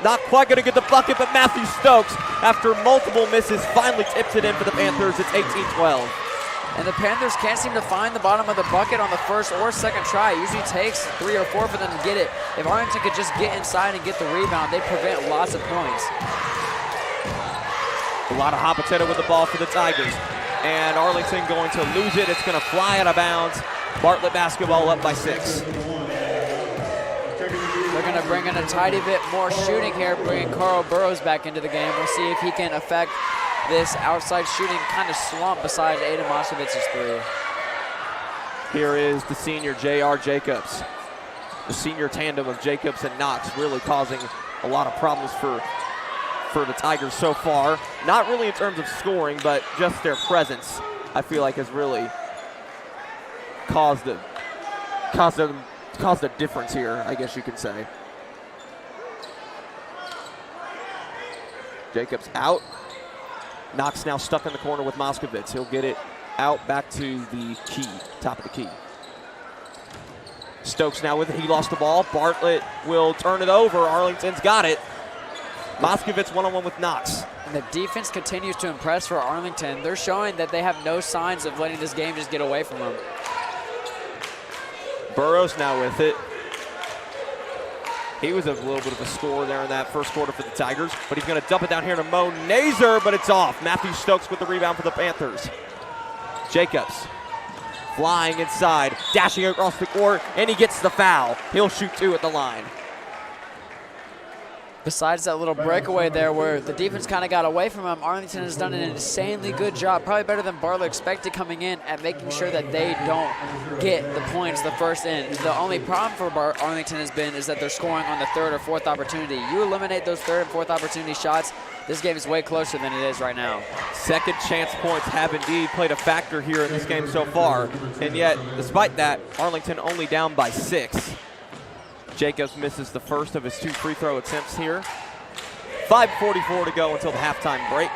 not quite going to get the bucket, but Matthew Stokes, after multiple misses, finally tips it in for the Panthers. It's 18-12. And the Panthers can't seem to find the bottom of the bucket on the first or second try. It usually takes 3 or 4 for them to get it. If Arlington could just get inside and get the rebound, they prevent lots of points. A lot of hot potato with the ball for the Tigers. And Arlington going to lose it. It's going to fly out of bounds. Bartlett basketball up by 6. They're going to bring in a tiny bit more shooting here, bringing Carl Burrows back into the game. We'll see if he can affect this outside shooting kind of slump besides Ada Moskovitz's 3. Here is the senior J.R. Jacobs. The senior tandem of Jacobs and Knox really causing a lot of problems for the Tigers so far. Not really in terms of scoring, but just their presence, I feel like, has really caused a difference here, I guess you could say. Jacobs out. Knox now stuck in the corner with Moskovitz. He'll get it out back to the key, top of the key. Stokes now with it. He lost the ball. Bartlett will turn it over. Arlington's got it. Moskovitz one-on-one with Knox. And the defense continues to impress for Arlington. They're showing that they have no signs of letting this game just get away from them. Burrows now with it. He was a little bit of a scorer there in that first quarter for the Tigers, but he's going to dump it down here to Mo Nazer, but it's off. Matthew Stokes with the rebound for the Panthers. Jacobs flying inside, dashing across the court, and he gets the foul. He'll shoot 2 at the line. Besides that little breakaway there where the defense kind of got away from him, Arlington has done an insanely good job, probably better than Bartlett expected coming in, at making sure that they don't get the points the first in. The only problem for Arlington has been is that they're scoring on the 3rd or 4th opportunity. You eliminate those 3rd and 4th opportunity shots, this game is way closer than it is right now. Second chance points have indeed played a factor here in this game so far, and yet, despite that, Arlington only down by 6. Jacobs misses the first of his 2 free throw attempts here. 5:44 to go until the halftime break.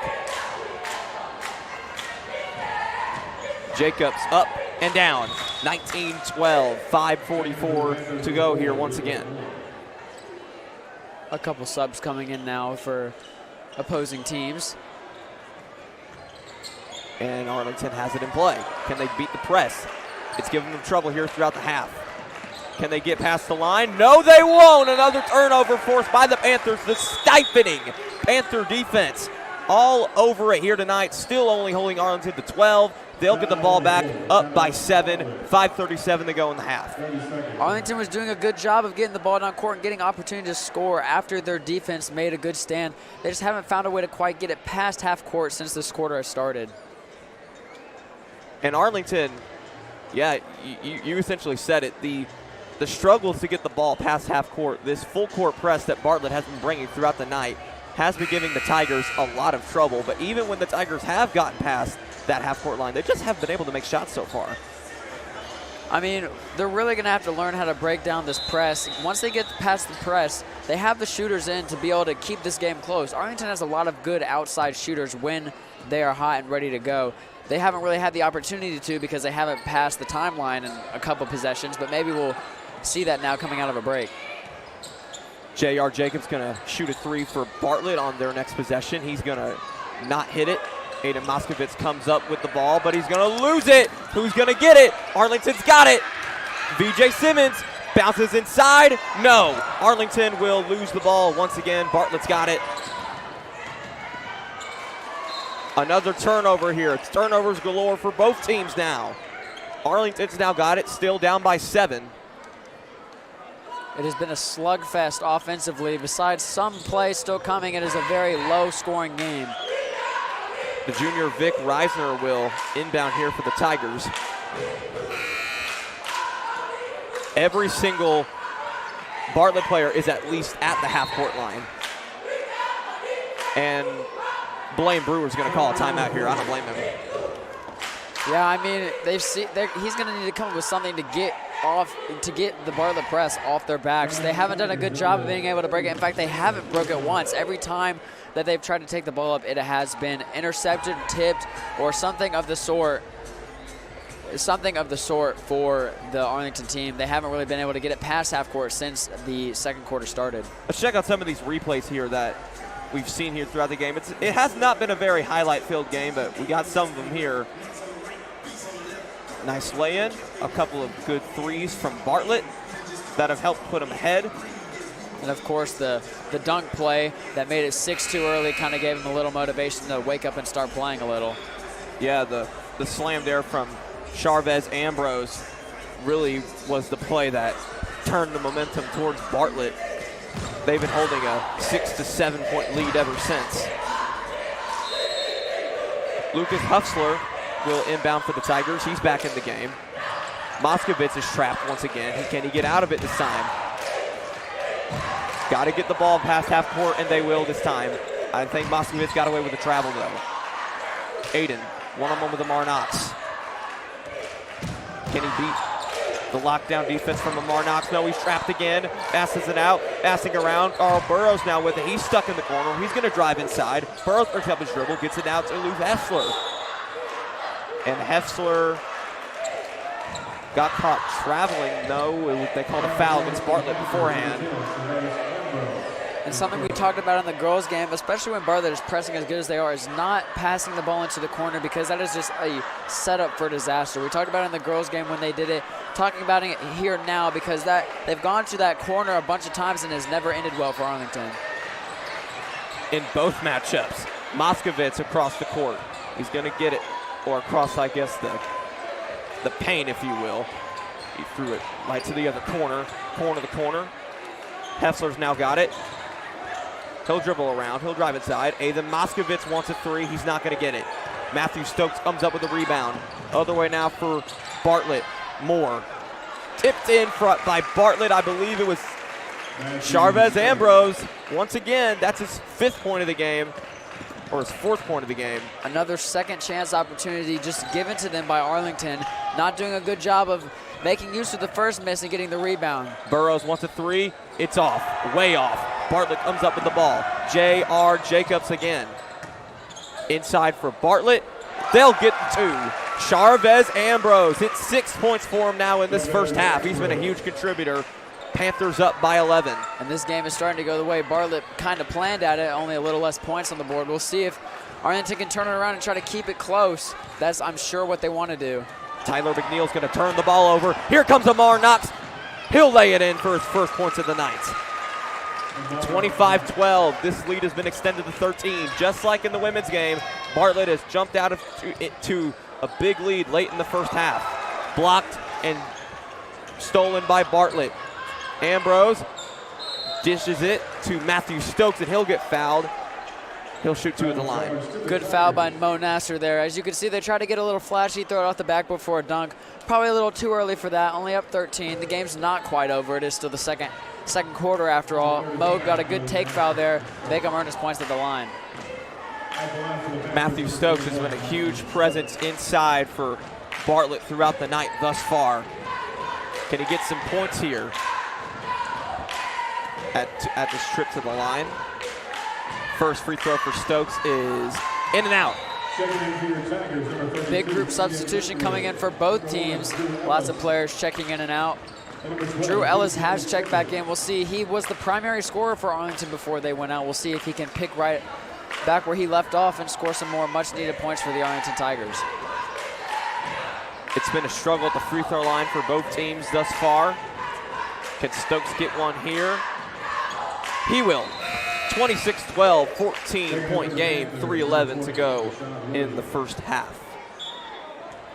Jacobs up and down. 19-12, 5:44 to go here once again. A couple subs coming in now for opposing teams. And Arlington has it in play. Can they beat the press? It's giving them trouble here throughout the half. Can they get past the line? No, they won't. Another turnover forced by the Panthers. The stifling Panther defense all over it here tonight. Still only holding Arlington to 12. They'll get the ball back up by 7. 5:37 to go in the half. Arlington was doing a good job of getting the ball down court and getting opportunity to score after their defense made a good stand. They just haven't found a way to quite get it past half court since this quarter has started. And Arlington, yeah, you essentially said it. The struggles to get the ball past half court, this full court press that Bartlett has been bringing throughout the night has been giving the Tigers a lot of trouble. But even when the Tigers have gotten past that half court line, they just haven't been able to make shots so far. I mean, they're really going to have to learn how to break down this press. Once they get past the press, they have the shooters in to be able to keep this game close. Arlington has a lot of good outside shooters when they are hot and ready to go. They haven't really had the opportunity to because they haven't passed the timeline in a couple possessions, but maybe we'll see that now coming out of a break. J.R. Jacobs going to shoot a 3 for Bartlett on their next possession. He's going to not hit it. Aiden Moskovitz comes up with the ball, but he's going to lose it. Who's going to get it? Arlington's got it. VJ Simmons bounces inside. No. Arlington will lose the ball once again. Bartlett's got it. Another turnover here. It's turnovers galore for both teams now. Arlington's now got it, still down by 7. It has been a slugfest offensively. Besides some play still coming, it is a very low-scoring game. The junior Vic Reisner will inbound here for the Tigers. Every single Bartlett player is at least at the half-court line. And Blaine Brewer's going to call a timeout here. I don't blame him. Yeah, I mean, he's going to need to come up with something to get the Bartlett press off their backs. They haven't done a good job of being able to break it. In fact, they haven't broke it once. Every time that they've tried to take the ball up, it has been intercepted, tipped, or something of the sort. For the Arlington team. They haven't really been able to get it past half court since the second quarter started. Let's check out some of these replays here that we've seen here throughout the game. It has not been a very highlight-filled game, but we got some of them here. Nice lay-in, a couple of good threes from Bartlett that have helped put them ahead. And of course, the dunk play that made it 6 too early kind of gave them a little motivation to wake up and start playing a little. Yeah, the slam there from Charvez Ambrose really was the play that turned the momentum towards Bartlett. They've been holding a 6 to 7 point lead ever since. Lucas Huffsler will inbound for the Tigers. He's back in the game. Moskovitz is trapped once again. Can he get out of it this time? Got to get the ball past half court, and they will this time. I think Moskovitz got away with the travel, though. Aiden, one-on-one with Amar Knox. Can he beat the lockdown defense from Amar Knox? No, he's trapped again. Passes it out, passing around. Carl Burrows now with it. He's stuck in the corner. He's going to drive inside. Burrows picks up his dribble, gets it out to Luke Heffler. And Heffler got caught traveling. No, they called a foul against Bartlett beforehand. And something we talked about in the girls' game, especially when Bartlett is pressing as good as they are, is not passing the ball into the corner because that is just a setup for disaster. We talked about it in the girls' game when they did it, talking about it here now because they've gone to that corner a bunch of times and has never ended well for Arlington. In both matchups, Moskovitz across the court. He's going to get it, or across, I guess, the paint, if you will. He threw it right to the other corner to corner. Heffler's now got it. He'll dribble around. He'll drive inside. Aiden Moskovitz wants a 3. He's not going to get it. Matthew Stokes comes up with a rebound. Other way now for Bartlett. Moore. Tipped in front by Bartlett. I believe it was Charvez Ambrose. Once again, that's his 5th point of the game, or his 4th point of the game. Another second chance opportunity just given to them by Arlington. Not doing a good job of making use of the first miss and getting the rebound. Burrows wants a 3. It's off, way off. Bartlett comes up with the ball. J.R. Jacobs again. Inside for Bartlett. They'll get 2. Charvez Ambrose hit 6 points for him now in this first half. He's been a huge contributor. Panthers up by 11. And this game is starting to go the way Bartlett kind of planned at it, only a little less points on the board. We'll see if Arlington can turn it around and try to keep it close. That's, I'm sure, what they want to do. Tyler McNeil's going to turn the ball over. Here comes Amar Knox. He'll lay it in for his first points of the night. 25-12. This lead has been extended to 13. Just like in the women's game, Bartlett has jumped out to a big lead late in the first half. Blocked and stolen by Bartlett. Ambrose dishes it to Matthew Stokes, and he'll get fouled. He'll shoot 2 at the line. Good foul by Mo Nasser there. As you can see, they try to get a little flashy, throw it off the backboard for a dunk. Probably a little too early for that, only up 13. The game's not quite over. It is still the second quarter after all. Mo got a good take foul there. Make him earn his points at the line. Matthew Stokes has been a huge presence inside for Bartlett throughout the night thus far. Can he get some points here at this trip to the line? First free throw for Stokes is in and out. Big group substitution coming in for both teams. Lots of players checking in and out. Drew Ellis has checked back in. We'll see. He was the primary scorer for Arlington before they went out. We'll see if he can pick right back where he left off and score some more much-needed points for the Arlington Tigers. It's been a struggle at the free throw line for both teams thus far. Can Stokes get one here? He will. 26-12, 14-point game, 3:11 to go in the first half.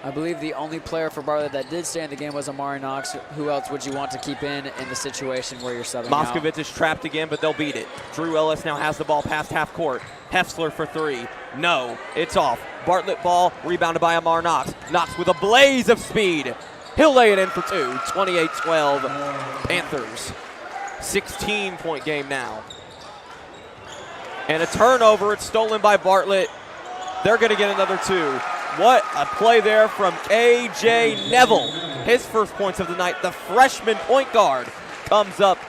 I believe the only player for Bartlett that did stay in the game was Amari Knox. Who else would you want to keep in the situation where you're subbing out? Moskovitz is trapped again, but they'll beat it. Drew Ellis now has the ball past half court. Heffsler for 3. No, it's off. Bartlett ball, rebounded by Amar Knox. Knox with a blaze of speed. He'll lay it in for 2. 28-12, Panthers. 16-point game now. And a turnover. It's stolen by Bartlett. They're going to get another 2. What a play there from A.J. Neville. His first points of the night. The freshman point guard comes up,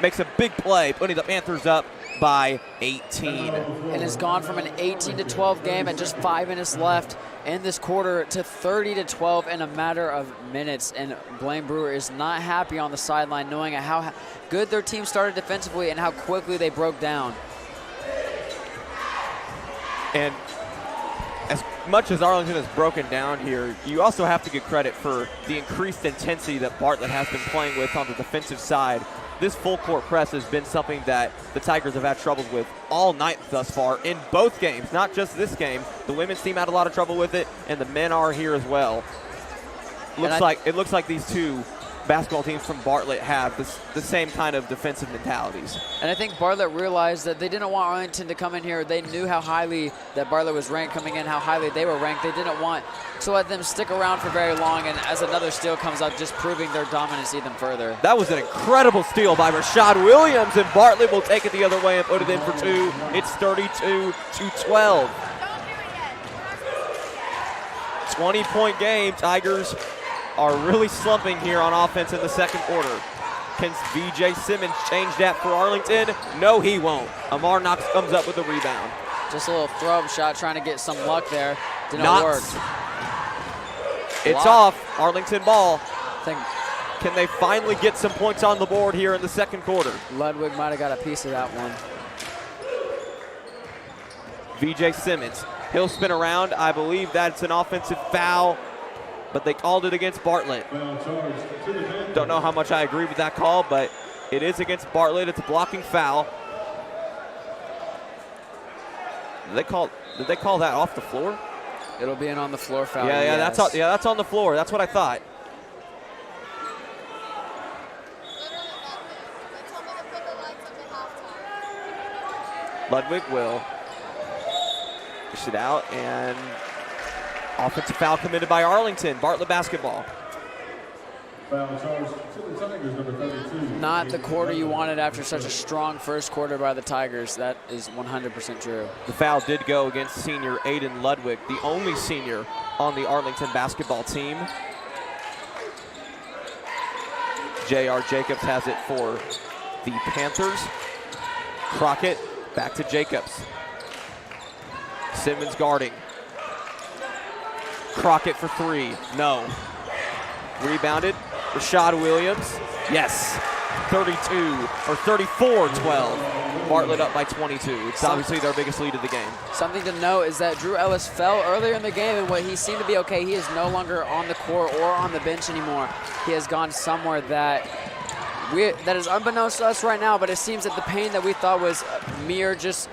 makes a big play, putting the Panthers up by 18. And it's gone from an 18-12 game at just 5 minutes left in this quarter to 30-12 in a matter of minutes. And Blaine Brewer is not happy on the sideline, knowing how good their team started defensively and how quickly they broke down. And as much as Arlington has broken down here, you also have to give credit for the increased intensity that Bartlett has been playing with on the defensive side. This full court press has been something that the Tigers have had trouble with all night thus far in both games, not just this game. The women's team had a lot of trouble with it, and the men are here as well. It looks like these two basketball teams from Bartlett have the same kind of defensive mentalities. And I think Bartlett realized that they didn't want Arlington to come in here. They knew how highly that Bartlett was ranked coming in, how highly they were ranked. They didn't want to let them stick around for very long, and as another steal comes up, just proving their dominance even further. That was an incredible steal by Rashad Williams, and Bartlett will take it the other way and put it in for 2. It's 32-12. 20-point game. Tigers are really slumping here on offense in the second quarter. Can V.J. Simmons change that for Arlington? No, he won't. Amar Knox comes up with a rebound. Just a little throw-up shot, trying to get some luck there. Didn't work. It's off. Arlington ball. Can they finally get some points on the board here in the second quarter? Ludwig might have got a piece of that one. V.J. Simmons. He'll spin around. I believe that's an offensive foul, but they called it against Bartlett. Don't know how much I agree with that call, but it is against Bartlett. It's a blocking foul. Did they call that off the floor? It'll be an on the floor foul. Yeah, yes. that's on the floor. That's what I thought. Ludwig will dish it out, and offensive foul committed by Arlington. Bartlett basketball. Not the quarter you wanted after such a strong first quarter by the Tigers. That is 100% true. The foul did go against senior Aiden Ludwig, the only senior on the Arlington basketball team. J.R. Jacobs has it for the Panthers. Crockett back to Jacobs. Simmons guarding. Crockett for three. No. Rebounded. Rashad Williams. Yes. 32 or 34-12. Bartlett up by 22. It's obviously their biggest lead of the game. Something to note is that Drew Ellis fell earlier in the game, and what he seemed to be okay. He is no longer on the court or on the bench anymore. He has gone somewhere that is unbeknownst to us right now, but it seems that the pain that we thought was a mere just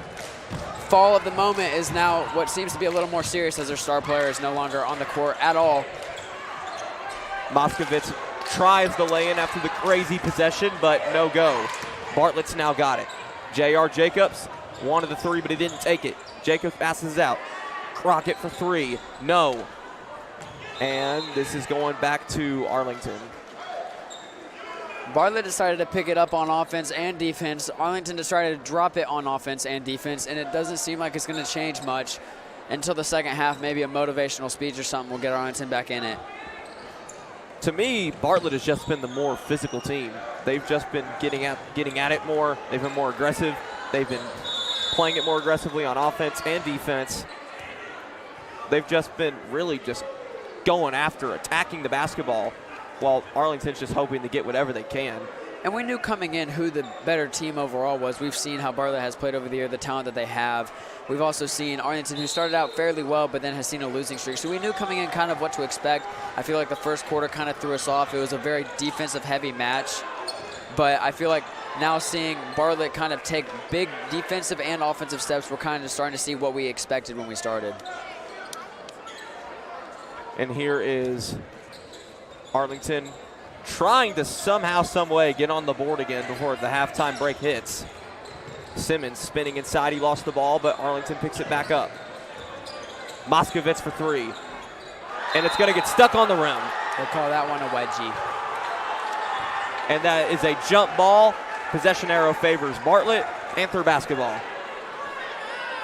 fall of the moment is now what seems to be a little more serious, as their star player is no longer on the court at all. Moskovitz tries the lay-in after the crazy possession, but no go. Bartlett's now got it. J.R. Jacobs wanted the three, but he didn't take it. Jacobs passes out. Crockett for three. No. And this is going back to Arlington. Bartlett decided to pick it up on offense and defense. Arlington decided to drop it on offense and defense, and it doesn't seem like it's going to change much until the second half. Maybe a motivational speech or something will get Arlington back in it. To me, Bartlett has just been the more physical team. They've just been getting at it more. They've been more aggressive. They've been playing it more aggressively on offense and defense. They've just been really just going after, attacking the basketball, while Arlington's just hoping to get whatever they can. And we knew coming in who the better team overall was. We've seen how Bartlett has played over the year, the talent that they have. We've also seen Arlington, who started out fairly well, but then has seen a losing streak. So we knew coming in kind of what to expect. I feel like the first quarter kind of threw us off. It was a very defensive-heavy match. But I feel like now seeing Bartlett kind of take big defensive and offensive steps, we're kind of starting to see what we expected when we started. And here is Arlington trying to somehow, some way get on the board again before the halftime break hits. Simmons spinning inside. He lost the ball, but Arlington picks it back up. Moskovitz for three. And it's going to get stuck on the rim. They call that one a wedgie. And that is a jump ball. Possession arrow favors Bartlett. Panther basketball.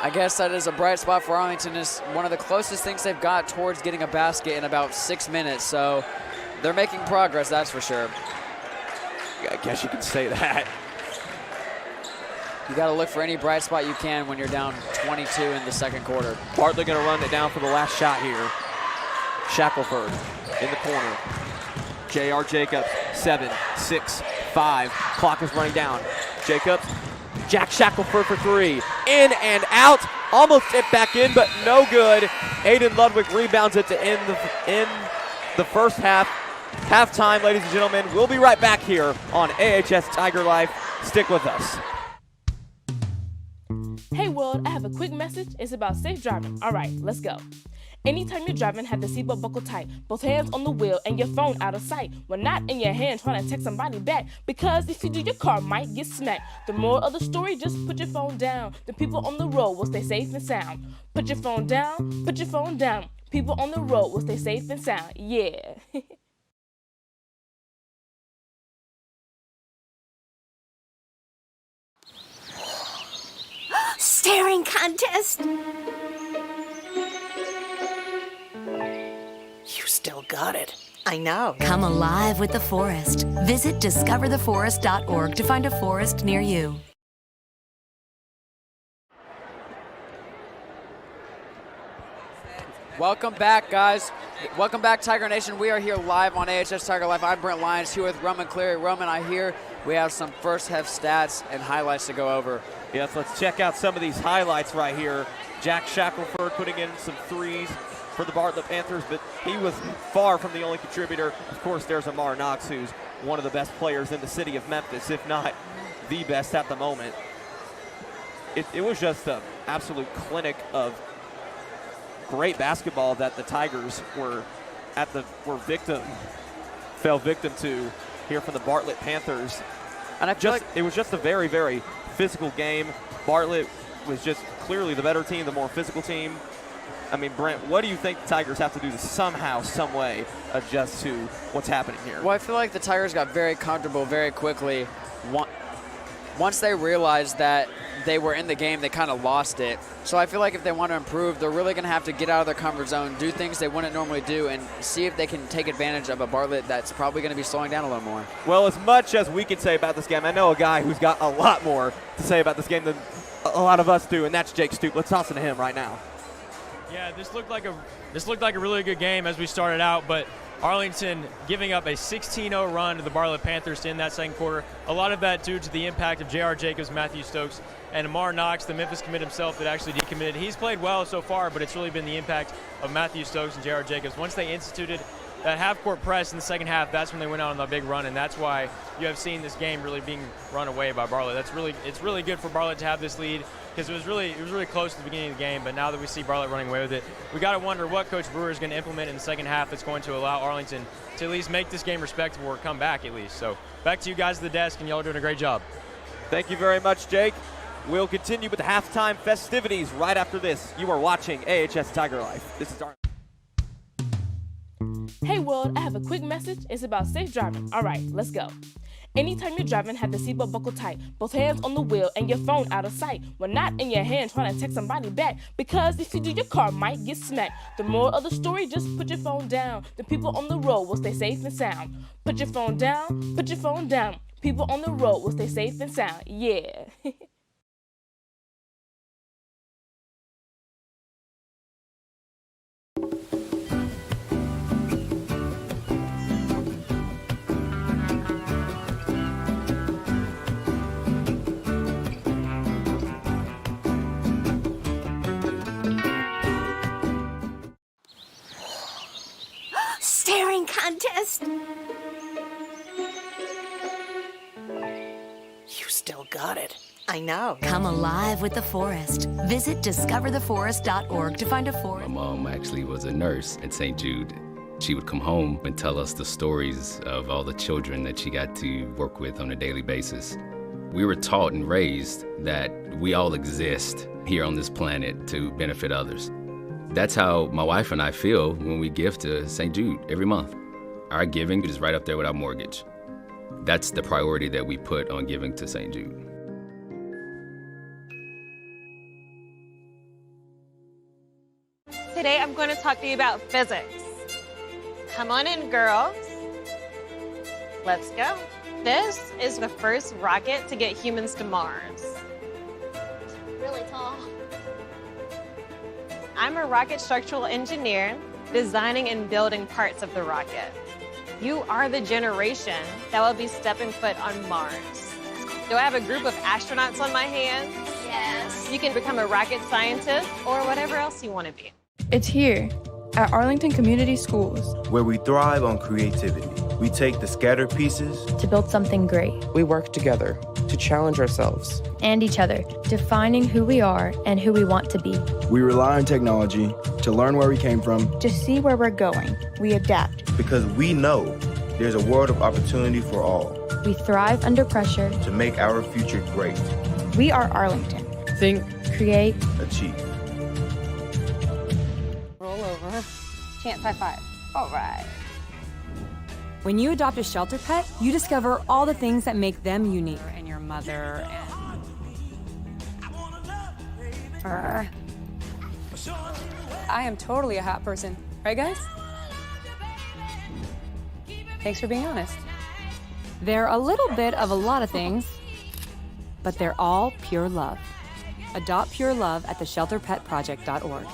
I guess that is a bright spot for Arlington. It's one of the closest things they've got towards getting a basket in about 6 minutes. So they're making progress, that's for sure. I guess you could say that. You got to look for any bright spot you can when you're down 22 in the second quarter. Bartlett going to run it down for the last shot here. Shackelford in the corner. J.R. Jacobs, 7, 6, 5. Clock is running down. Jacobs, Jack Shackelford for three. In and out. Almost tipped back in, but no good. Aiden Ludwig rebounds it to end the first half. Halftime, ladies and gentlemen. We'll be right back here on AHS Tiger Life. Stick with us. Hey world, I have a quick message. It's about safe driving. All right, let's go. Anytime you're driving, have the seatbelt buckled tight. Both hands on the wheel and your phone out of sight. When not in your hand trying to text somebody back. Because if you do, your car might get smacked. The moral of the story, just put your phone down. The people on the road will stay safe and sound. Put your phone down, put your phone down. People on the road will stay safe and sound. Yeah. Staring contest. You still got it. I know. Come alive with the forest. Visit discovertheforest.org to find a forest near you. Welcome back, guys. Welcome back, Tiger Nation. We are here live on AHS Tiger Life. I'm Brent Lyons here with Roman Clary. Roman, I hear we have some first half stats and highlights to go over. Yes, let's check out some of these highlights right here. Jack Shackelford putting in some threes for the Bartlett Panthers, but he was far from the only contributor. Of course, there's Amar Knox, who's one of the best players in the city of Memphis, if not the best at the moment. It was just an absolute clinic of great basketball that the Tigers fell victim to here from the Bartlett Panthers. And I feel like it was just a very, very physical game. Bartlett was just clearly the better team, the more physical team. I mean, Brent, what do you think the Tigers have to do to somehow, some way adjust to what's happening here? Well, I feel like the Tigers got very comfortable very quickly. Once they realized that they were in the game, they kind of lost it. So I feel like if they want to improve, they're really going to have to get out of their comfort zone, do things they wouldn't normally do, and see if they can take advantage of a Bartlett that's probably going to be slowing down a little more. Well, as much as we can say about this game, I know a guy who's got a lot more to say about this game than a lot of us do, and that's Jake Stoop. Let's toss it to him right now. Yeah, this looked like a really good game as we started out, but Arlington giving up a 16-0 run to the Bartlett Panthers to end that second quarter. A lot of that due to the impact of J.R. Jacobs, Matthew Stokes, and Amar Knox, the Memphis commit himself that actually decommitted. He's played well so far, but it's really been the impact of Matthew Stokes and J.R. Jacobs. Once they instituted that half-court press in the second half, that's when they went out on the big run, and that's why you have seen this game really being run away by Bartlett. It's really good for Bartlett to have this lead, because it was really close at the beginning of the game, but now that we see Bartlett running away with it, we got to wonder what Coach Brewer is going to implement in the second half that's going to allow Arlington to at least make this game respectable or come back at least. So back to you guys at the desk, and y'all are doing a great job. Thank you very much, Jake. We'll continue with the halftime festivities right after this. You are watching AHS Tiger Life. This is our... Hey world, I have a quick message. It's about safe driving. All right, let's go. Anytime you're driving, have the seatbelt buckled tight, both hands on the wheel and your phone out of sight. When not in your hand trying to text somebody back, because if you do, your car might get smacked. The moral of the story, just put your phone down. The people on the road will stay safe and sound. Put your phone down, put your phone down. People on the road will stay safe and sound. Yeah. Staring contest. You still got it. I know. Come alive with the forest. Visit discovertheforest.org to find a forest. My mom actually was a nurse at St. Jude. She would come home and tell us the stories of all the children that she got to work with on a daily basis. We were taught and raised that we all exist here on this planet to benefit others. That's how my wife and I feel when we give to St. Jude every month. Our giving is right up there with our mortgage. That's the priority that we put on giving to St. Jude. Today I'm going to talk to you about physics. Come on in, girls. Let's go. This is the first rocket to get humans to Mars. Really tall. I'm a rocket structural engineer, designing and building parts of the rocket. You are the generation that will be stepping foot on Mars. Do I have a group of astronauts on my hands? Yes. You can become a rocket scientist or whatever else you want to be. It's here at Arlington Community Schools, where we thrive on creativity. We take the scattered pieces to build something great. We work together to challenge ourselves and each other, defining who we are and who we want to be. We rely on technology to learn where we came from, to see where we're going. We adapt because we know there's a world of opportunity for all. We thrive under pressure to make our future great. We are Arlington. Think, create, achieve. Roll over. Chance high five. All right. When you adopt a shelter pet, you discover all the things that make them unique. And your mother and... I am totally a hat person. Right, guys? Thanks for being honest. They're a little bit of a lot of things, but they're all pure love. Adopt pure love at theshelterpetproject.org.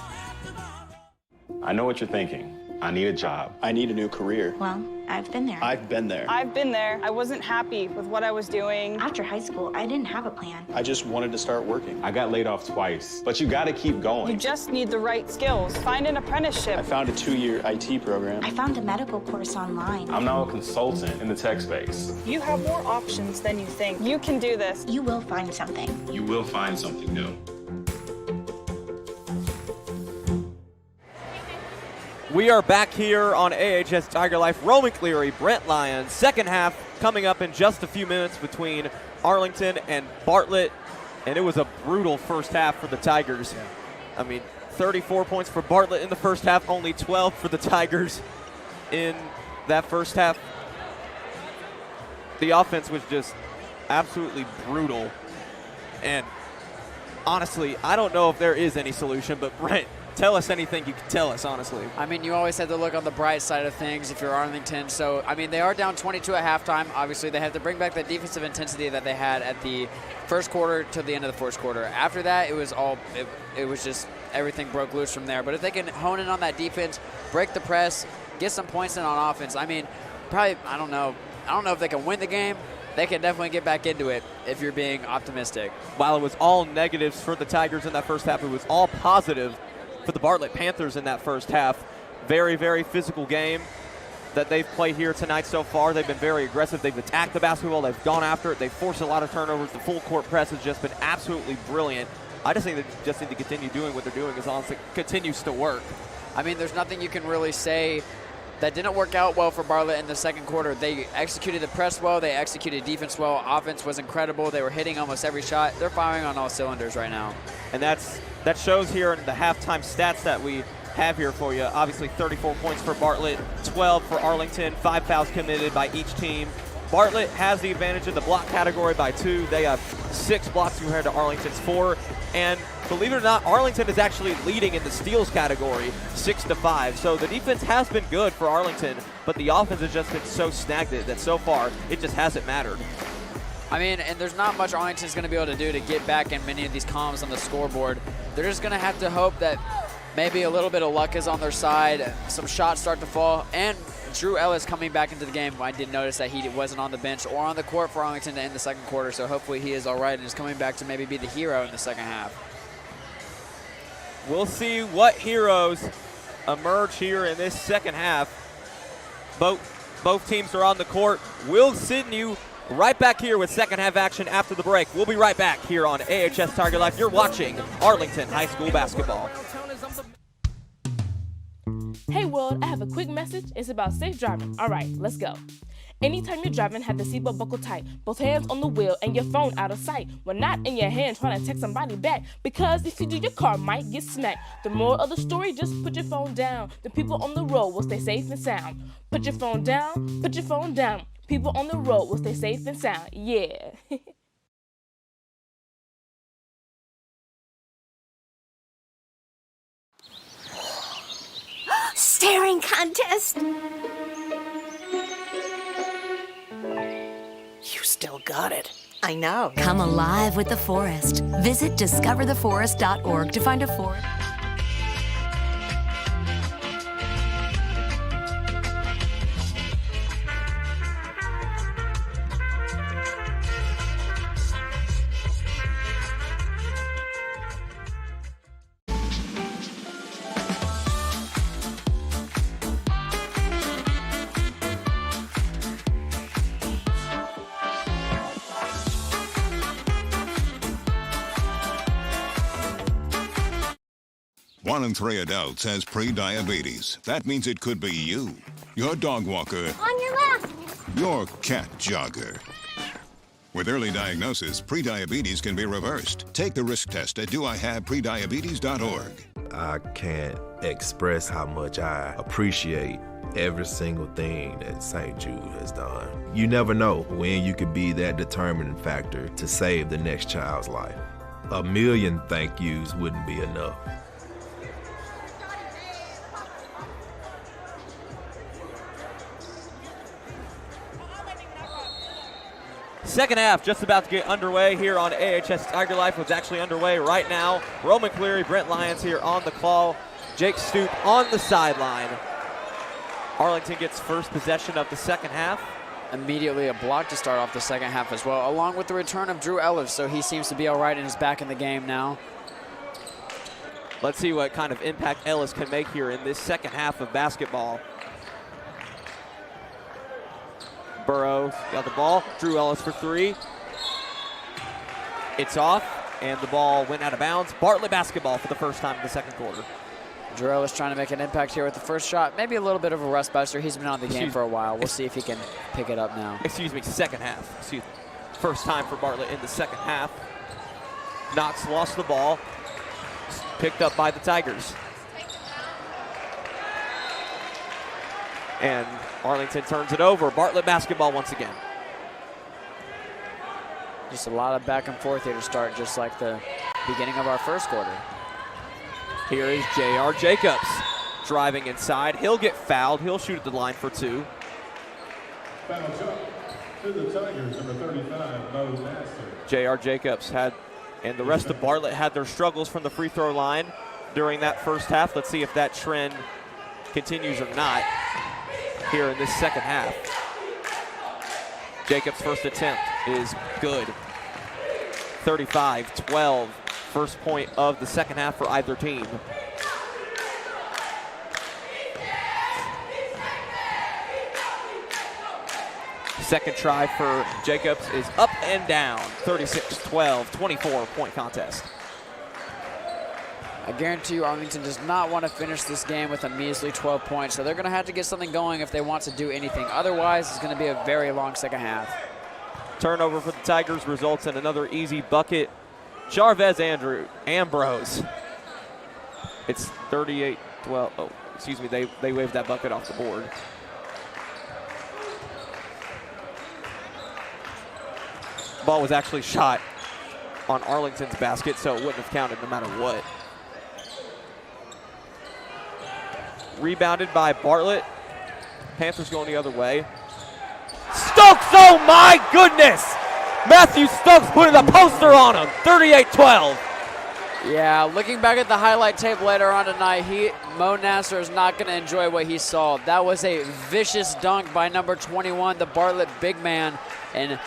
I know what you're thinking. I need a job. I need a new career. Well, I've been there. I've been there. I've been there. I wasn't happy with what I was doing. After high school, I didn't have a plan. I just wanted to start working. I got laid off twice, but you got to keep going. You just need the right skills. Find an apprenticeship. I found a 2-year IT program. I found a medical course online. I'm now a consultant in the tech space. You have more options than you think. You can do this. You will find something. You will find something new. We are back here on AHS Tiger Life. Roman Cleary, Brent Lyons. Second half coming up in just a few minutes between Arlington and Bartlett. And it was a brutal first half for the Tigers. Yeah. I mean, 34 points for Bartlett in the first half, only 12 for the Tigers in that first half. The offense was just absolutely brutal. And honestly, I don't know if there is any solution, but Brent, tell us anything you can tell us, honestly. I mean, you always have to look on the bright side of things if you're Arlington. So, I mean, they are down 22 at halftime. Obviously, they have to bring back the defensive intensity that they had at the first quarter to the end of the first quarter. After that, it was all it was just everything broke loose from there. But if they can hone in on that defense, break the press, get some points in on offense, I mean, probably, I don't know if they can win the game. They can definitely get back into it if you're being optimistic. While it was all negatives for the Tigers in that first half, it was all positive for the Bartlett Panthers in that first half. Very, very physical game that they've played here tonight so far. They've been very aggressive. They've attacked the basketball. They've gone after it. They've forced a lot of turnovers. The full court press has just been absolutely brilliant. I just think they just need to continue doing what they're doing as long as it continues to work. I mean, there's nothing you can really say that didn't work out well for Bartlett in the second quarter. They executed the press well. They executed defense well. Offense was incredible. They were hitting almost every shot. They're firing on all cylinders right now. And that shows here in the halftime stats that we have here for you. Obviously 34 points for Bartlett, 12 for Arlington, 5 fouls committed by each team. Bartlett has the advantage in the block category by 2. They have 6 blocks compared to Arlington's 4. And believe it or not, Arlington is actually leading in the steals category, 6-5. So the defense has been good for Arlington, but the offense has just been so stagnant that so far it just hasn't mattered. I mean, and there's not much Arlington's going to be able to do to get back in many of these columns on the scoreboard. They're just going to have to hope that maybe a little bit of luck is on their side, some shots start to fall, and Drew Ellis coming back into the game. I did notice that he wasn't on the bench or on the court for Arlington to end the second quarter, so hopefully he is all right and is coming back to maybe be the hero in the second half. We'll see what heroes emerge here in this second half. Both teams are on the court. We'll send you right back here with second half action after the break. We'll be right back here on AHS Tiger Life. You're watching Arlington High School basketball. Hey world, I have a quick message. It's about safe driving. All right, let's go. Anytime you're driving, have the seatbelt buckled tight, both hands on the wheel and your phone out of sight. When not in your hand trying to text somebody back, because if you do, your car might get smacked. The moral of the story, just put your phone down. The people on the road will stay safe and sound. Put your phone down, put your phone down. People on the road will stay safe and sound. Yeah. Staring contest. You still got it. I know. Come alive with the forest. Visit discovertheforest.org to find a forest. One in 3 adults has pre-diabetes. That means it could be you, your dog walker, On your left. your cat jogger. With early diagnosis, pre-diabetes can be reversed. Take the risk test at doihaveprediabetes.org. I can't express how much I appreciate every single thing that St. Jude has done. You never know when you could be that determining factor to save the next child's life. 1,000,000 thank yous wouldn't be enough. Second half just about to get underway here on AHS Tiger Life. It's actually underway right now. Roman Cleary, Brent Lyons here on the call. Jake Stoop on the sideline. Arlington gets first possession of the second half. Immediately a block to start off the second half as well, along with the return of Drew Ellis, so he seems to be all right and is back in the game now. Let's see what kind of impact Ellis can make here in this second half of basketball. Burrow got the ball. Drew Ellis for 3. It's off, and the ball went out of bounds. Bartlett basketball for the first time in the second quarter. Drew Ellis trying to make an impact here with the first shot. Maybe a little bit of a rust buster. He's been on the game for a while. We'll see if he can pick it up now. Second half. First time for Bartlett in the second half. Knox lost the ball. Picked up by the Tigers. And Arlington turns it over. Bartlett basketball once again. Just a lot of back and forth here to start, just like the beginning of our first quarter. Here is J.R. Jacobs driving inside. He'll get fouled. He'll shoot at the line for 2. Foul shot to the Tigers, number 35, Nasser. J.R. Jacobs and the rest of Bartlett had their struggles from the free throw line. during that first half. Let's see if that trend continues or not here in this second half. Jacobs' first attempt is good. 35-12, first point of the second half for either team. Second try for Jacobs is up and down. 36-12, 24-point contest. I guarantee you Arlington does not want to finish this game with a measly 12 points, so they're going to have to get something going if they want to do anything. Otherwise, it's going to be a very long second half. Turnover for the Tigers results in another easy bucket. Jarvez Ambrose. It's 38-12. Oh, excuse me, they waved that bucket off the board. Ball was actually shot on Arlington's basket, so it wouldn't have counted no matter what. Rebounded by Bartlett. Panthers going the other way. Stokes, oh my goodness! Matthew Stokes putting a poster on him, 38-12. Yeah, looking back at the highlight tape later on tonight, Mo Nasser is not going to enjoy what he saw. That was a vicious dunk by number 21, the Bartlett big man, and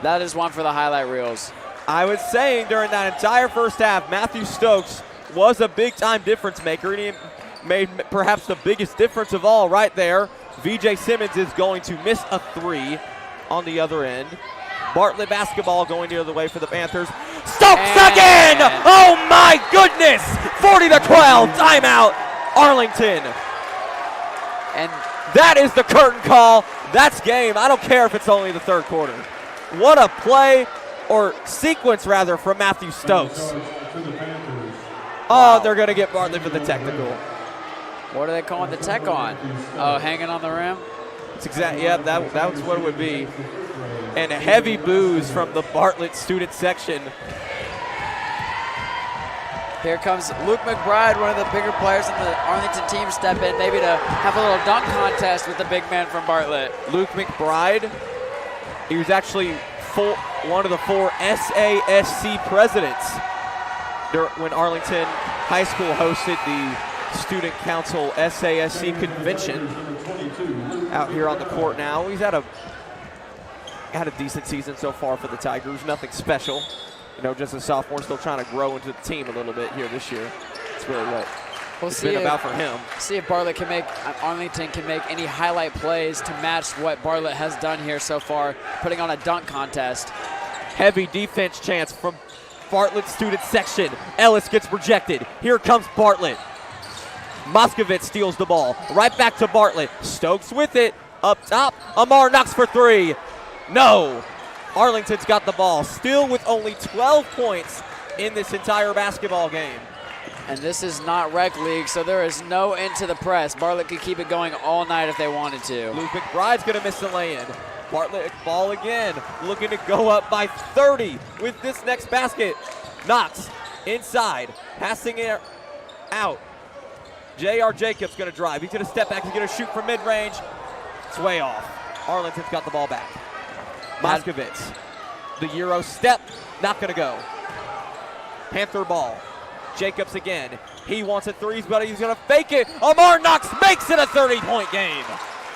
that is one for the highlight reels. I was saying during that entire first half, Matthew Stokes was a big-time difference maker, and he made perhaps the biggest difference of all right there. VJ Simmons is going to miss a three on the other end. Bartlett basketball going the other way for the Panthers. Stokes again! Oh my goodness! 40-12, timeout, Arlington. And that is the curtain call. That's game. I don't care if it's only the third quarter. What a play, or sequence rather, from Matthew Stokes. Oh, they're going to get Bartlett for the technical. What are they calling the tech on? Oh, hanging on the rim? It's exactly, yeah, that was what it would be. And a heavy boos from the Bartlett student section. Here comes Luke McBride, one of the bigger players in the Arlington team, step in maybe to have a little dunk contest with the big man from Bartlett. Luke McBride, he was actually one of the 4 SASC presidents when Arlington High School hosted the Student Council SASC convention out here on the court now. He's had a decent season so far for the Tigers. Nothing special. You know, just a sophomore, still trying to grow into the team a little bit here this year. That's really what it's been about for him. See if Arlington can make any highlight plays to match what Bartlett has done here so far, putting on a dunk contest. Heavy defense chance from Bartlett student section. Ellis gets rejected. Here comes Bartlett. Moskovitz steals the ball. Right back to Bartlett. Stokes with it. Up top. Amar knocks for three. No. Arlington's got the ball. Still with only 12 points in this entire basketball game. And this is not rec league, so there is no end to the press. Bartlett could keep it going all night if they wanted to. Luke McBride's going to miss the lay-in. Bartlett ball again. Looking to go up by 30 with this next basket. Knox inside. Passing it out. J.R. Jacobs going to drive. He's going to step back. He's going to shoot from mid-range. It's way off. Arlington's got the ball back. Moskovitz. The Euro step. Not going to go. Panther ball. Jacobs again. He wants a threes, but he's going to fake it. Amar Knox makes it a 30-point game.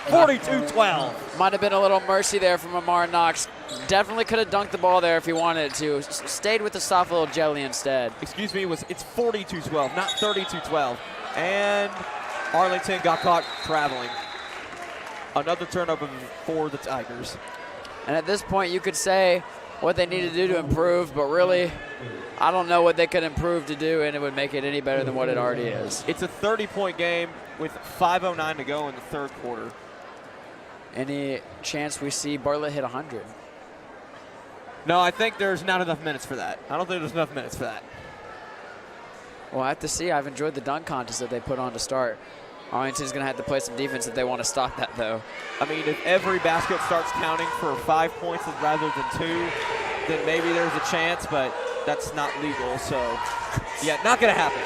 42-12. Might have been a little mercy there from Amar Knox. Definitely could have dunked the ball there if he wanted to. Stayed with the soft little jelly instead. Excuse me, it's 42-12, not 32-12. And Arlington got caught traveling. Another turnover for the Tigers. And at this point, you could say what they need to do to improve, but really, I don't know what they could improve to do, and it would make it any better than what it already is. It's a 30-point game with 5:09 to go in the third quarter. Any chance we see Bartlett hit 100? No, I think there's not enough minutes for that. I don't think there's enough minutes for that. Well, I have to see. I've enjoyed the dunk contest that they put on to start. Arlington's going to have to play some defense if they want to stop that, though. I mean, if every basket starts counting for 5 points rather than 2, then maybe there's a chance, but that's not legal, so yeah, not going to happen.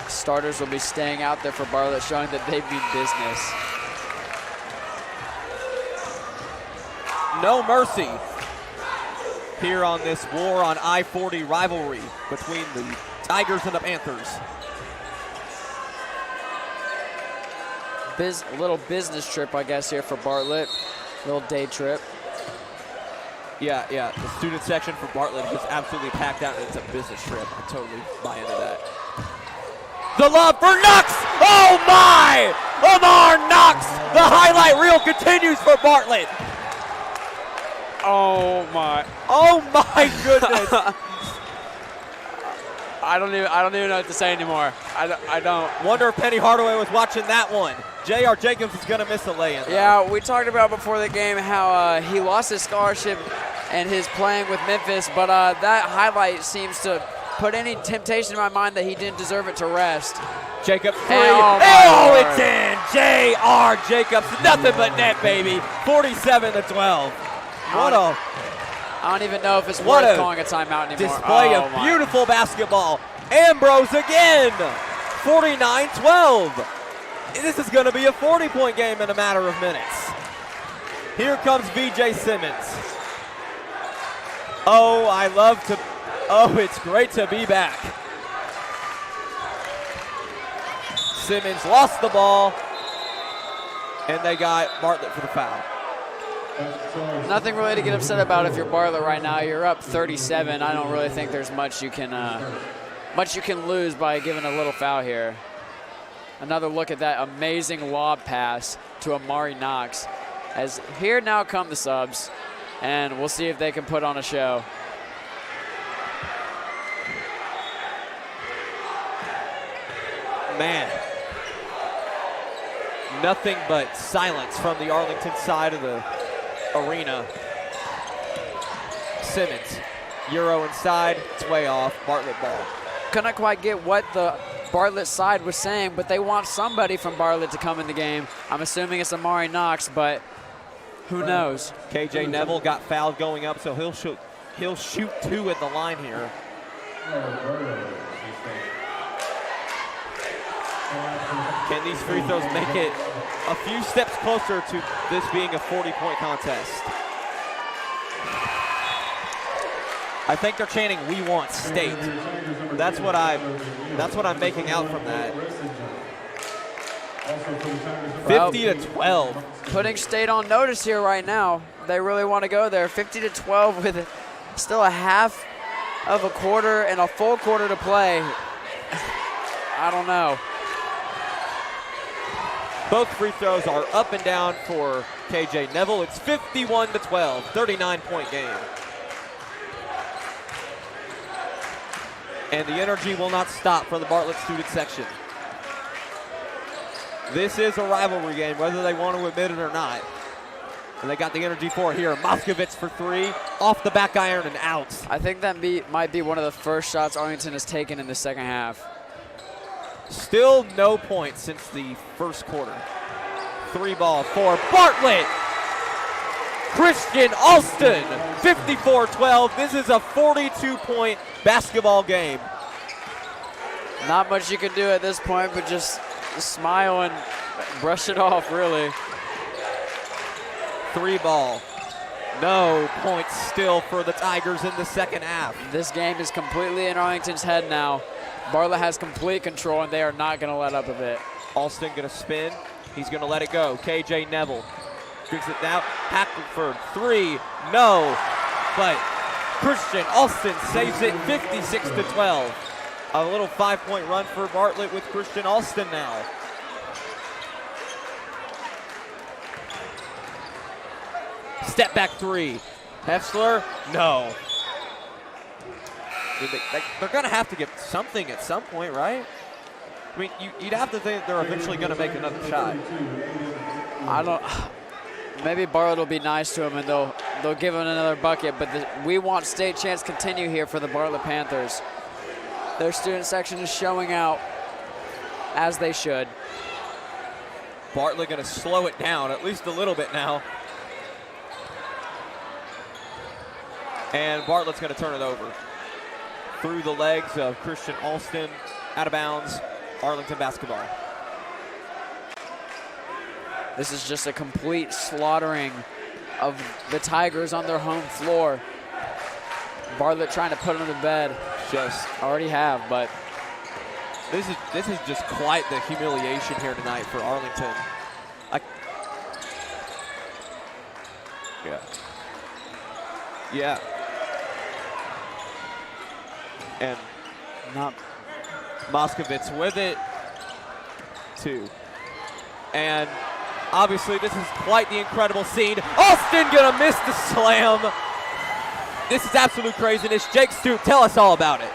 Starters will be staying out there for Bartlett, showing that they mean business. No mercy here on this war on I-40 rivalry between the Tigers and the Panthers. Little business trip, I guess, here for Bartlett. Little day trip. Yeah. The student section for Bartlett is absolutely packed out, and it's a business trip. I totally buy into that. The lob for Knox! Oh my! Lamar Knox! The highlight reel continues for Bartlett. Oh my goodness! I don't even know what to say anymore. I don't. Wonder if Penny Hardaway was watching that one. J.R. Jacobs is gonna miss a lay-in. Yeah, we talked about before the game how he lost his scholarship and his playing with Memphis, but that highlight seems to put any temptation in my mind that he didn't deserve it to rest. Jacobs three. Oh, it's in. J.R. Jacobs, nothing but net, baby. 47-12. I don't even know if it's worth calling a timeout anymore. Display of beautiful basketball. Ambrose again. 49-12. This is going to be a 40-point game in a matter of minutes. Here comes V.J. Simmons. It's great to be back. Simmons lost the ball, and they got Bartlett for the foul. Nothing really to get upset about if you're Bartlett right now. You're up 37. I don't really think there's much you can lose by giving a little foul here. Another look at that amazing lob pass to Amari Knox. As here now come the subs, and we'll see if they can put on a show. Man, nothing but silence from the Arlington side of the arena. Simmons, Euro inside, it's way off, Bartlett ball. Couldn't quite get what the Bartlett side was saying, but they want somebody from Bartlett to come in the game. I'm assuming it's Amari Knox, but who knows? KJ Neville got fouled going up, so he'll shoot 2 at the line here. Can these free throws make it a few steps closer to this being a 40-point contest? I think they're chanting, "We want state." That's what I'm making out from that. 50-12. Putting state on notice here right now. They really want to go there. 50-12 with still a half of a quarter and a full quarter to play. I don't know. Both free throws are up and down for KJ Neville. It's 51-12, 39-point game. And the energy will not stop for the Bartlett student section. This is a rivalry game, whether they want to admit it or not. And they got the energy for it here. Moskovitz for 3, off the back iron and out. I think that might be one of the first shots Arlington has taken in the second half. Still no points since the first quarter. 3 ball for Bartlett. Christian Alston, 54-12. This is a 42-point basketball game. Not much you can do at this point, but just smile and brush it off, really. 3 ball. No points still for the Tigers in the second half. This game is completely in Arlington's head now. Bartlett has complete control, and they are not going to let up a bit. Alston going to spin. He's going to let it go. KJ Neville brings it down. Hackleford, 3, no. But Christian Alston saves it, 56-12. A little 5-point run for Bartlett with Christian Alston now. Step back 3. Hefsler, no. They're going to have to get something at some point, right? I mean, you'd have to think they're eventually going to make another shot. Maybe Bartlett will be nice to him and they'll give him another bucket, but we want state chance continue here for the Bartlett Panthers. Their student section is showing out as they should. Bartlett going to slow it down at least a little bit now. And Bartlett's going to turn it over. Through the legs of Christian Alston, out of bounds, Arlington basketball. This is just a complete slaughtering of the Tigers on their home floor. Bartlett trying to put them to bed. Just already have, but This is just quite the humiliation here tonight for Arlington. Yeah. And not Moskovitz with it. 2. And obviously this is quite the incredible scene. Austin gonna miss the slam. This is absolute craziness. Jake Stute, tell us all about it.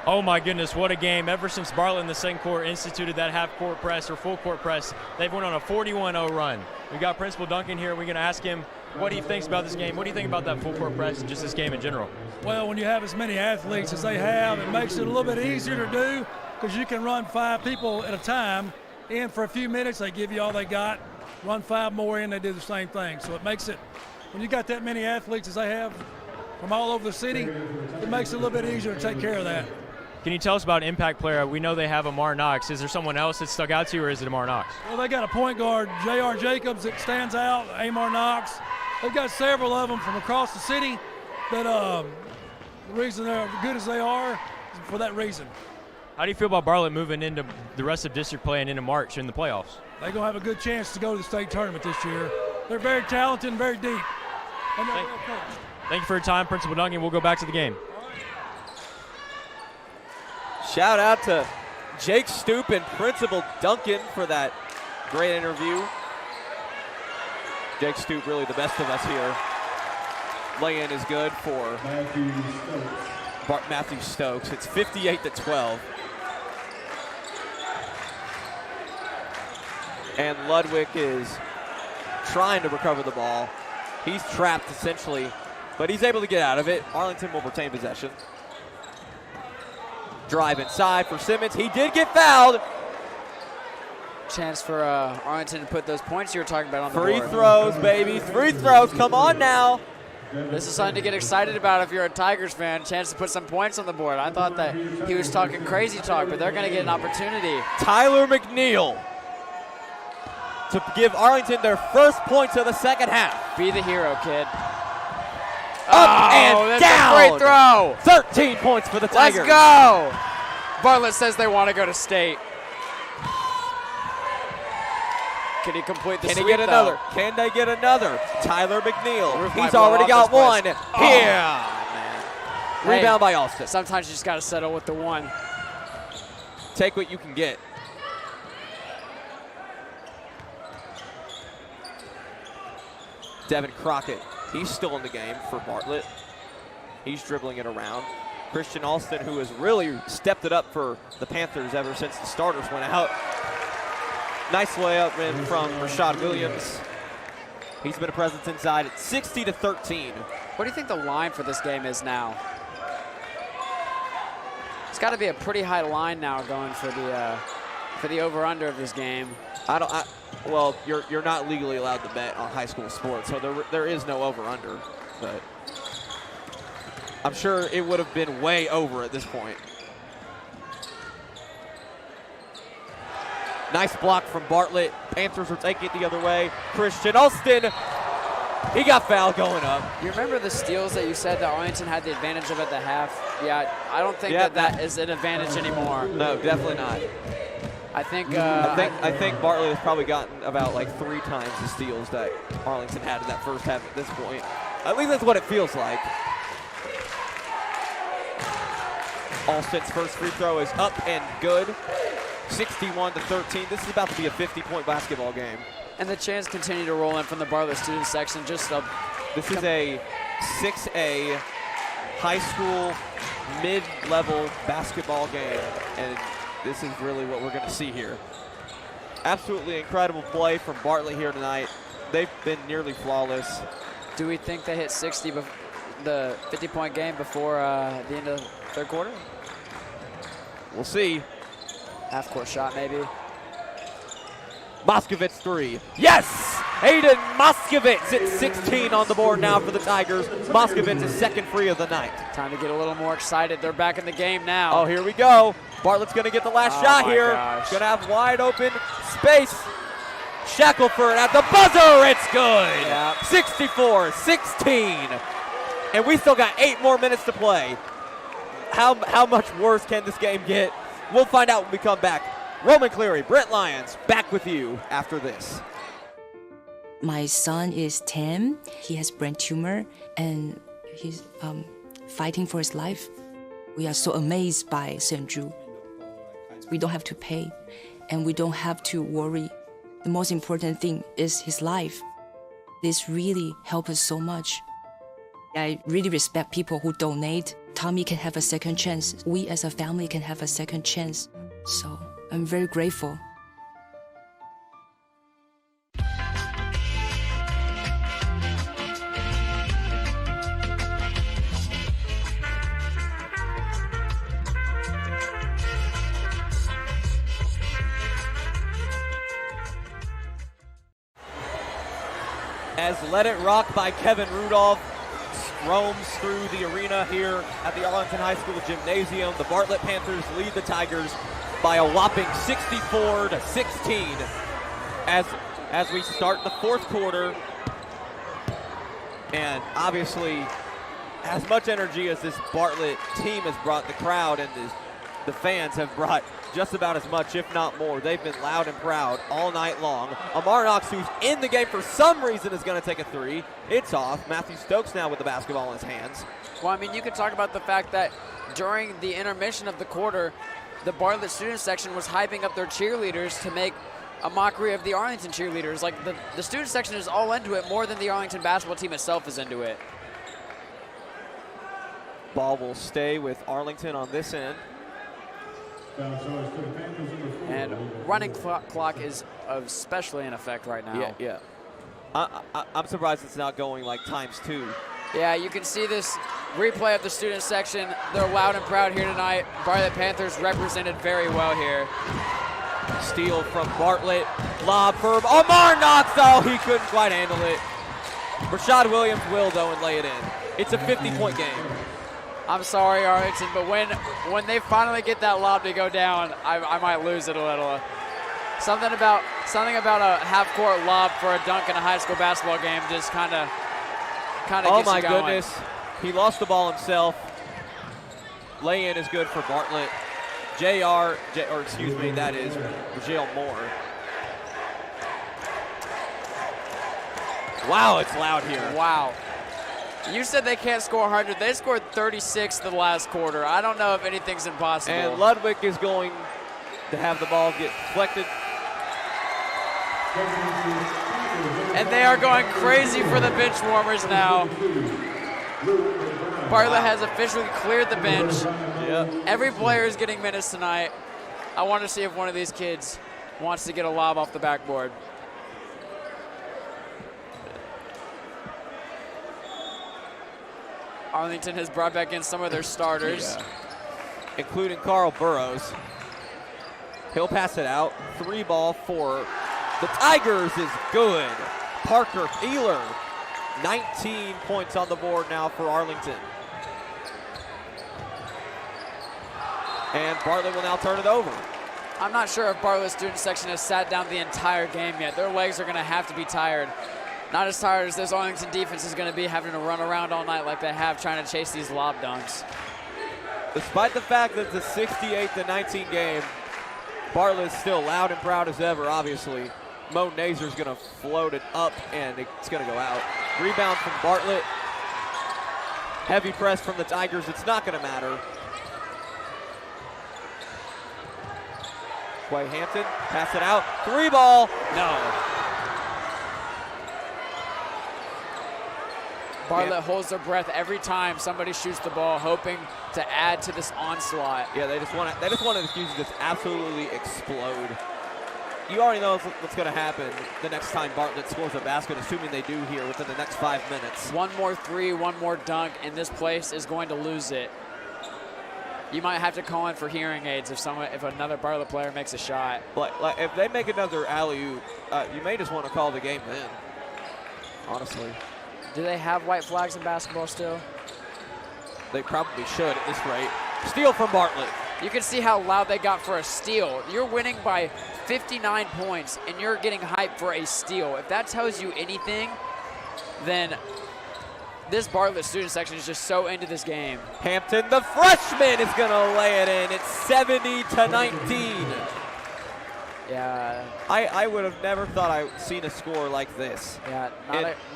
Oh my goodness, what a game. Ever since Bartlett in the second quarter instituted that half-court press or full-court press, they've went on a 41-0 run. We've got Principal Duncan here. We're going to ask him what he thinks about this game. What do you think about that full-court press and just this game in general? Well, when you have as many athletes as they have, it makes it a little bit easier to do because you can run 5 people at a time. And for a few minutes, they give you all they got. Run 5 more in, they do the same thing. So it makes it, when you got that many athletes as they have from all over the city, it makes it a little bit easier to take care of that. Can you tell us about impact player? We know they have Amar Knox. Is there someone else that stuck out to you, or is it Amar Knox? Well, they got a point guard, J.R. Jacobs, that stands out, Amar Knox. They've got several of them from across the city that the reason they're as good as they are is for that reason. How do you feel about Bartlett moving into the rest of district play and into March in the playoffs? They're going to have a good chance to go to the state tournament this year. They're very talented and very deep. And they're well coached. Thank you for your time, Principal Duncan. We'll go back to the game. Shout out to Jake Stute and Principal Duncan for that great interview. Jake Stute, really the best of us here. Lay-in is good for Matthew Stokes. It's 58-12. And Ludwig is trying to recover the ball. He's trapped essentially, but he's able to get out of it. Arlington will retain possession. Drive inside for Simmons. He did get fouled. Chance for Arlington to put those points you were talking about on the board. Free throws, baby. Free throws. Come on now. This is something to get excited about if you're a Tigers fan. Chance to put some points on the board. I thought that he was talking crazy talk, but they're going to get an opportunity. Tyler McNeil to give Arlington their first points of the second half. Be the hero, kid. Up and down. A great throw. 13 points for the Tigers. Let's go. Bartlett says they want to go to state. Can he complete the Can sweep, he get another? though? Can they get another? Tyler McNeil. Roof might He's blow already off got this one. place. Here. Hey, Rebound by Austin. Sometimes you just got to settle with the one. Take what you can get. Devin Crockett, he's still in the game for Bartlett. He's dribbling it around. Christian Alston, who has really stepped it up for the Panthers ever since the starters went out. Nice layup in from Rashad Williams. He's been a presence inside at 60-13. What do you think the line for this game is now? It's got to be a pretty high line now going for the over/under of this game. Well, you're not legally allowed to bet on high school sports, so there is no over/under, but I'm sure it would have been way over at this point. Nice block from Bartlett. Panthers are taking it the other way. Christian Alston, he got fouled going up. You remember the steals that you said that Arlington had the advantage of at the half? Yeah, I don't think that is an advantage anymore. No, definitely not. I think I think Bartlett has probably gotten about like 3 times the steals that Arlington had in that first half at this point. At least that's what it feels like. Alston's first free throw is up and good. 61-13. This is about to be a 50-point basketball game. And the chants continue to roll in from the Bartlett student section. This is a 6A high school mid-level basketball game, and this is really what we're going to see here. Absolutely incredible play from Bartlett here tonight. They've been nearly flawless. Do we think they hit 60, the 50-point game before the end of the third quarter? We'll see. Half-court shot, maybe. Moskovitz 3. Yes! Aiden Moskovitz at 16 on the board now for the Tigers. Moskovitz is second free of the night. Time to get a little more excited. They're back in the game now. Oh, here we go. Bartlett's going to get the last shot here. Going to have wide open space. Shackelford at the buzzer. It's good. Yeah. 64-16. And we still got 8 more minutes to play. How much worse can this game get? We'll find out when we come back. Roman Cleary, Brett Lyons, back with you after this. My son is 10. He has brain tumor, and he's fighting for his life. We are so amazed by St. Jude. We don't have to pay, and we don't have to worry. The most important thing is his life. This really helps us so much. I really respect people who donate. Tommy can have a second chance. We as a family can have a second chance. So I'm very grateful. As Let It Rock by Kevin Rudolph roams through the arena here at the Arlington High School Gymnasium, the Bartlett Panthers lead the Tigers by a whopping 64-16 as we start the fourth quarter. And obviously, as much energy as this Bartlett team has brought, the crowd and the fans have brought just about as much, if not more. They've been loud and proud all night long. Amar Knox, who's in the game for some reason, is going to take a three. It's off. Matthew Stokes now with the basketball in his hands. Well, I mean, you could talk about the fact that during the intermission of the quarter, the Bartlett student section was hyping up their cheerleaders to make a mockery of the Arlington cheerleaders. Like, the student section is all into it more than the Arlington basketball team itself is into it. Ball will stay with Arlington on this end. And running clock is especially in effect right now. Yeah. I'm surprised it's not going like ×2. Yeah, you can see this replay of the student section. They're loud and proud here tonight. Bartlett Panthers represented very well here. Steal from Bartlett. Lob for Amar Knox. Oh, he couldn't quite handle it. Rashad Williams will, though, and lay it in. It's a 50-point game. I'm sorry, Arlington, but when they finally get that lob to go down, I might lose it a little. Something about a half-court lob for a dunk in a high school basketball game just kind of gets you going. Oh my goodness, he lost the ball himself. Lay-in is good for Bartlett. That is Rajale Moore. Wow, it's loud here. Wow. You said they can't score 100. They scored 36 the last quarter. I don't know if anything's impossible. And Ludwig is going to have the ball get deflected. And they are going crazy for the bench warmers now. Bartlett has officially cleared the bench. Yep. Every player is getting minutes tonight. I want to see if one of these kids wants to get a lob off the backboard. Arlington has brought back in some of their starters. Including Carl Burrows. He'll pass it out. 3 ball for the Tigers is good. Parker Ealer, 19 points on the board now for Arlington. And Bartlett will now turn it over. I'm not sure if Bartlett's student section has sat down the entire game yet. Their legs are going to have to be tired. Not as tired as this Arlington defense is going to be, having to run around all night like they have, trying to chase these lob dunks. Despite the fact that it's a 68-19 game, Bartlett is still loud and proud as ever, obviously. Mo Nazer's going to float it up, and it's going to go out. Rebound from Bartlett. Heavy press from the Tigers. It's not going to matter. Quay Hampton, pass it out. 3 ball. No. Bartlett holds their breath every time somebody shoots the ball, hoping to add to this onslaught. Yeah, they just want to just absolutely explode. You already know what's going to happen the next time Bartlett scores a basket, assuming they do here within the next 5 minutes. One more 3, one more dunk, and this place is going to lose it. You might have to call in for hearing aids if another Bartlett player makes a shot. Like if they make another alley-oop, you may just want to call the game then, honestly. Do they have white flags in basketball still? They probably should at this rate. Steal from Bartlett. You can see how loud they got for a steal. You're winning by 59 points, and you're getting hyped for a steal. If that tells you anything, then this Bartlett student section is just so into this game. Hampton, the freshman, is going to lay it in. It's 70-19. Yeah. I would have never thought I'd seen a score like this. Yeah,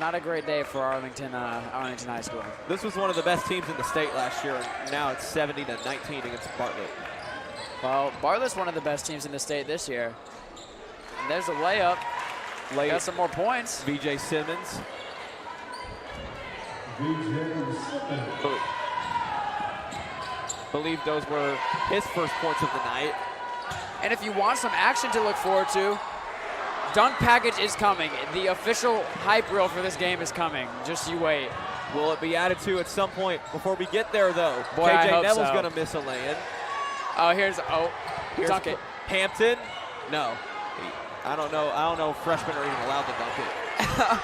not a great day for Arlington High School. This was one of the best teams in the state last year, and now it's 70-19 against Bartlett. Well, Bartlett's one of the best teams in the state this year. And there's a layup. Got some more points. VJ Simmons. Believe those were his first points of the night. And if you want some action to look forward to, dunk package is coming. The official hype reel for this game is coming. Just you wait. Will it be added to at some point before we get there, though? Boy, I KJ hope Neville's so. going to miss a lay-in. Oh, here's dunk it. Hampton? No. I don't know if freshmen are even allowed to dunk it.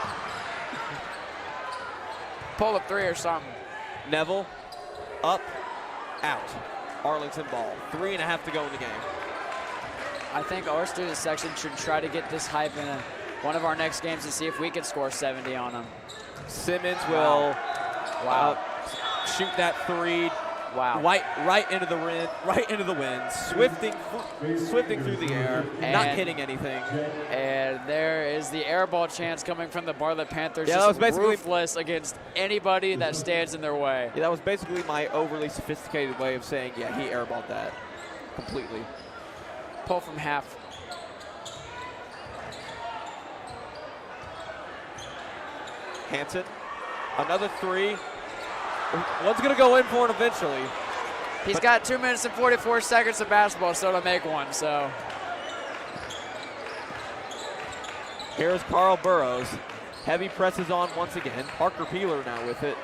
Pull up 3 or something. Neville, up, out. Arlington ball. 3.5 to go in the game. I think our student section should try to get this hype in one of our next games and see if we can score 70 on them. Simmons will shoot that 3. Wow. Right into the wind, swifting through the air, not hitting anything. And there is the air ball chance coming from the Bartlett Panthers. Yeah, that was basically ruthless against anybody that stands in their way. Yeah, that was basically my overly sophisticated way of saying, yeah, he airballed that completely. Pull from half. Hampton, another 3. One's going to go in for it eventually. He's got 2 minutes and 44 seconds of basketball still to make one, so. Here's Carl Burrows. Heavy presses on once again. Parker Peeler now with it.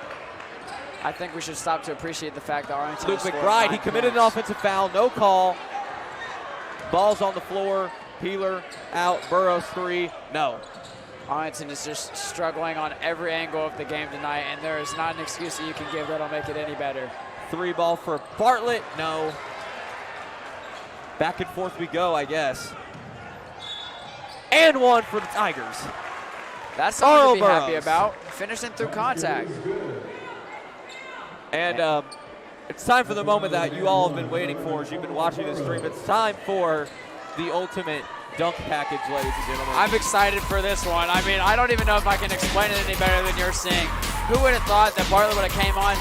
I think we should stop to appreciate the fact that Arlington Luke McBride, he committed an offensive foul, no call. Ball's on the floor. Peeler out. Burrows 3, no. Arlington is just struggling on every angle of the game tonight, and there is not an excuse that you can give that'll make it any better. 3 ball for Bartlett, no. Back and forth we go, I guess. And 1 for the Tigers. That's something to be happy about, finishing through contact. And it's time for the moment that you all have been waiting for as you've been watching this stream. It's time for the ultimate dunk package, ladies and gentlemen. I'm excited for this one. I mean, I don't even know if I can explain it any better than you're seeing. Who would have thought that Bartlett would have came on,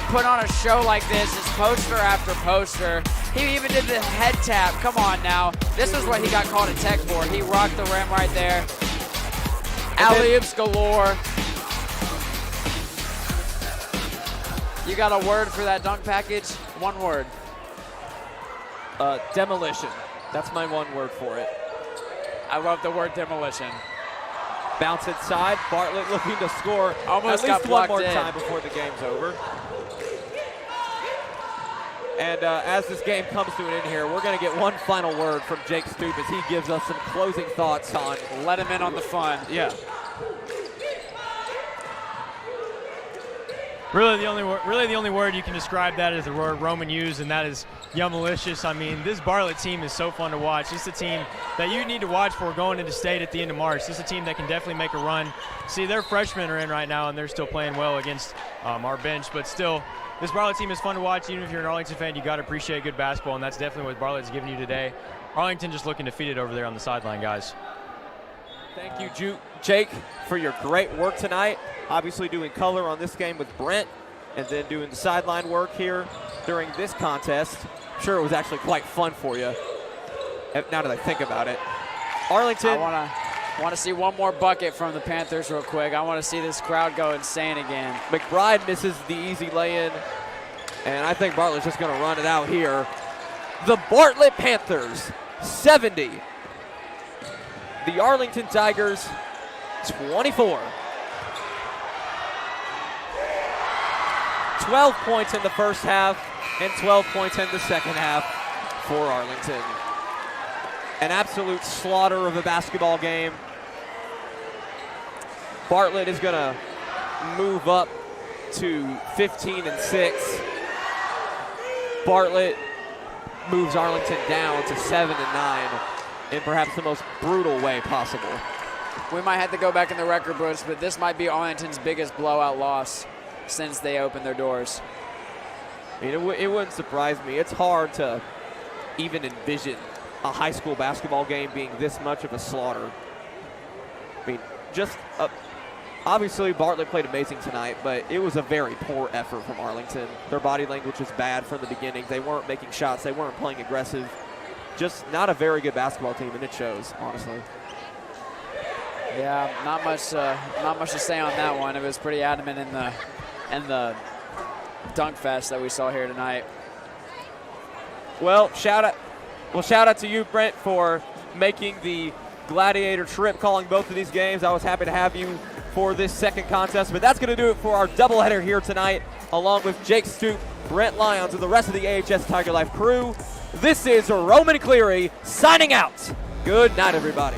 put on a show like this, just poster after poster. He even did the head tap. Come on now. This is what he got called a tech for. He rocked the rim right there. Alley-oops galore. You got a word for that dunk package? One word. Demolition. That's my one word for it. I love the word demolition. Bounce inside. Bartlett looking to score almost at least got one more in. time before the game's over. And as this game comes to an end here, we're going to get one final word from Jake Stoop as he gives us some closing thoughts on. Let him in on the fun. Yeah. Really, the only word you can describe that is the word Roman used, and that is yummalicious. I mean, this Bartlett team is so fun to watch. This is a team that you need to watch for going into state at the end of March. This is a team that can definitely make a run. See, their freshmen are in right now, and they're still playing well against our bench, but still, this Bartlett team is fun to watch. Even if you're an Arlington fan, you got to appreciate good basketball, and that's definitely what Bartlett's giving you today. Arlington just looking defeated over there on the sideline, guys. Thank you, Jake, for your great work tonight. Obviously doing color on this game with Brent and then doing the sideline work here during this contest. I'm sure it was actually quite fun for you, now that I think about it. Arlington. I want to see one more bucket from the Panthers real quick. I want to see this crowd go insane again. McBride misses the easy lay-in, and I think Bartlett's just going to run it out here. The Bartlett Panthers, 70. The Arlington Tigers, 24. 12 points in the first half and 12 points in the second half for Arlington. An absolute slaughter of a basketball game. Bartlett is going to move up to 15-6. Bartlett moves Arlington down to 7-9 in perhaps the most brutal way possible. We might have to go back in the record books, but this might be Arlington's biggest blowout loss. since they opened their doors. I mean, it wouldn't surprise me. It's hard to even envision a high school basketball game being this much of a slaughter. I mean, just obviously Bartlett played amazing tonight, but it was a very poor effort from Arlington. Their body language was bad from the beginning. They weren't making shots. They weren't playing aggressive. Just not a very good basketball team, and it shows, honestly. Yeah, not much to say on that one. It was pretty adamant in the dunk fest that we saw here tonight. Well, shout out to you, Brent, for making the Gladiator trip, calling both of these games. I was happy to have you for this second contest, but that's going to do it for our doubleheader here tonight, along with Jake Stoop, Brent Lyons, and the rest of the AHS Tiger Life crew. This is Roman Cleary signing out. Good night, everybody.